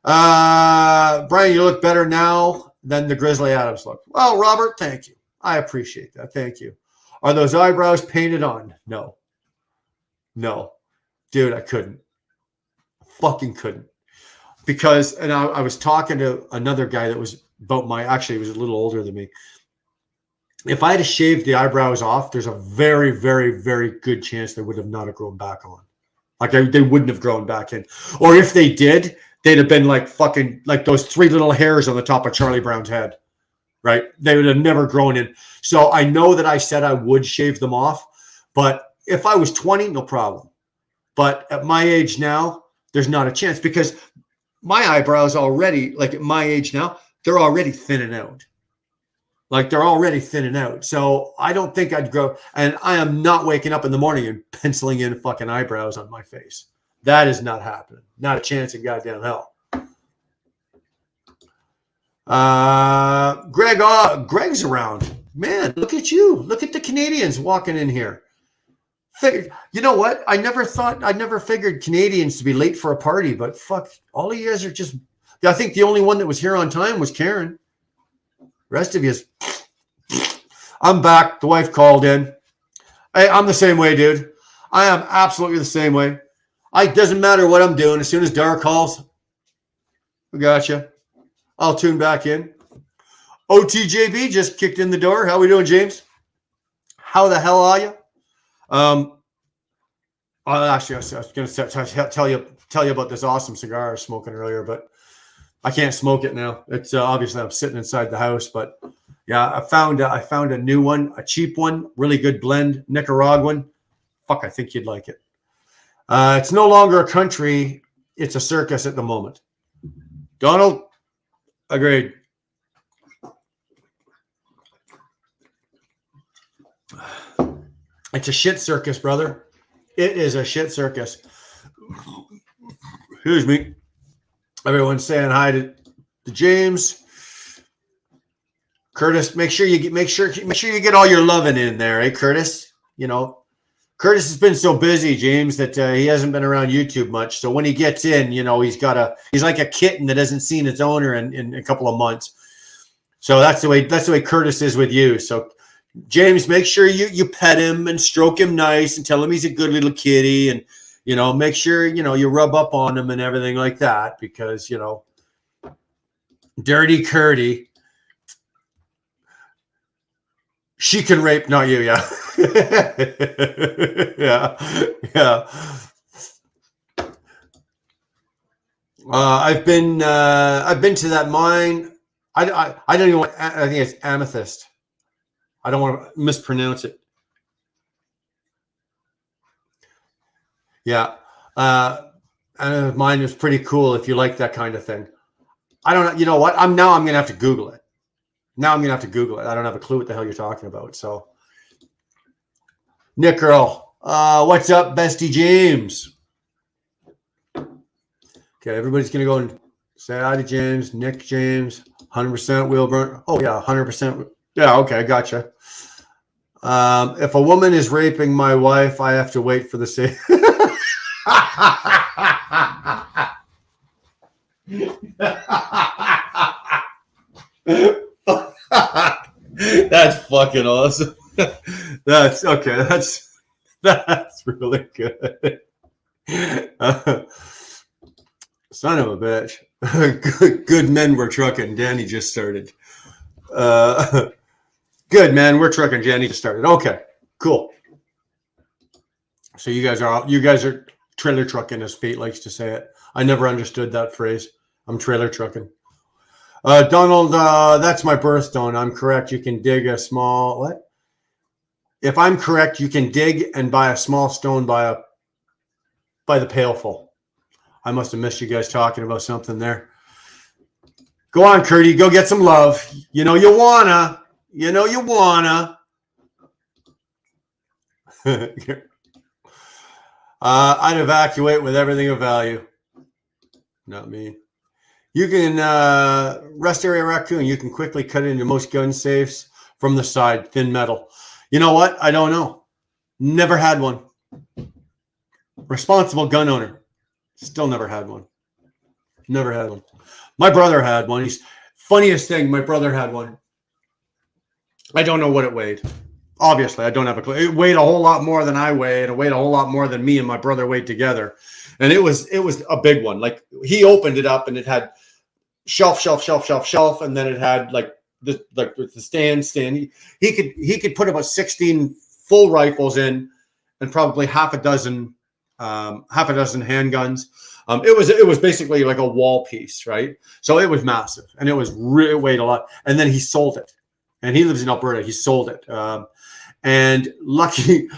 [SPEAKER 2] Brian, you look better now than the Grizzly Adams look. Well, Robert, thank you. I appreciate that. Thank you. Are those eyebrows painted on? No. Dude, I couldn't. Fucking couldn't. Because, and I was talking to another guy that was actually, he was a little older than me. If I had shaved the eyebrows off, there's a very, very, very good chance they would have not have grown back on. Like they wouldn't have grown back in. Or if they did, they'd have been like fucking, like those 3 little hairs on the top of Charlie Brown's head, right? They would have never grown in. So I know that I said I would shave them off, but if I was 20, no problem. But at my age now, there's not a chance because my eyebrows already, like at my age now, they're already thinning out. So I don't think I'd grow. And I am not waking up in the morning and penciling in fucking eyebrows on my face. That is not happening. Not a chance in goddamn hell. Greg's around. Man, look at you. Look at the Canadians walking in here. You know what? I never figured Canadians to be late for a party, but fuck, all of you guys are just, I think the only one that was here on time was Karen. Rest of you is, I'm back. The wife called in. I'm the same way, dude. I am absolutely the same way. It doesn't matter what I'm doing. As soon as Dar calls, we gotcha. I'll tune back in. OTJB just kicked in the door. How we doing, James? How the hell are you? Actually, I was going to tell you about this awesome cigar I was smoking earlier, but I can't smoke it now. It's obviously I'm sitting inside the house, but yeah, I found a new one, a cheap one, really good blend, Nicaraguan. Fuck, I think you'd like it. It's no longer a country; it's a circus at the moment. Donald, agreed. It's a shit circus, brother. It is a shit circus. Excuse me. Everyone's saying hi to James. Curtis, make sure you get all your loving in there, eh, Curtis? You know, Curtis has been so busy, James, that he hasn't been around YouTube much. So when he gets in, you know, he's like a kitten that hasn't seen its owner in a couple of months. So that's the way Curtis is with you. So James, make sure you pet him and stroke him nice and tell him he's a good little kitty, and you know, make sure you rub up on him and everything like that, because Dirty Curdy, she can rape, not you, yeah. yeah. I've been to that mine. I don't even want, I think it's Amethyst. I don't want to mispronounce it. Yeah. And mine is pretty cool if you like that kind of thing. I don't know. You know what? I'm going to have to Google it. I don't have a clue what the hell you're talking about. So, Nick Earl, what's up, Bestie James? Okay, everybody's going to go and say hi to James, Nick James, 100% Wilburn. Oh, yeah, 100%. Yeah, okay, I gotcha. If a woman is raping my wife, I have to wait for the same. That's fucking awesome. That's okay. That's really good. Son of a bitch. Good men were trucking. Danny just started. Good, man. We're trucking. Jenny just started. Okay, cool. So you guys are trailer trucking, as Fate likes to say it. I never understood that phrase. I'm trailer trucking. Donald, that's my birthstone. I'm correct. You can dig a small what? If I'm correct, you can dig and buy a small stone by the pailful. I must have missed you guys talking about something there. Go on, Curdy. Go get some love. You know you wanna. You know you wanna. I'd evacuate with everything of value. Not me. You can rest area raccoon. You can quickly cut into most gun safes from the side, thin metal. You know what? I don't know. Never had one. Responsible gun owner. Still never had one. Never had one. My brother had one. Funniest thing, my brother had one. I don't know what it weighed. Obviously, I don't have a clue. It weighed a whole lot more than I weighed. It weighed a whole lot more than me and my brother weighed together. And it was a big one. Like he opened it up and it had shelf, and then it had like the stand. He could put about 16 full rifles in and probably half a dozen handguns. It was basically like a wall piece, right? So it was massive and it weighed a lot. And then he sold it. And he lives in Alberta. He sold it. And lucky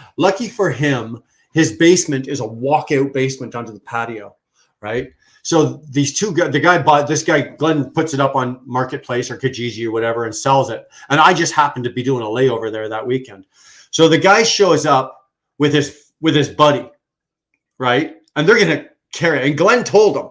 [SPEAKER 2] for him, his basement is a walkout basement onto the patio, right? So this guy, Glenn, puts it up on Marketplace or Kijiji or whatever and sells it. And I just happened to be doing a layover there that weekend. So the guy shows up with his buddy, right? And they're going to carry it. And Glenn told him,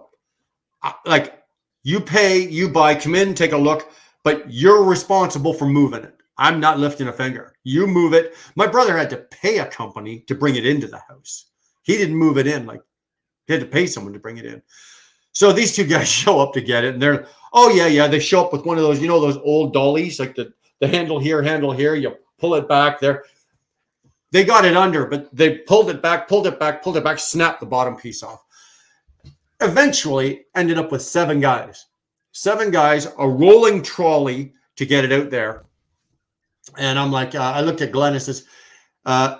[SPEAKER 2] like, you pay, you buy, come in, take a look, but you're responsible for moving it. I'm not lifting a finger. You move it. My brother had to pay a company to bring it into the house. He didn't move it in. Like, he had to pay someone to bring it in. So these two guys show up to get it, and they're, oh, yeah. They show up with one of those, those old dollies, like the handle here, you pull it back there. They got it under, but they pulled it back, snapped the bottom piece off. Eventually ended up with 7 guys. 7 guys, a rolling trolley to get it out there. And I'm like, I looked at Glenn and says,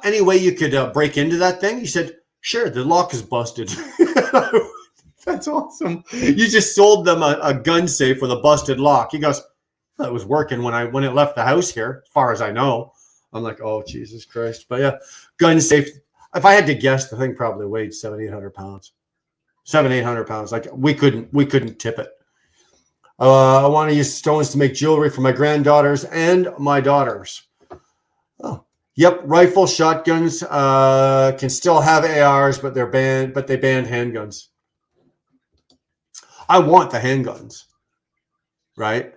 [SPEAKER 2] any way you could break into that thing? He said, sure, the lock is busted. That's awesome. You just sold them a gun safe with a busted lock. He goes, well, it was working when it left the house here, as far as I know. I'm like, oh, Jesus Christ. But yeah, gun safe. If I had to guess, the thing probably weighed 700-800 pounds. 700-800 pounds. Like we couldn't tip it. I want to use stones to make jewelry for my granddaughters and my daughters. Oh, yep. Rifle, shotguns can still have ARs, but they banned handguns. I want the handguns, right?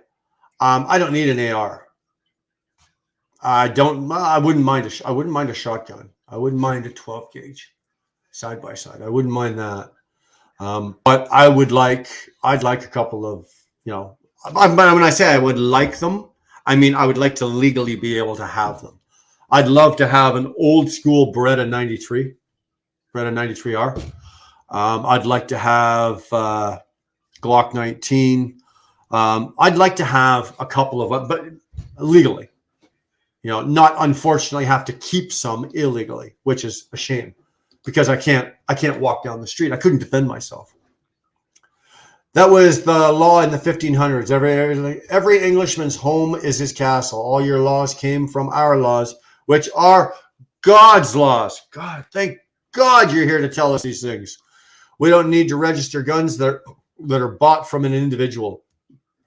[SPEAKER 2] I don't need an AR. I wouldn't mind a shotgun. I wouldn't mind a 12 gauge side by side. I wouldn't mind that. But I'd like a couple of, when I say I would like them, I mean, I would like to legally be able to have them. I'd love to have an old school Beretta 93R. I'd like to have Glock 19. I'd like to have a couple of them, but legally, not unfortunately have to keep some illegally, which is a shame because I can't walk down the street. I couldn't defend myself. That was the law in the 1500s. Every Englishman's home is his castle. All your laws came from our laws, which are God's laws. God, thank God you're here to tell us these things. We don't need to register guns that are bought from an individual.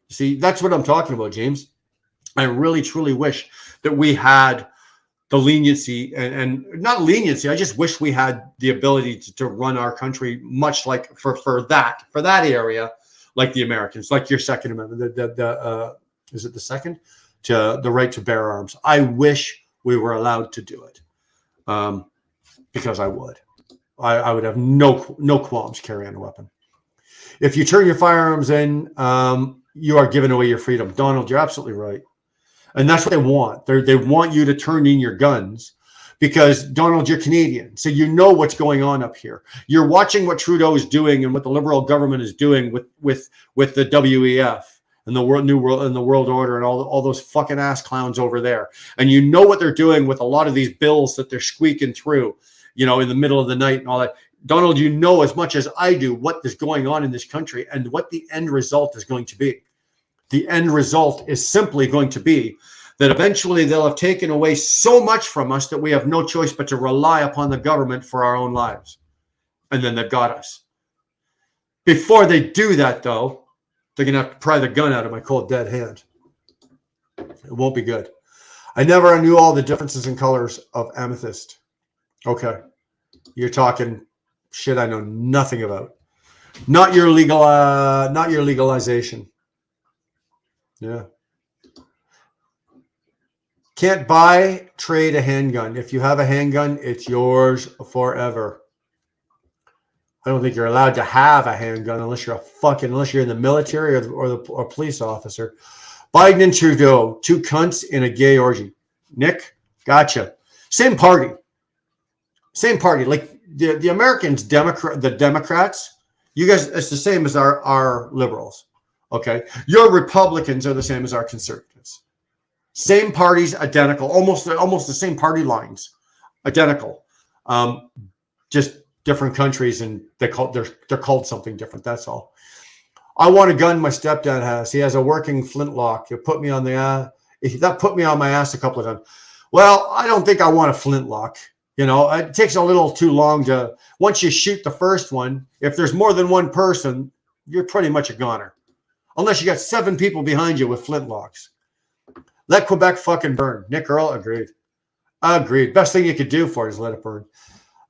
[SPEAKER 2] See, that's what I'm talking about, James. I really, truly wish that we had the leniency and not leniency. I just wish we had the ability to run our country much like for that area, like the Americans, like your Second Amendment. Is it the second? To the right to bear arms. I wish we were allowed to do it, because I would have no qualms carrying a weapon. If you turn your firearms in, you are giving away your freedom. Donald, you're absolutely right. And that's what they want. They want you to turn in your guns because, Donald, you're Canadian. So you know what's going on up here. You're watching what Trudeau is doing and what the Liberal government is doing with the WEF and the New World Order and all those fucking ass clowns over there. And you know what they're doing with a lot of these bills that they're squeaking through, in the middle of the night and all that. Donald, you know as much as I do what is going on in this country and what the end result is going to be. the end result is simply going to be that eventually they'll have taken away so much from us that we have no choice but to rely upon the government for our own lives. And then they've got us. Before they do that, though, they're going to have to pry the gun out of my cold, dead hand. It won't be good. I never knew all the differences in colors of amethyst. Okay. You're talking shit I know nothing about. Not your legalization. Yeah. Can't buy, trade a handgun. If you have a handgun, it's yours forever. I don't think you're allowed to have a handgun unless you're in the military or a police officer. Biden and Trudeau, two cunts in a gay orgy. Nick, gotcha. Same party. Like the Americans, the Democrats, you guys, it's the same as our liberals. Okay. Your Republicans are the same as our conservatives. Same parties, identical, almost the same party lines, identical. Just different countries, and they're called something different. That's all. I want a gun my stepdad has. He has a working flintlock. It put me on that put me on my ass a couple of times. Well, I don't think I want a flintlock. You know, it takes a little too long to, once you shoot the first one, if there's more than one person, you're pretty much a goner. Unless you got 7 people behind you with flintlocks. Let Quebec fucking burn. Nick Earl, agreed. Best thing you could do for it is let it burn.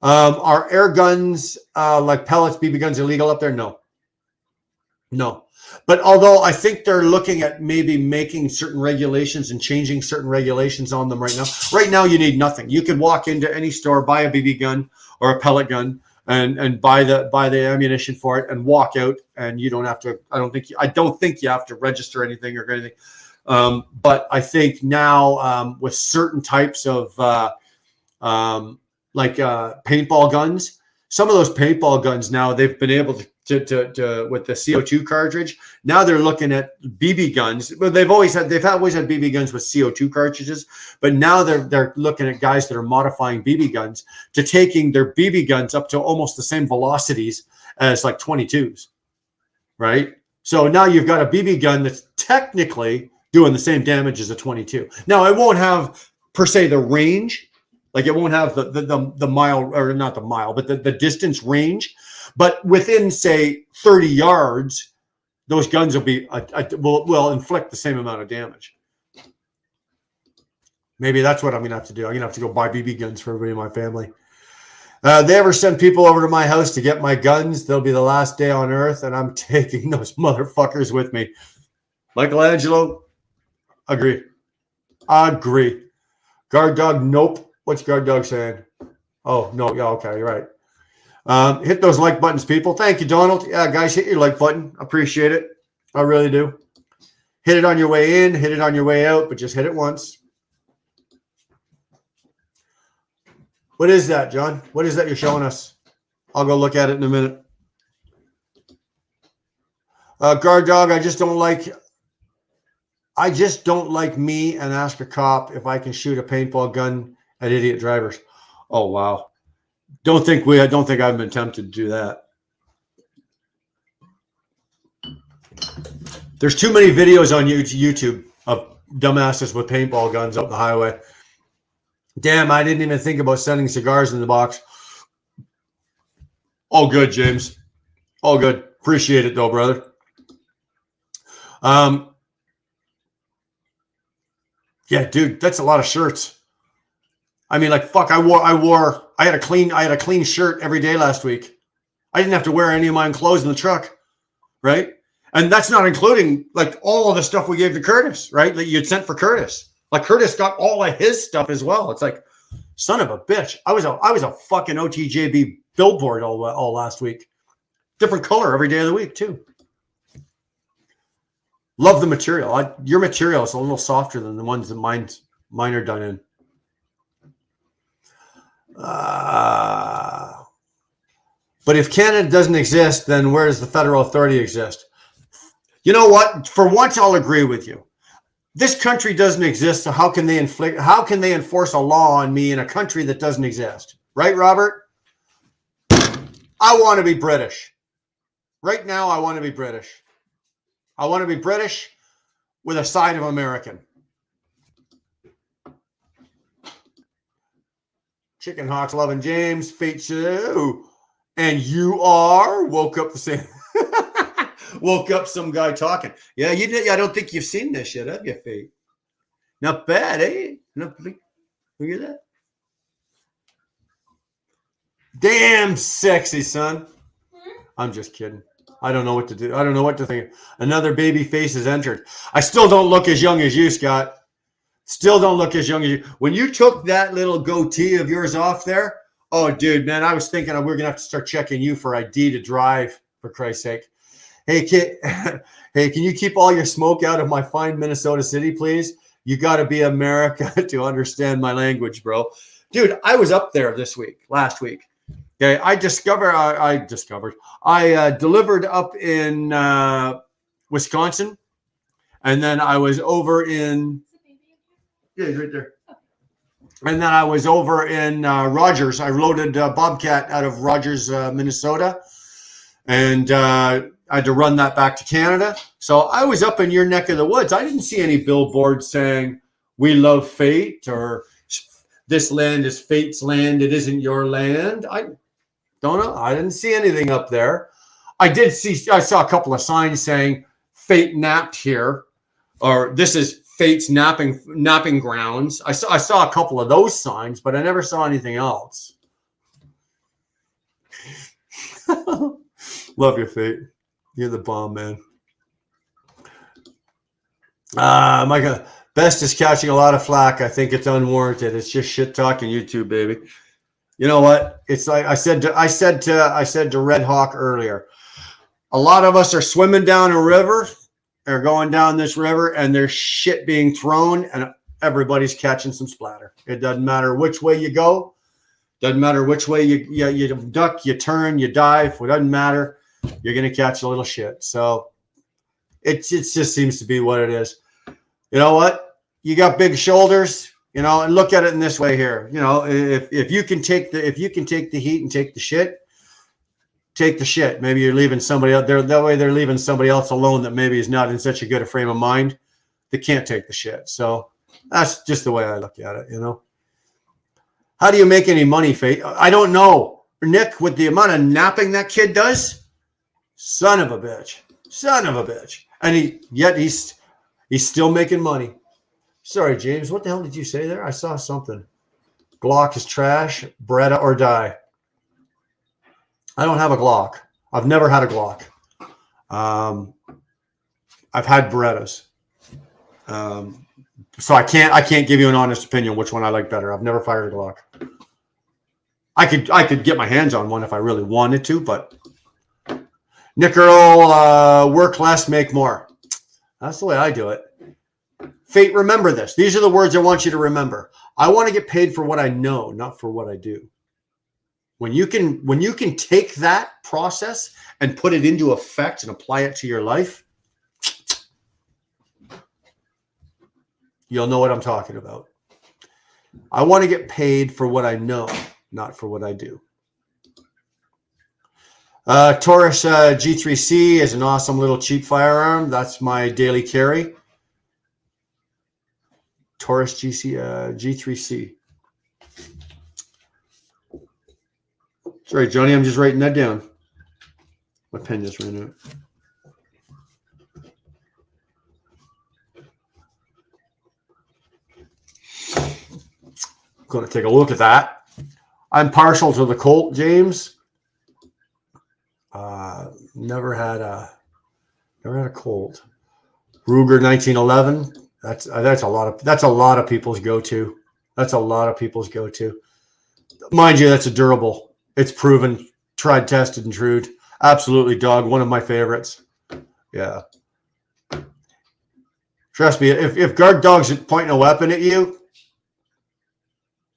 [SPEAKER 2] Are air guns like pellets, BB guns illegal up there? No. But although I think they're looking at maybe making certain regulations and changing certain regulations on them right now. Right now, you need nothing. You could walk into any store, buy a BB gun or a pellet gun, and buy the ammunition for it, and walk out. And you don't have to. I don't think you have to register anything or anything. But I think now with certain types of paintball guns, some of those paintball guns now they've been able to with the CO2 cartridge. Now they're looking at BB guns. But they've always had BB guns with CO2 cartridges, but now they're looking at guys that are modifying BB guns to taking their BB guns up to almost the same velocities as like 22s, right? So now you've got a BB gun that's technically doing the same damage as a 22. Now it won't have per se the range, like it won't have the mile, or not the mile, but the distance range. But within, say, 30 yards, those guns will be will inflict the same amount of damage. Maybe that's what I'm going to have to do. I'm going to have to go buy BB guns for everybody in my family. They ever send people over to my house to get my guns, they'll be the last day on earth, and I'm taking those motherfuckers with me. Michelangelo, agree. Guard dog, nope. What's guard dog saying? Oh, no. Yeah, okay, you're right. Hit those like buttons, people. Thank you, Donald. Yeah, guys, hit your like button. Appreciate it. I really do. Hit it on your way in, hit it on your way out, but just hit it once. What is that, John? What is that you're showing us? I'll go look at it in a minute. Guard dog, I just don't like me and ask a cop if I can shoot a paintball gun at idiot drivers. Oh, wow. I don't think I've been tempted to do that. There's too many videos on YouTube of dumbasses with paintball guns up the highway. Damn, I didn't even think about sending cigars in the box. All good, James. All good. Appreciate it though, brother. Yeah, dude, that's a lot of shirts. I mean, like, fuck, I had a clean shirt every day last week. I didn't have to wear any of my clothes in the truck, right? And that's not including like all of the stuff we gave to Curtis, right? That you'd sent for Curtis. Like Curtis got all of his stuff as well. It's like, son of a bitch. I was a fucking OTJB billboard all last week. Different color every day of the week too. Love the material. Your material is a little softer than the ones that mine are done in. But if Canada doesn't exist, then where does the federal authority exist? You know what? For once, I'll agree with you. This country doesn't exist, so how can they enforce a law on me in a country that doesn't exist? Right, Robert? I want to be British. Right now, I want to be British. I want to be British. with a side of American. Chicken Hawks loving James, Fate Show. And you are woke up the same. Woke up some guy talking. Yeah, you did. I don't think you've seen this yet, have you, Fate? Not bad, eh? Look at that. Damn sexy, son. I'm just kidding. I don't know what to do. I don't know what to think. Another baby face has entered. I still don't look as young as you, Scott. Still don't look as young as you. When you took that little goatee of yours off there, oh, dude, man, I was thinking we're going to have to start checking you for ID to drive, for Christ's sake. Hey, kid, hey, can you keep all your smoke out of my fine Minnesota city, please? You got to be America to understand my language, bro. Dude, I was up there last week. Okay, I delivered up in Wisconsin, and then I was over in, yeah, he's right there. And then I was over in Rogers. I loaded Bobcat out of Rogers, Minnesota, and I had to run that back to Canada. So I was up in your neck of the woods. I didn't see any billboards saying, "We love Fate," or "This land is Fate's land. It isn't your land." I don't know. I didn't see anything up there. I saw a couple of signs saying "Fate napped here," or "This is Fate's napping grounds." I saw a couple of those signs, but I never saw anything else. Love you, Fate. You're the bomb, man. Micah, Best is catching a lot of flack. I think it's unwarranted. It's just shit talking YouTube, baby. You know what? It's like I said to Red Hawk earlier. A lot of us are swimming down a river. They're going down this river, and there's shit being thrown, and everybody's catching some splatter. It doesn't matter which way you go. Doesn't matter which way you duck, you turn, you dive. It doesn't matter. You're going to catch a little shit. So it just seems to be what it is. You know what? You got big shoulders, you know, and look at it in this way here. You know, if you can take the heat and take the shit, take the shit. Maybe you're leaving somebody out there. That way they're leaving somebody else alone that maybe is not in such a good a frame of mind. They can't take the shit. So that's just the way I look at it, you know. How do you make any money, Fate? I don't know. Nick, with the amount of napping that kid does, son of a bitch. And he's still making money. Sorry, James. What the hell did you say there? I saw something. Glock is trash. Beretta or die. I don't have a Glock. I've never had a Glock. I've had Berettas. So I can't give you an honest opinion which one I like better. I've never fired a Glock. I could get my hands on one if I really wanted to, but Nick Earl, work less, make more. That's the way I do it. Fate, remember this. These are the words I want you to remember. I want to get paid for what I know, not for what I do. When you can take that process and put it into effect and apply it to your life, you'll know what I'm talking about. I want to get paid for what I know, not for what I do. Taurus G3C is an awesome little cheap firearm. That's my daily carry. Taurus G3C. Sorry, Johnny, I'm just writing that down. My pen just ran out. Going to take a look at that. I'm partial to the Colt, James. Never had a Colt. Ruger 1911. That's a lot of people's go-to. That's a lot of people's go-to. Mind you, that's a durable. It's proven, tried, tested, and true. Absolutely, dog. One of my favorites. Yeah. Trust me, if guard dogs are pointing a weapon at you,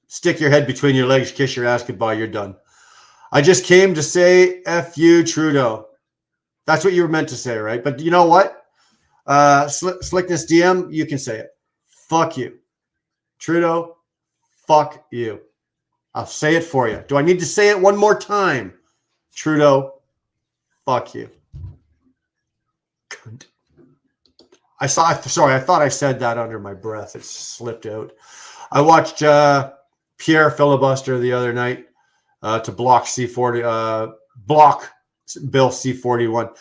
[SPEAKER 2] stick your head between your legs, kiss your ass goodbye, you're done. I just came to say F you, Trudeau. That's what you were meant to say, right? But you know what? Slickness DM, you can say it. Fuck you. Trudeau, fuck you. I'll say it for you. Do I need to say it one more time? Trudeau, fuck you. I thought I said that under my breath. It slipped out. I watched Pierre filibuster the other night to block block Bill C-41.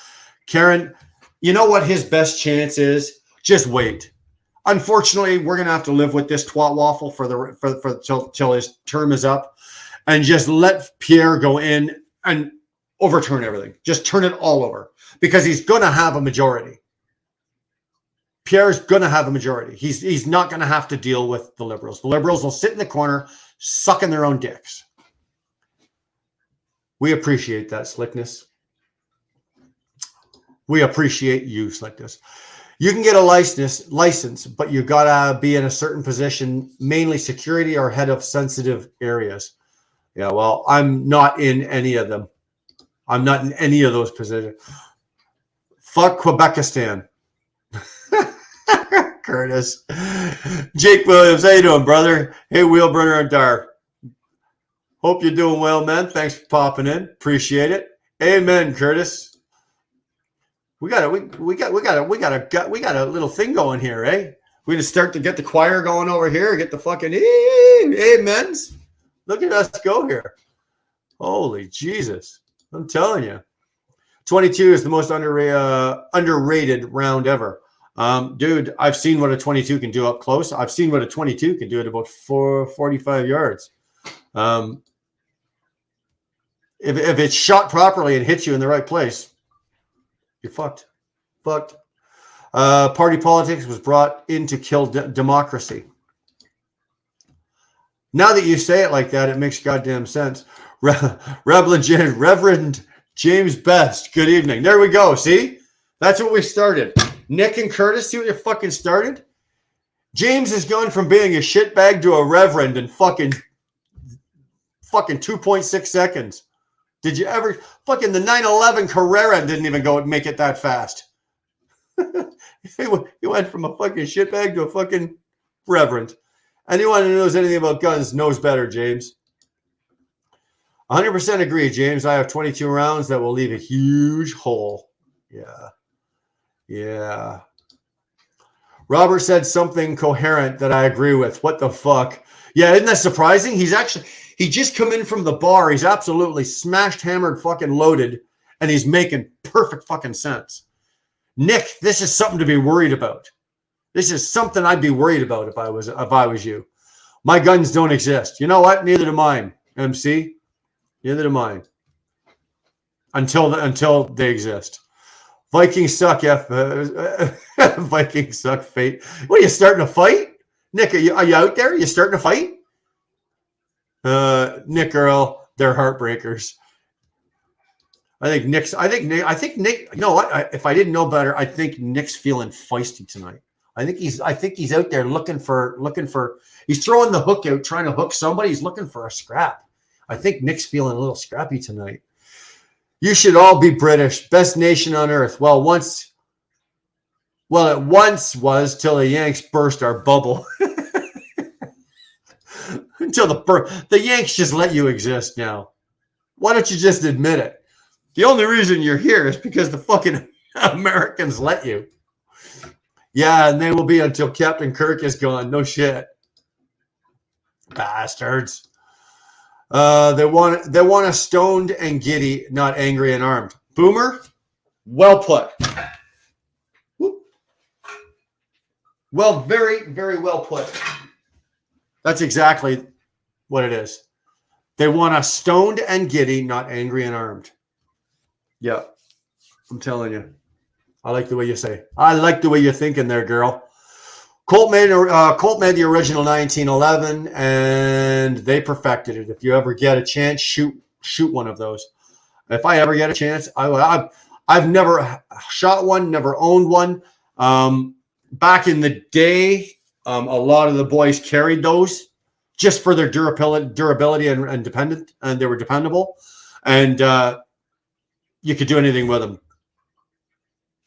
[SPEAKER 2] Karen, you know what his best chance is? Just wait. Unfortunately, we're gonna have to live with this twat waffle till his term is up, and just let Pierre go in and overturn everything. Just turn it all over because he's gonna have a majority. Pierre's gonna have a majority. He's not gonna have to deal with the Liberals. The Liberals will sit in the corner, sucking their own dicks. We appreciate that slickness. We appreciate you, Slickness. You can get a license, but you gotta be in a certain position, mainly security or head of sensitive areas. Yeah, well, I'm not in any of them. I'm not in any of those positions. Fuck Quebecistan. Curtis. Jake Williams, how you doing, brother? Hey, Wheelburner and Dar. Hope you're doing well, man. Thanks for popping in. Appreciate it. Amen, Curtis. We got a little thing going here, eh? We're gonna start to get the choir going over here, get the fucking amens. Look at us go here. Holy Jesus. I'm telling you. 22 is the most underrated round ever. Dude, I've seen what a 22 can do up close. I've seen what a 22 can do at about 45 yards. If it's shot properly and hits you in the right place, you're fucked. Party politics was brought in to kill democracy. Now that you say it like that, it makes goddamn sense. Reverend James Best, good evening. There we go. See? That's what we started. Nick and Curtis, see what you fucking started? James has gone from being a shitbag to a reverend in fucking 2.6 seconds. Did you ever fucking the 911 Carrera didn't even go and make it that fast? He went from a fucking shitbag to a fucking reverend. Anyone who knows anything about guns knows better, James. 100% agree, James. I have 22 rounds that will leave a huge hole. Yeah. Robert said something coherent that I agree with. What the fuck? Yeah, isn't that surprising? He just come in from the bar. He's absolutely smashed, hammered, fucking loaded, and he's making perfect fucking sense. Nick, this is something to be worried about. This is something I'd be worried about if I was you. My guns don't exist. You know what? Neither do mine, MC. Neither do mine. Until they exist. Vikings suck, Vikings suck, fate. What, are you starting to fight? Nick, are you out there? Are you starting to fight? Nick Earl, they're heartbreakers. I think Nick, you know what? If I didn't know better, I think Nick's feeling feisty tonight. I think he's out there looking for, he's throwing the hook out, trying to hook somebody. He's looking for a scrap. I think Nick's feeling a little scrappy tonight. You should all be British. Best nation on earth. Well, it once was till the Yanks burst our bubble. Until the Yanks just let you exist now. Why don't you just admit it? The only reason you're here is because the fucking Americans let you. Yeah, and they will be until Captain Kirk is gone. No shit. Bastards. They want us stoned and giddy, not angry and armed. Boomer, well put. Well, very, very well put. That's exactly what it is. They want us stoned and giddy, not angry and armed. Yeah, I'm telling you. I like the way you say. I like the way you're thinking there, girl. Colt made the original 1911, and they perfected it. If you ever get a chance, shoot one of those. If I ever get a chance, I've never shot one, never owned one. Back in the day, a lot of the boys carried those just for their durability and dependent, and they were dependable, and you could do anything with them.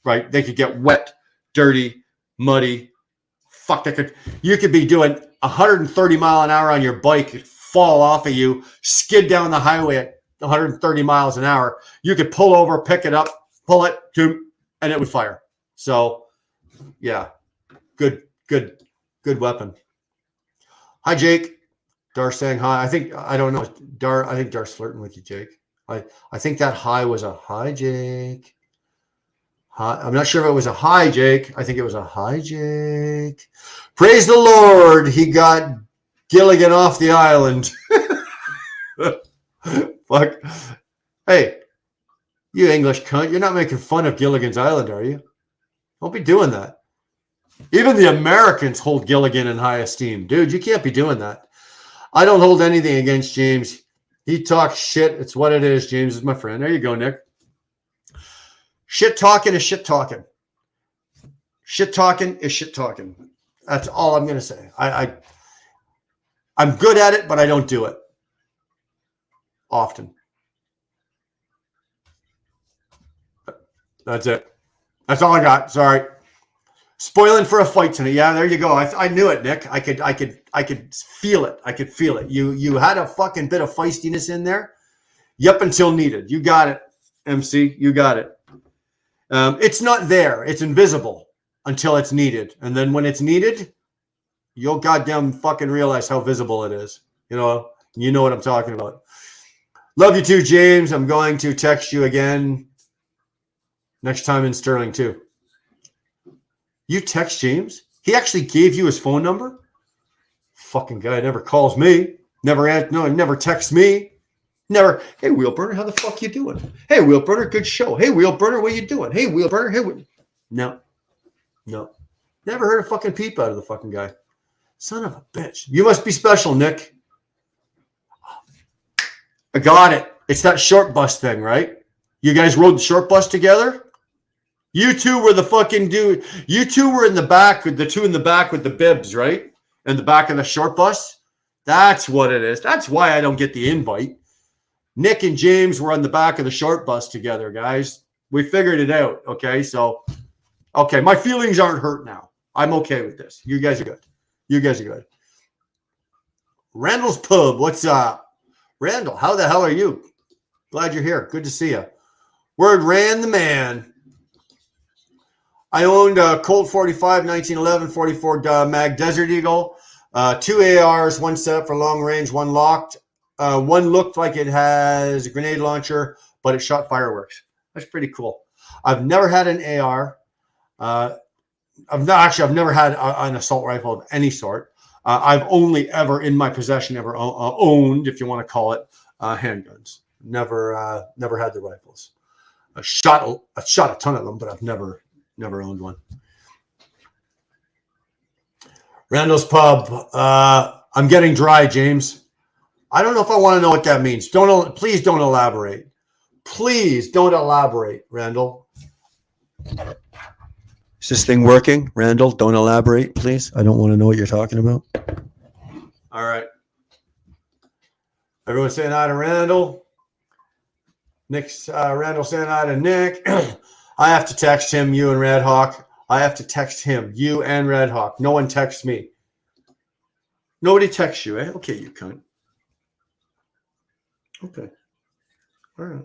[SPEAKER 2] Right? They could get wet, dirty, muddy. Fuck, you could be doing 130 mile an hour on your bike, fall off of you, skid down the highway at 130 miles an hour. You could pull over, pick it up, pull it, and it would fire. So yeah, good weapon. Hi, Jake. Dar saying hi. I don't know. Dar, I think Dar's flirting with you, Jake. I think that hi was a hi, Jake. Hi. I'm not sure if it was a hi, Jake. I think it was a hi, Jake. Praise the Lord. He got Gilligan off the island. Fuck. Hey, you English cunt. You're not making fun of Gilligan's Island, are you? Don't be doing that. Even the Americans hold Gilligan in high esteem. Dude, you can't be doing that. I don't hold anything against James. He talks shit. It's what it is. James is my friend. There you go, Nick. Shit talking is shit talking. Shit talking is shit talking. That's all I'm going to say. I'm good at it, but I don't do it often. That's it. That's all I got. Sorry. Spoiling for a fight tonight. Yeah, there you go. I knew it, Nick. I could feel it. I could feel it. You had a fucking bit of feistiness in there. Yep, until needed. You got it, MC. You got it. It's not there. It's invisible until it's needed. And then when it's needed, you'll goddamn fucking realize how visible it is. You know what I'm talking about. Love you too, James. I'm going to text you again next time in Sterling too. You text James? He actually gave you his phone number? Fucking guy never calls me. Never texts me. Never. Hey, Wheelburner, how the fuck you doing? Hey, Wheelburner, good show. Hey, Wheelburner, what you doing? Hey, Wheelburner, hey. No. Never heard a fucking peep out of the fucking guy. Son of a bitch. You must be special, Nick. I got it. It's that short bus thing, right? You guys rode the short bus together? You two were the fucking dude. You two were in the back with the two in the back with the bibs, right? In the back of the short bus. That's what it is. That's why I don't get the invite. Nick and James were on the back of the short bus together, guys. We figured it out. Okay. So, okay. My feelings aren't hurt now. I'm okay with this. You guys are good. You guys are good. Randall's Pub. What's up? Randall, how the hell are you? Glad you're here. Good to see you. Word Rand the man. I owned a Colt 45, 1911, 44 mag Desert Eagle, 2 ARs, one set up for long range, one locked. One looked like it has a grenade launcher, but it shot fireworks. That's pretty cool. I've never had an AR. I've never had an assault rifle of any sort. I've only ever in my possession owned, if you want to call it, handguns. Never had the rifles. I shot a ton of them, but I've never owned one. Randall's Pub. I'm getting dry, James. I don't know if I want to know what that means. Please don't elaborate. Please don't elaborate, Randall. Is this thing working? Randall, don't elaborate, please. I don't want to know what you're talking about. All right. Everyone saying hi to Randall. Randall saying hi to Nick. I have to text him, you and Red Hawk. I have to text him, you and Red Hawk. No one texts me. Nobody texts you, eh? Okay, you cunt. Okay. All right.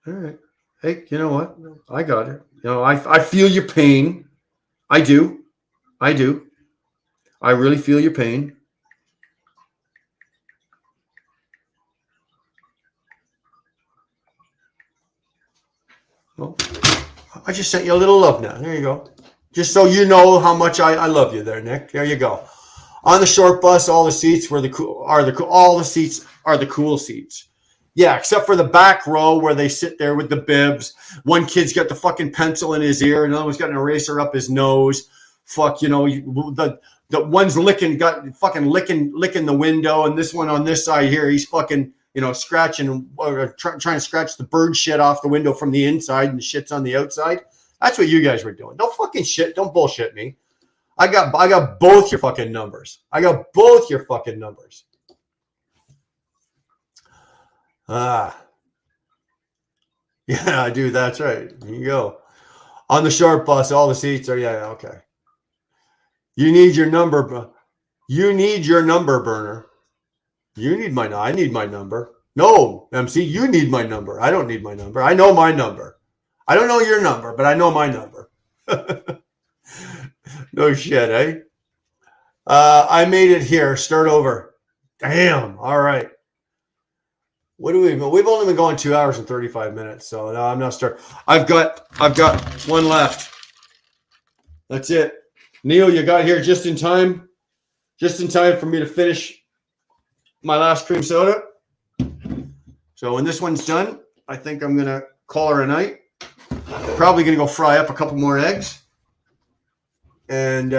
[SPEAKER 2] All right. Hey, you know what? I got it. You know, I feel your pain. I do. I really feel your pain. Well, I just sent you a little love now. There you go. Just so you know how much I love you there, Nick. There you go. On the short bus, all the seats were all the seats are the cool seats. Yeah, except for the back row where they sit there with the bibs. One kid's got the fucking pencil in his ear, and another one's got an eraser up his nose. Fuck, you know, the one's licking the window, and this one on this side here, he's fucking, you know, scratching or trying to scratch the bird shit off the window from the inside, and the shit's on the outside. That's what you guys were doing. Don't fucking shit. Don't bullshit me. I got both your fucking numbers. Yeah, I do. That's right. There you go. On the short bus, all the seats are, okay. You need your number, Burner. You need I need my number. No, MC, you need my number. I don't need my number. I know my number. I don't know your number, but I know my number. No shit, eh? I made it here. Start over. Damn. All right. What do we've only been going 2 hours and 35 minutes. So no, I'm not start. I've got one left. That's it. Neil, you got here just in time. Just in time for me to finish my last cream soda. So when this one's done, I think I'm going to call her a night. Probably going to go fry up a couple more eggs. And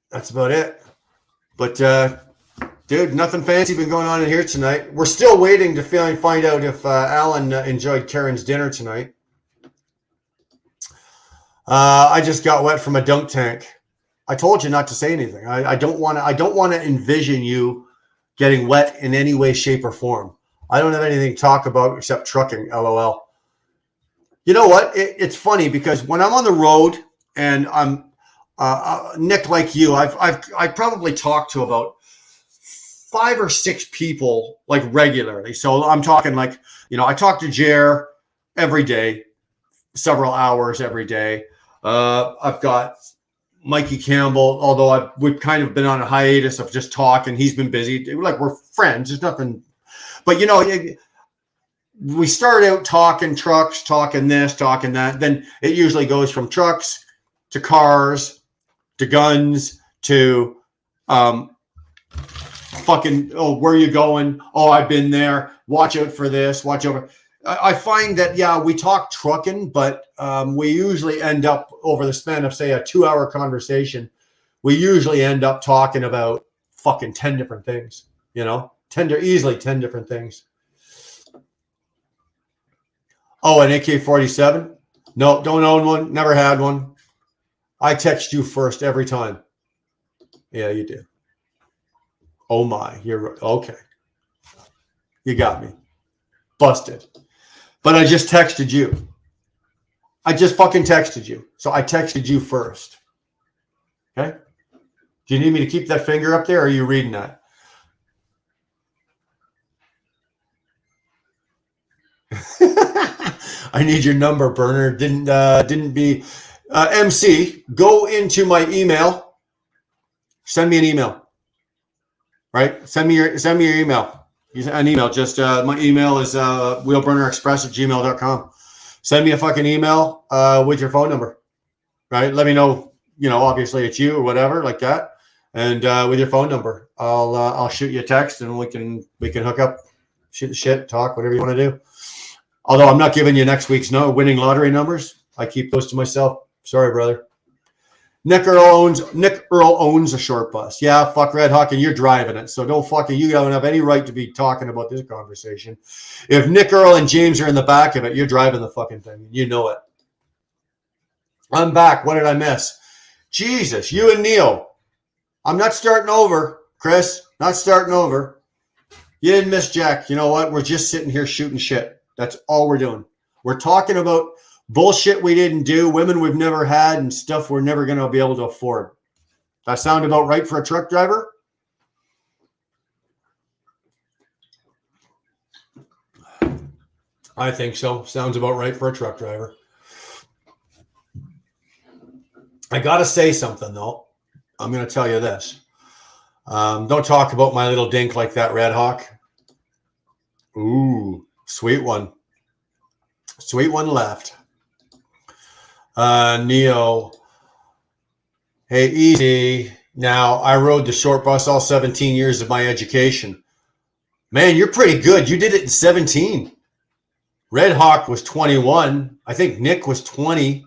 [SPEAKER 2] that's about it. But, dude, nothing fancy been going on in here tonight. We're still waiting to find out if Alan enjoyed Karen's dinner tonight. I just got wet from a dunk tank. I told you not to say anything. I don't want to envision you getting wet in any way, shape, or form. I don't have anything to talk about except trucking. LOL. You know what? It's funny because when I'm on the road and I'm Nick, like you, I've probably talked to about 5 or 6 people like regularly. So I'm talking like, I talk to Jer every day, several hours every day. I've got Mikey Campbell, although we've kind of been on a hiatus of just talking. He's been busy. Like, we're friends. There's nothing. But, we start out talking trucks, talking this, talking that. Then it usually goes from trucks to cars to guns to fucking, where are you going? Oh, I've been there. Watch out for this. Watch over. I find that, we talk trucking, but we usually end up over the span of, say, a 2-hour conversation. We usually end up talking about fucking 10 different things, easily 10 different things. Oh, an AK-47? No, don't own one. Never had one. I text you first every time. Yeah, you do. Oh my, you're okay. You got me. Busted. But I just texted you. I just fucking texted you. So I texted you first. Okay? Do you need me to keep that finger up there, or are you reading that? I need your number, Burner. Didn't be MC. Go into my email. Send me an email. Right? Send me your email. An email. Just my email is wheelburnerexpress@gmail.com. Send me a fucking email with your phone number. Right? Let me know. Obviously it's you or whatever like that, and with your phone number, I'll shoot you a text and we can hook up, shoot the shit, talk, whatever you want to do. Although I'm not giving you next week's winning lottery numbers. I keep those to myself. Sorry, brother. Nick Earl owns a short bus. Yeah, fuck Red Hawk, and you're driving it. So you don't have any right to be talking about this conversation. If Nick Earl and James are in the back of it, you're driving the fucking thing. You know it. I'm back. What did I miss? Jesus, you and Neil. I'm not starting over, Chris. Not starting over. You didn't miss Jack. You know what? We're just sitting here shooting shit. That's all we're doing. We're talking about bullshit we didn't do, women we've never had, and stuff we're never going to be able to afford. That sound about right for a truck driver? I think so. Sounds about right for a truck driver. I got to say something, though. I'm going to tell you this. Don't talk about my little dink like that, Red Hawk. Ooh, sweet one. Sweet one left. Neo. Hey, easy. Now, I rode the short bus all 17 years of my education. Man, you're pretty good. You did it in 17. Red Hawk was 21. I think Nick was 20.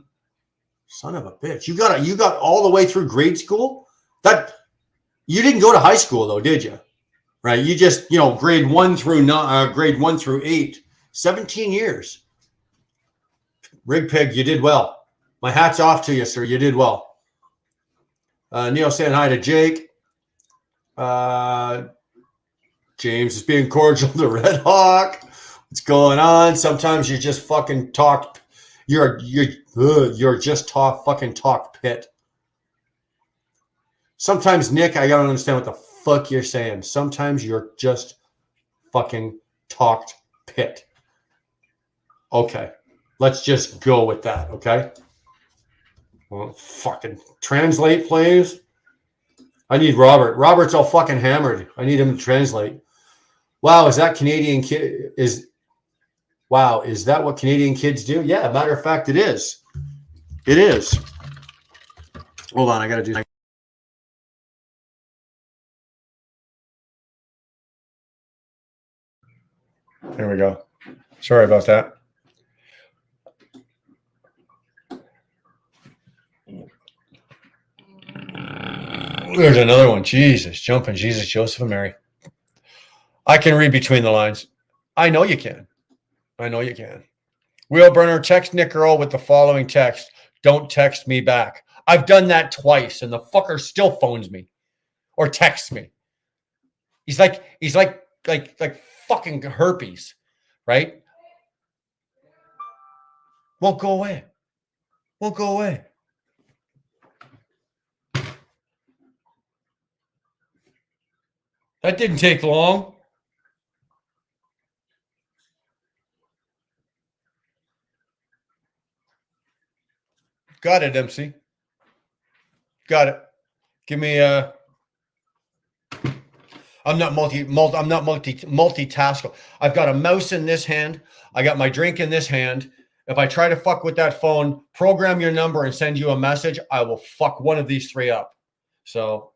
[SPEAKER 2] Son of a bitch. You got all the way through grade school? You didn't go to high school though, did you? Right? You just, grade 1 through 8. 17 years. Rig Pig, you did well. My hat's off to you, sir. You did well. Neil saying hi to Jake. James is being cordial to Red Hawk. What's going on? Sometimes you just fucking talk. You're just fucking talk pit. Sometimes, Nick, I gotta understand what the fuck you're saying. Sometimes you're just fucking talked pit. Okay. Let's just go with that, okay? Well, fucking translate, please. I need Robert. Robert's all fucking hammered. I need him to translate. Wow, is that Canadian kid? Wow, is that what Canadian kids do? Yeah, matter of fact, it is. It is. Hold on, I gotta do. There we go. Sorry about that. There's another one. Jesus, jumping Jesus, Joseph, and Mary. I can read between the lines. I know you can. I know you can. Wheelburner, text Nick Earl with the following text. Don't text me back. I've done that twice, and the fucker still phones me or texts me. He's like fucking herpes, right? Won't go away. Won't go away. That didn't take long. Got it, MC. Got it. Give me I'm not multitasker. I've got a mouse in this hand. I got my drink in this hand. If I try to fuck with that phone, program your number and send you a message, I will fuck one of these three up. So,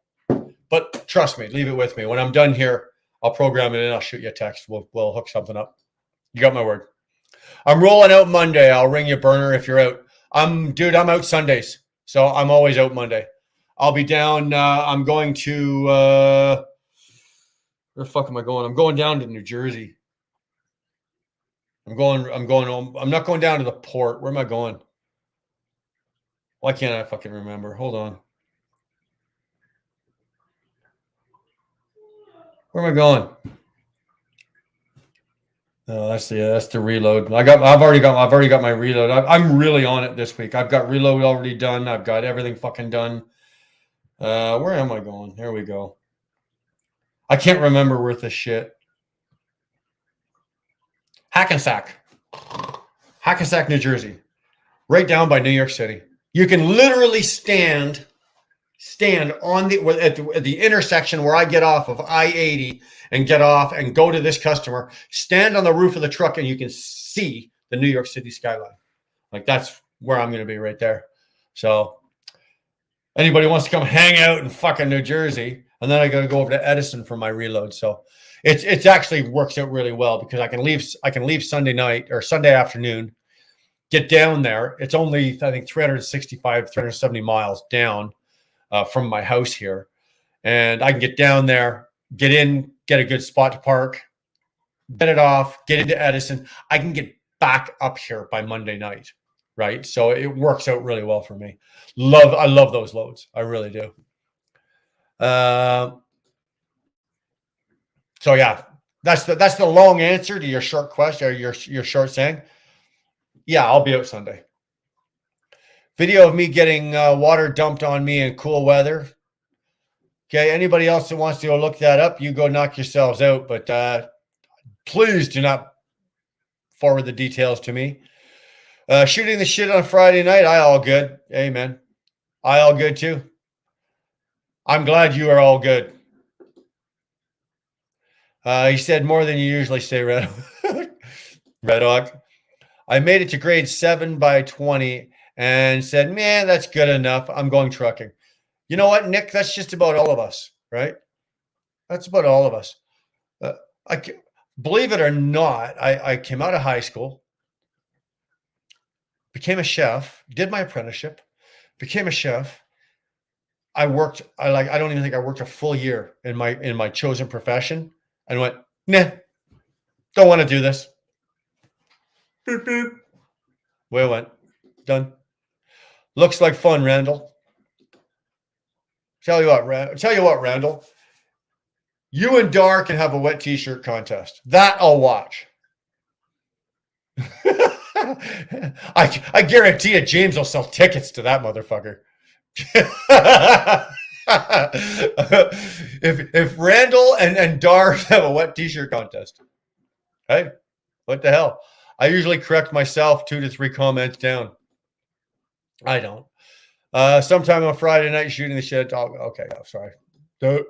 [SPEAKER 2] but trust me, leave it with me. When I'm done here, I'll program it and I'll shoot you a text. We'll hook something up. You got my word. I'm rolling out Monday. I'll ring you, Burner, if you're out. I'm out Sundays, so I'm always out Monday. I'll be down. I'm going to where the fuck am I going? I'm going down to New Jersey. I'm going home. I'm not going down to the port. Where am I going? Why can't I fucking remember? Hold on. Where am I going? No, that's the reload. I've already got my reload. I'm really on it this week. I've got reload already done. I've got everything fucking done. Where am I going? There we go. I can't remember worth of shit. Hackensack, New Jersey, right down by New York City. You can literally stand on at the intersection where I get off of I-80 and get off and go to this customer. Stand on the roof of the truck and you can see the New York City skyline. Like that's where I'm going to be right there. So anybody wants to come hang out in fucking New Jersey, and then I got to go over to Edison for my reload. So it's actually works out really well because I can leave Sunday night or Sunday afternoon, get down there. It's only, I think, 370 miles down from my house here. And I can get down there, get in, get a good spot to park, get it off, get into Edison. I can get back up here by Monday night, right? So it works out really well for me. I love those loads. I really do. So yeah, that's the long answer to your short question or your short saying. Yeah, I'll be out Sunday. Video of me getting water dumped on me in cool weather. Okay, anybody else that wants to go look that up, you go knock yourselves out. But please do not forward the details to me. Shooting the shit on Friday night, I all good. Amen. I all good too. I'm glad you are all good. He said more than you usually say, Red Hawk. I made it to grade 7 by 20 and said, man, that's good enough. I'm going trucking. You know what, Nick? That's just about all of us, right? That's about all of us. Believe it or not, I came out of high school, became a chef, did my apprenticeship, became a chef. I don't even think I worked a full year in my chosen profession and went, nah, don't want to do this. Beep, beep. Way I went. Done. Looks like fun, Randall. Tell you what, Randall. You and Dar can have a wet t-shirt contest. That I'll watch. I guarantee you James will sell tickets to that motherfucker. if Randall and Dar have a wet t-shirt contest, hey, what the hell? I usually correct myself 2 to 3 comments down. I don't. Sometime on Friday night shooting the shit. Okay, I'm sorry. Did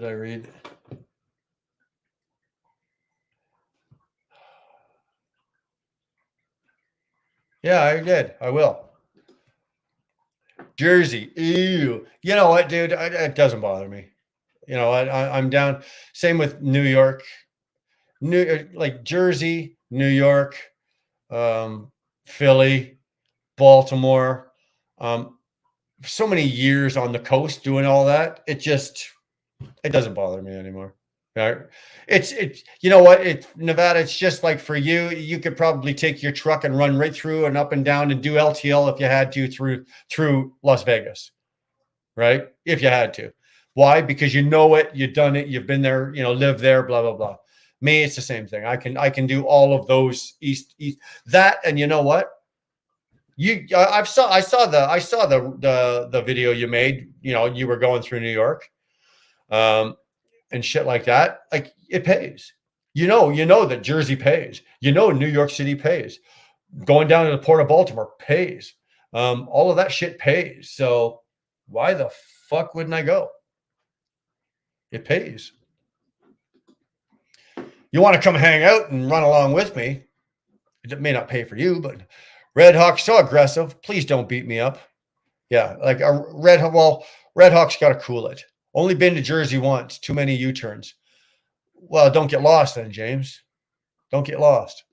[SPEAKER 2] I read? Yeah, I did. I will. Jersey. Ew. You know what, dude? It doesn't bother me. You know, I'm down. Same with New York. Like Jersey, New York, Philly, Baltimore. So many years on the coast doing all that. It doesn't bother me anymore. Right? It's you know what? Nevada, it's just like for you, you could probably take your truck and run right through and up and down and do LTL if you had to through Las Vegas. Right? If you had to. Why? Because you know it, you've done it, you've been there, you know, live there, blah, blah, blah. Me, it's the same thing. I can do all of those east that, and you know what? I saw the video you made. You know, you were going through New York, and shit like that. Like it pays. You know that Jersey pays. You know New York City pays. Going down to the Port of Baltimore pays. All of that shit pays. So why the fuck wouldn't I go? It pays. You want to come hang out and run along with me? It may not pay for you, but Red Hawk's so aggressive. Please don't beat me up. Yeah, like a Red Hawk's got to cool it. Only been to Jersey once. Too many U-turns. Well, don't get lost then, James. Don't get lost.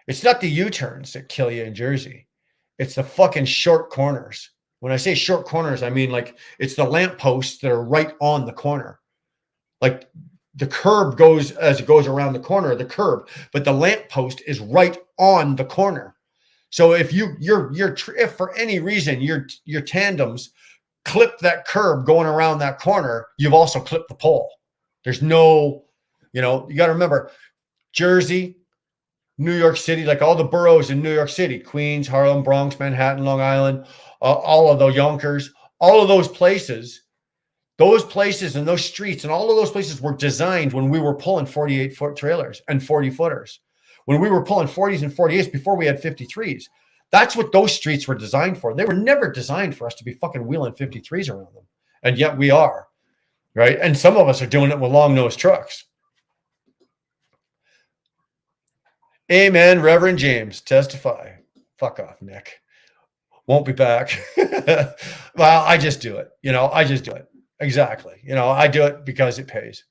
[SPEAKER 2] It's not the U-turns that kill you in Jersey. It's the fucking short corners. When I say short corners, I mean like it's the lampposts that are right on the corner. Like the curb goes as it goes around the corner of the curb, but the lamppost is right on the corner. So if if for any reason your tandems clip that curb going around that corner, you've also clipped the pole. There's no, you know, you got to remember Jersey, New York City, like all the boroughs in New York City, Queens, Harlem, Bronx, Manhattan, Long Island, all of the Yonkers, all of those places and those streets and all of those places were designed when we were pulling 48-foot trailers and 40-footers. When we were pulling 40s and 48s before we had 53s. That's what those streets were designed for. They were never designed for us to be fucking wheeling 53s around them. And yet we are, right? And some of us are doing it with long-nosed trucks. Amen, Reverend James. Testify. Fuck off, Nick. Won't be back. Well, I just do it. You know, I just do it. Exactly. You know, I do it because it pays.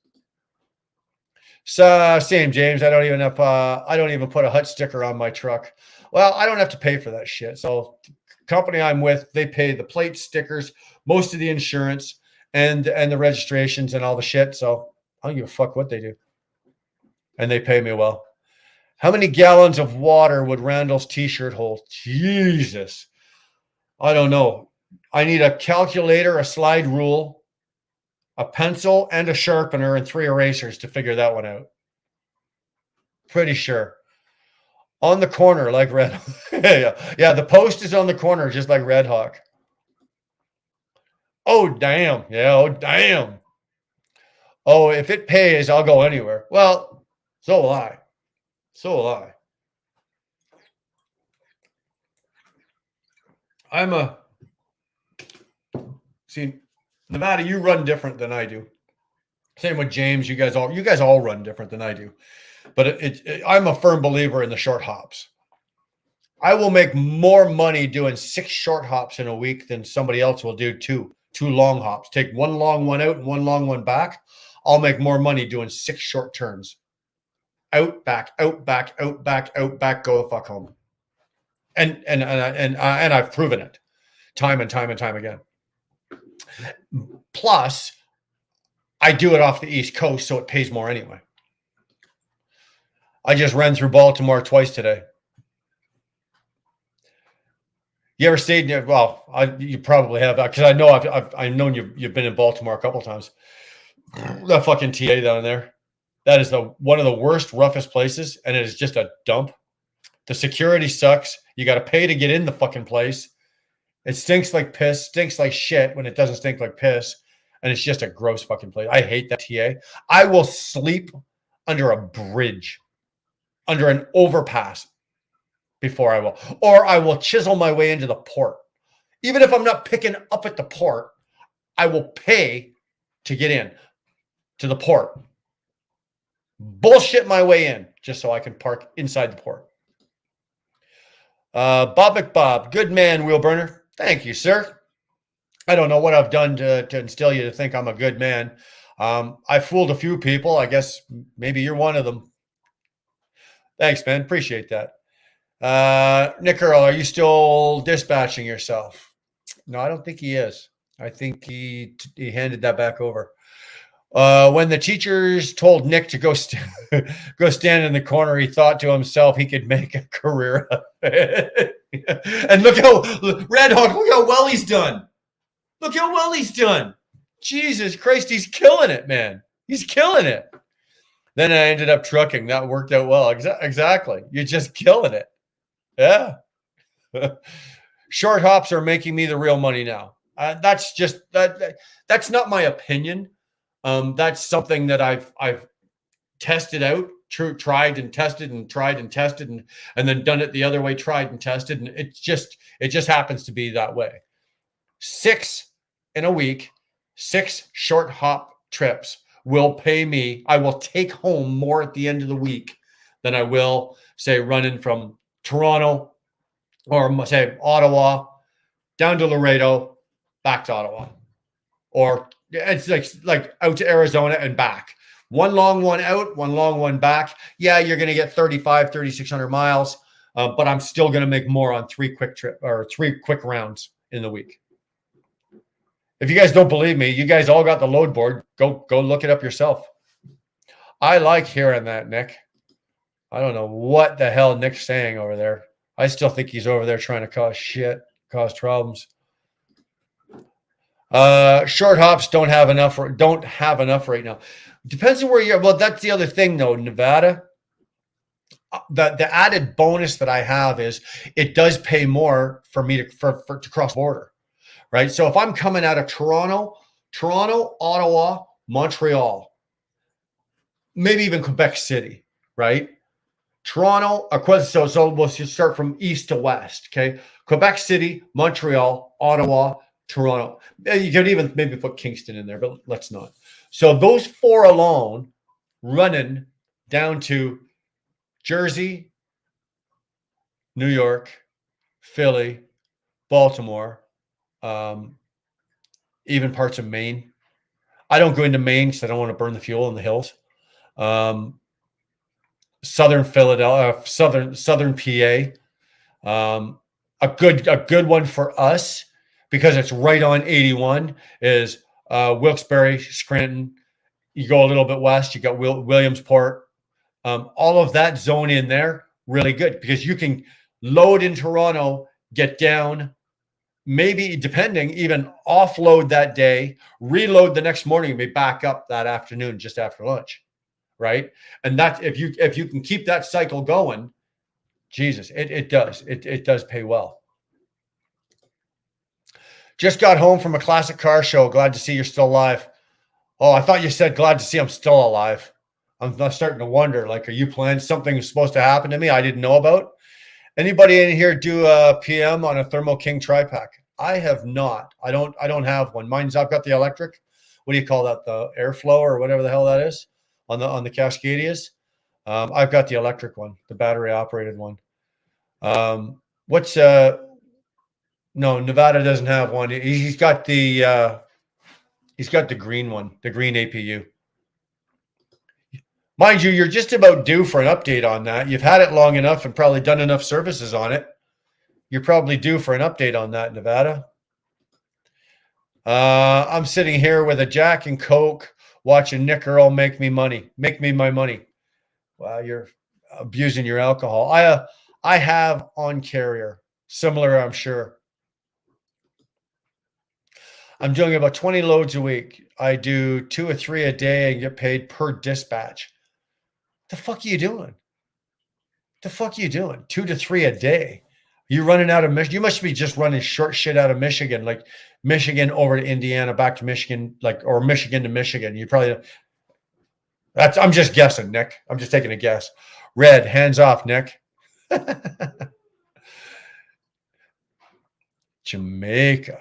[SPEAKER 2] So same, James. I don't even put a hut sticker on my truck. Well, I don't have to pay for that shit. So the company I'm with, they pay the plate, stickers, most of the insurance and the registrations and all the shit. So I don't give a fuck what they do. And they pay me well. How many gallons of water would Randall's t-shirt hold? Jesus. I don't know. I need a calculator, a slide rule, a pencil, and a sharpener, and 3 erasers to figure that one out. Pretty sure. On the corner, like Red. Yeah, the post is on the corner, just like Red Hawk. Oh, damn. Yeah, oh, damn. Oh, if it pays, I'll go anywhere. Well, so will I. So will I. See, Nevada, you run different than I do. Same with James. You guys all run different than I do. But I'm a firm believer in the short hops. I will make more money doing 6 short hops in a week than somebody else will do 2 long hops. Take 1 long one out and 1 long one back. I'll make more money doing 6 short turns. Out, back, out, back, out, back, out, back, go the fuck home. And I've proven it time and time and time again. Plus, I do it off the East Coast, so it pays more anyway. I just ran through Baltimore twice today. You ever stayed near? Well, you probably have, because I know I've known you've been in Baltimore a couple of times. That fucking TA down there, that is one of the worst, roughest places, and it is just a dump. The security sucks. You got to pay to get in the fucking place. It stinks like piss, stinks like shit when it doesn't stink like piss, and it's just a gross fucking place. I hate that TA. I will sleep
[SPEAKER 4] under a bridge, under an overpass before I will. Or I will chisel my way into the port. Even if I'm not picking up at the port, I will pay to get in to the port. Bullshit my way in just so I can park inside the port. Bob McBob, good man, wheel burner. Thank you, sir. I don't know what I've done to instill you to think I'm a good man. I fooled a few people. I guess maybe you're one of them. Thanks, man. Appreciate that. Nick Earl, are you still dispatching yourself? No, I don't think he is. I think he handed that back over. When the teachers told Nick to go stand in the corner, he thought to himself he could make a career of it. And look how Red Hawk, look how well he's done. Look how well he's done. Jesus Christ, he's killing it, man. He's killing it. Then I ended up trucking. That worked out well. Exactly. You're just killing it. Yeah. Short hops are making me the real money now. That's just that's not my opinion. That's something that I've tested out, tried and tested and tried and tested and then done it the other way, tried and tested, and it just happens to be that way. 6 in a week, 6 short hop trips will pay me. I will take home more at the end of the week than I will, say, running from Toronto or say Ottawa down to Laredo, back to Ottawa, or it's like out to Arizona and back. One long one out, one long one back. Yeah, you're going to get 3,600 miles, but I'm still going to make more on 3 quick rounds in the week. If you guys don't believe me, you guys all got the load board. Go look it up yourself. I like hearing that, Nick. I don't know what the hell Nick's saying over there. I still think he's over there trying to cause problems. Short hops don't have enough right now. Depends on where you're. Well, that's the other thing though, Nevada. The added bonus that I have is it does pay more for me to cross border, right? So if I'm coming out of Toronto, Ottawa, Montreal, maybe even Quebec City, right? Toronto, so we'll just start from east to west, okay? Quebec City, Montreal, Ottawa, Toronto. You can even maybe put Kingston in there, but let's not. So those 4 alone running down to Jersey, New York, Philly, Baltimore, even parts of Maine. I don't go into Maine because I don't want to burn the fuel in the hills. Southern Philadelphia, Southern PA. A good one for us because it's right on 81 is Wilkes-Barre, Scranton. You go a little bit west, you got Williamsport. All of that zone in there, really good because you can load in Toronto, get down, maybe depending, even offload that day, reload the next morning, and be back up that afternoon just after lunch, right? And that if you can keep that cycle going, Jesus, it does pay well. Just got home from a classic car show. Glad to see you're still alive. Oh, I thought you said glad to see I'm still alive. I'm starting to wonder, like, are you planning something supposed to happen to me I didn't know about? Anybody in here do a PM on a Thermo King tri-pack? I have not. I don't have one. I've got the electric. What do you call that? The airflow or whatever the hell that is on the Cascadias. I've got the electric one, the battery operated one. No, Nevada doesn't have one. He's got the green one, the green APU. Mind you, you're just about due for an update on that. You've had it long enough and probably done enough services on it. You're probably due for an update on that, Nevada. I'm sitting here with a Jack and Coke watching Nick Earl make me my money. Wow, you're abusing your alcohol. I have on carrier. Similar, I'm sure. I'm doing about 20 loads a week. I do 2 or 3 a day and get paid per dispatch. The fuck are you doing? 2 to 3 a day. You running out of Michigan? You must be just running short shit out of Michigan, like Michigan over to Indiana, back to Michigan, or Michigan to Michigan. You probably I'm just guessing, Nick. I'm just taking a guess. Red, hands off, Nick. Jamaica.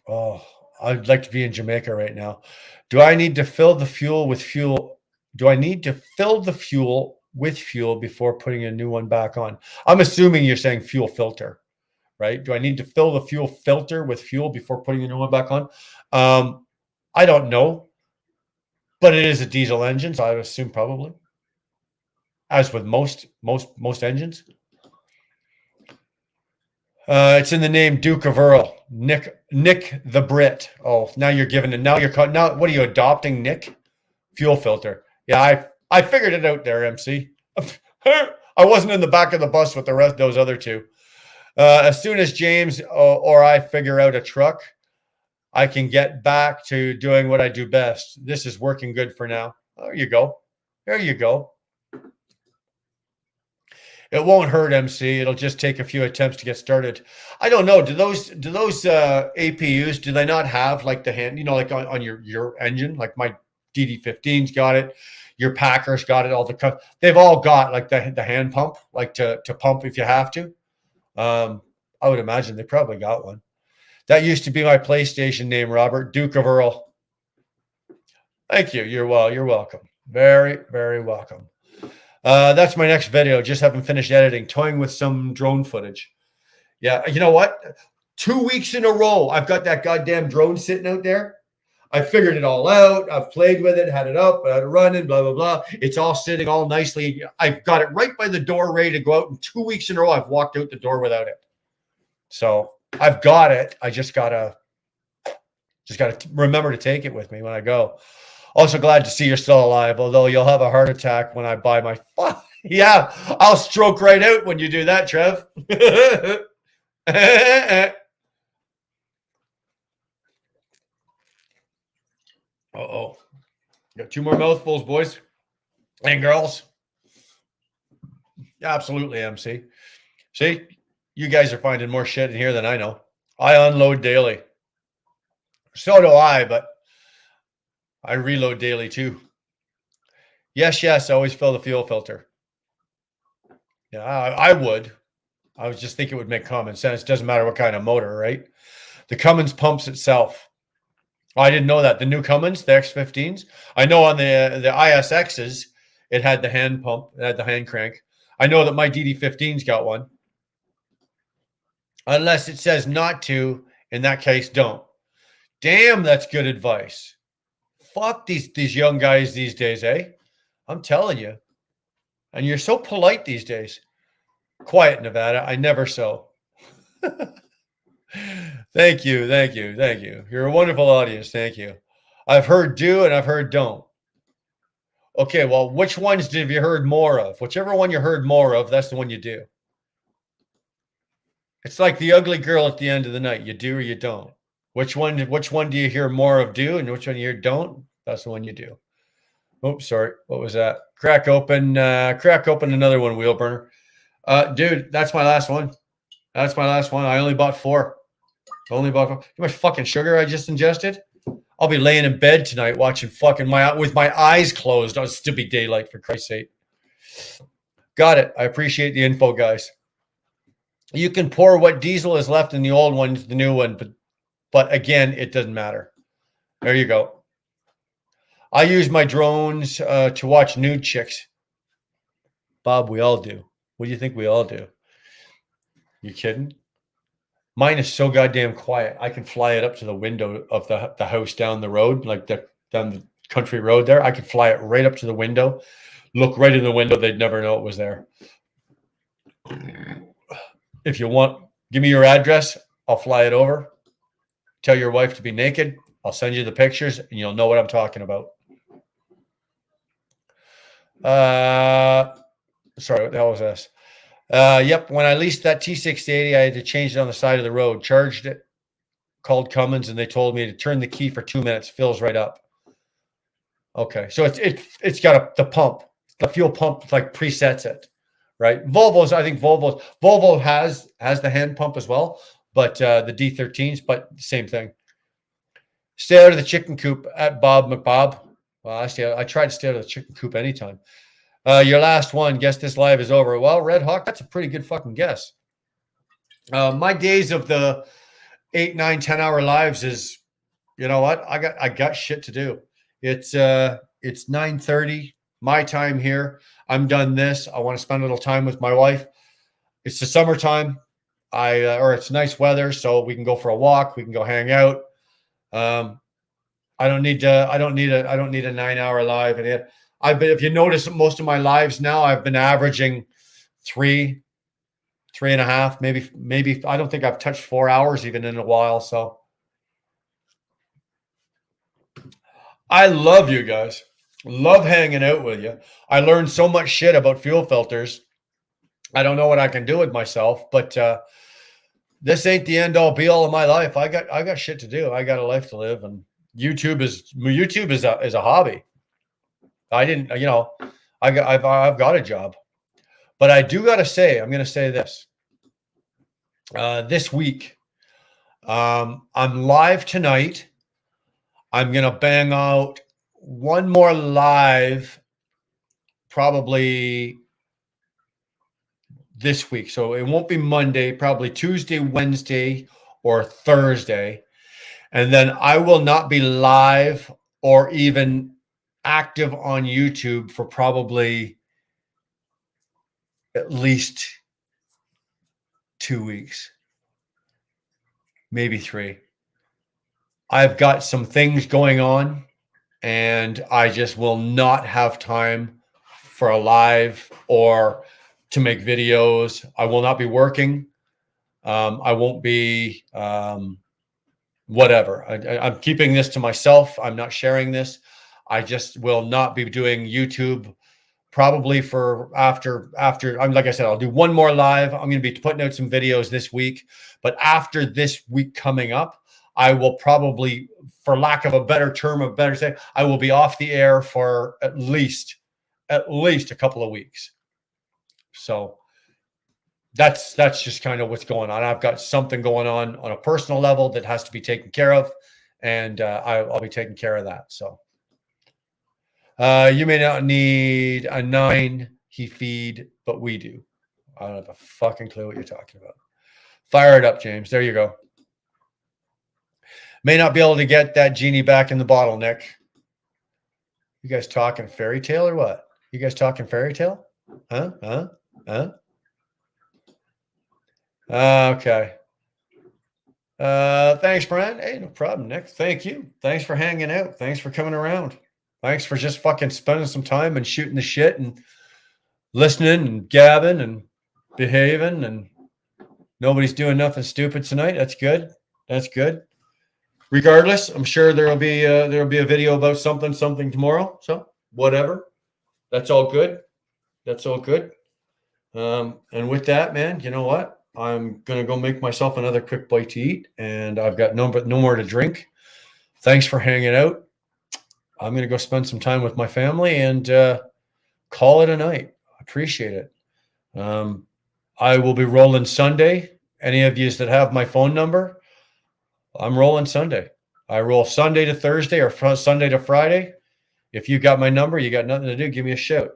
[SPEAKER 4] Oh, I'd like to be in Jamaica right now. Do I need to fill the fuel with fuel? Do I need to fill the fuel with fuel before putting a new one back on? I'm assuming you're saying fuel filter, right? Do I need to fill the fuel filter with fuel before putting a new one back on? I don't know, but it is a diesel engine, so I would assume probably. As with most engines. It's in the name Duke of Earl. Nick the Brit. Oh, now you're giving it. Now what are you adopting, Nick? Fuel filter. Yeah, I figured it out there, MC. I wasn't in the back of the bus with the rest of those other two. As soon as James or I figure out a truck, I can get back to doing what I do best. This is working good for now. There you go. There you go. It won't hurt, MC. It'll just take a few attempts to get started. I don't know. Do those APUs, do they not have like the hand, like on your engine? Like my DD15's got it. Your Packer's got it. They've all got like the hand pump, like to pump if you have to. I would imagine they probably got one. That used to be my PlayStation name, Robert. Duke of Earl. Thank you. You're welcome. Very, very welcome. That's my next video. Just haven't finished editing. Toying with some drone footage. Yeah, you know what? 2 weeks in a row, I've got that goddamn drone sitting out there. I figured it all out. I've played with it, had it up, had it running, blah, blah, blah. It's all sitting all nicely. I've got it right by the door, ready to go out. And 2 weeks in a row, I've walked out the door without it. So I've got it. I just gotta remember to take it with me when I go. Also glad to see you're still alive, although you'll have a heart attack when I buy my... Yeah, I'll stroke right out when you do that, Trev. Uh-oh. Got 2 more mouthfuls, boys and girls. Absolutely, MC. See, you guys are finding more shit in here than I know. I unload daily. So do I, but I reload daily too. Yes, always fill the fuel filter. Yeah, I would. I was just thinking it would make common sense. Doesn't matter what kind of motor, right? The Cummins pumps itself. Oh, I didn't know that. The new Cummins, the X15s. I know on the ISXs, it had the hand pump. It had the hand crank. I know that my DD15's got one. Unless it says not to, in that case, don't. Damn, that's good advice. Fuck these young guys these days, eh? I'm telling you. And you're so polite these days. Quiet, Nevada. I never so. Thank you. You're a wonderful audience. Thank you. I've heard do and I've heard don't. Okay, well, which ones have you heard more of? Whichever one you heard more of, that's the one you do. It's like the ugly girl at the end of the night. You do or you don't. Which one do you hear more of do and which one you hear don't? That's the one you do. Oops, sorry. What was that? Crack open another one, wheel burner. Dude, that's my last one. That's my last one. I only bought 4. Only bought 4. You know how much fucking sugar I just ingested? I'll be laying in bed tonight watching with my eyes closed. It'll still be daylight, for Christ's sake. Got it. I appreciate the info, guys. You can pour what diesel is left in the old one to the new one, but again, it doesn't matter. There you go. I use my drones to watch nude chicks. Bob, we all do. What do you think we all do? You kidding? Mine is so goddamn quiet. I can fly it up to the window of the house down the road, like down the country road there. I could fly it right up to the window, look right in the window. They'd never know it was there. If you want, give me your address. I'll fly it over. Tell your wife to be naked. I'll send you the pictures and you'll know what I'm talking about. Sorry, what the hell was this? Yep, when I leased that T680, I had to change it on the side of the road. Charged it, called Cummins, and they told me to turn the key for 2 minutes. Fills right up. Okay, so it's got the pump, the fuel pump, like presets it, right? I think Volvo has the hand pump as well, but the D13s, but same thing. Stay out of the chicken coop at Bob McBob. Well, I try to stay out of the chicken coop anytime. Your last one, guess this live is over. Well, Red Hawk, that's a pretty good fucking guess. My days of the 8, 9, 10-hour lives is, you know what? I got shit to do. It's 9:30 my time here. I'm done this. I want to spend a little time with my wife. It's the summertime. Or it's nice weather, so we can go for a walk. We can go hang out. I don't need a 9-hour live. And if you notice, most of my lives now, I've been averaging 3.5, maybe. I don't think I've touched 4 hours even in a while. So I love you guys. Love hanging out with you. I learned so much shit about fuel filters. I don't know what I can do with myself, but this ain't the end all be all of my life. I got shit to do. I got a life to live, and YouTube is a hobby. I've got a job, but I do got to say, I'm going to say this. This week, I'm live tonight. I'm going to bang out one more live probably this week. So it won't be Monday, probably Tuesday, Wednesday, or Thursday. And then I will not be live or even active on YouTube for probably at least 2 weeks, maybe 3. I've got some things going on, and I just will not have time for a live or to make videos. I will not be working. I won't be whatever. I'm keeping this to myself. I'm not sharing this. I just will not be doing YouTube probably for after. I'm like I said, I'll do one more live. I'm going to be putting out some videos this week, but after this week coming up, I will probably, for lack of a better term, I will be off the air for at least a couple of weeks. So that's just kind of what's going on. I've got something going on a personal level that has to be taken care of, and I'll be taking care of that. So you may not need a 9 feed, but we do. I don't have a fucking clue what you're talking about. Fire it up, James. There you go. May not be able to get that genie back in the bottle, Nick. You guys talking fairy tale or what? You guys talking fairy tale? Huh? Okay. Thanks, Brian. Hey, no problem, Nick. Thank you. Thanks for hanging out. Thanks for coming around. Thanks for just fucking spending some time and shooting the shit and listening and gabbing and behaving, and nobody's doing nothing stupid tonight. That's good. That's good. Regardless, I'm sure there'll be a video about something tomorrow. So whatever. That's all good. That's all good. And with that, man, you know what? I'm gonna go make myself another quick bite to eat, and I've got no more to drink. Thanks for hanging out. I'm gonna go spend some time with my family and call it a night. Appreciate it. I will be rolling Sunday. Any of you that have my phone number, I'm rolling Sunday. I roll Sunday to Thursday or Sunday to Friday. If you got my number, you got nothing to do, give me a shout.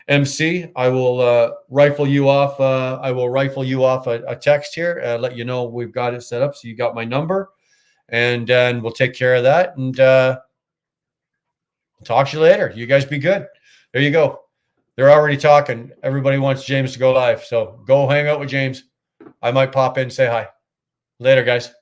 [SPEAKER 4] MC, I will rifle you off. I will rifle you off a text here, let you know we've got it set up. So you got my number, and then we'll take care of that. And talk to you later. You guys be good. There you go. They're already talking. Everybody wants James to go live. So go hang out with James. I might pop in and say hi. Later, guys.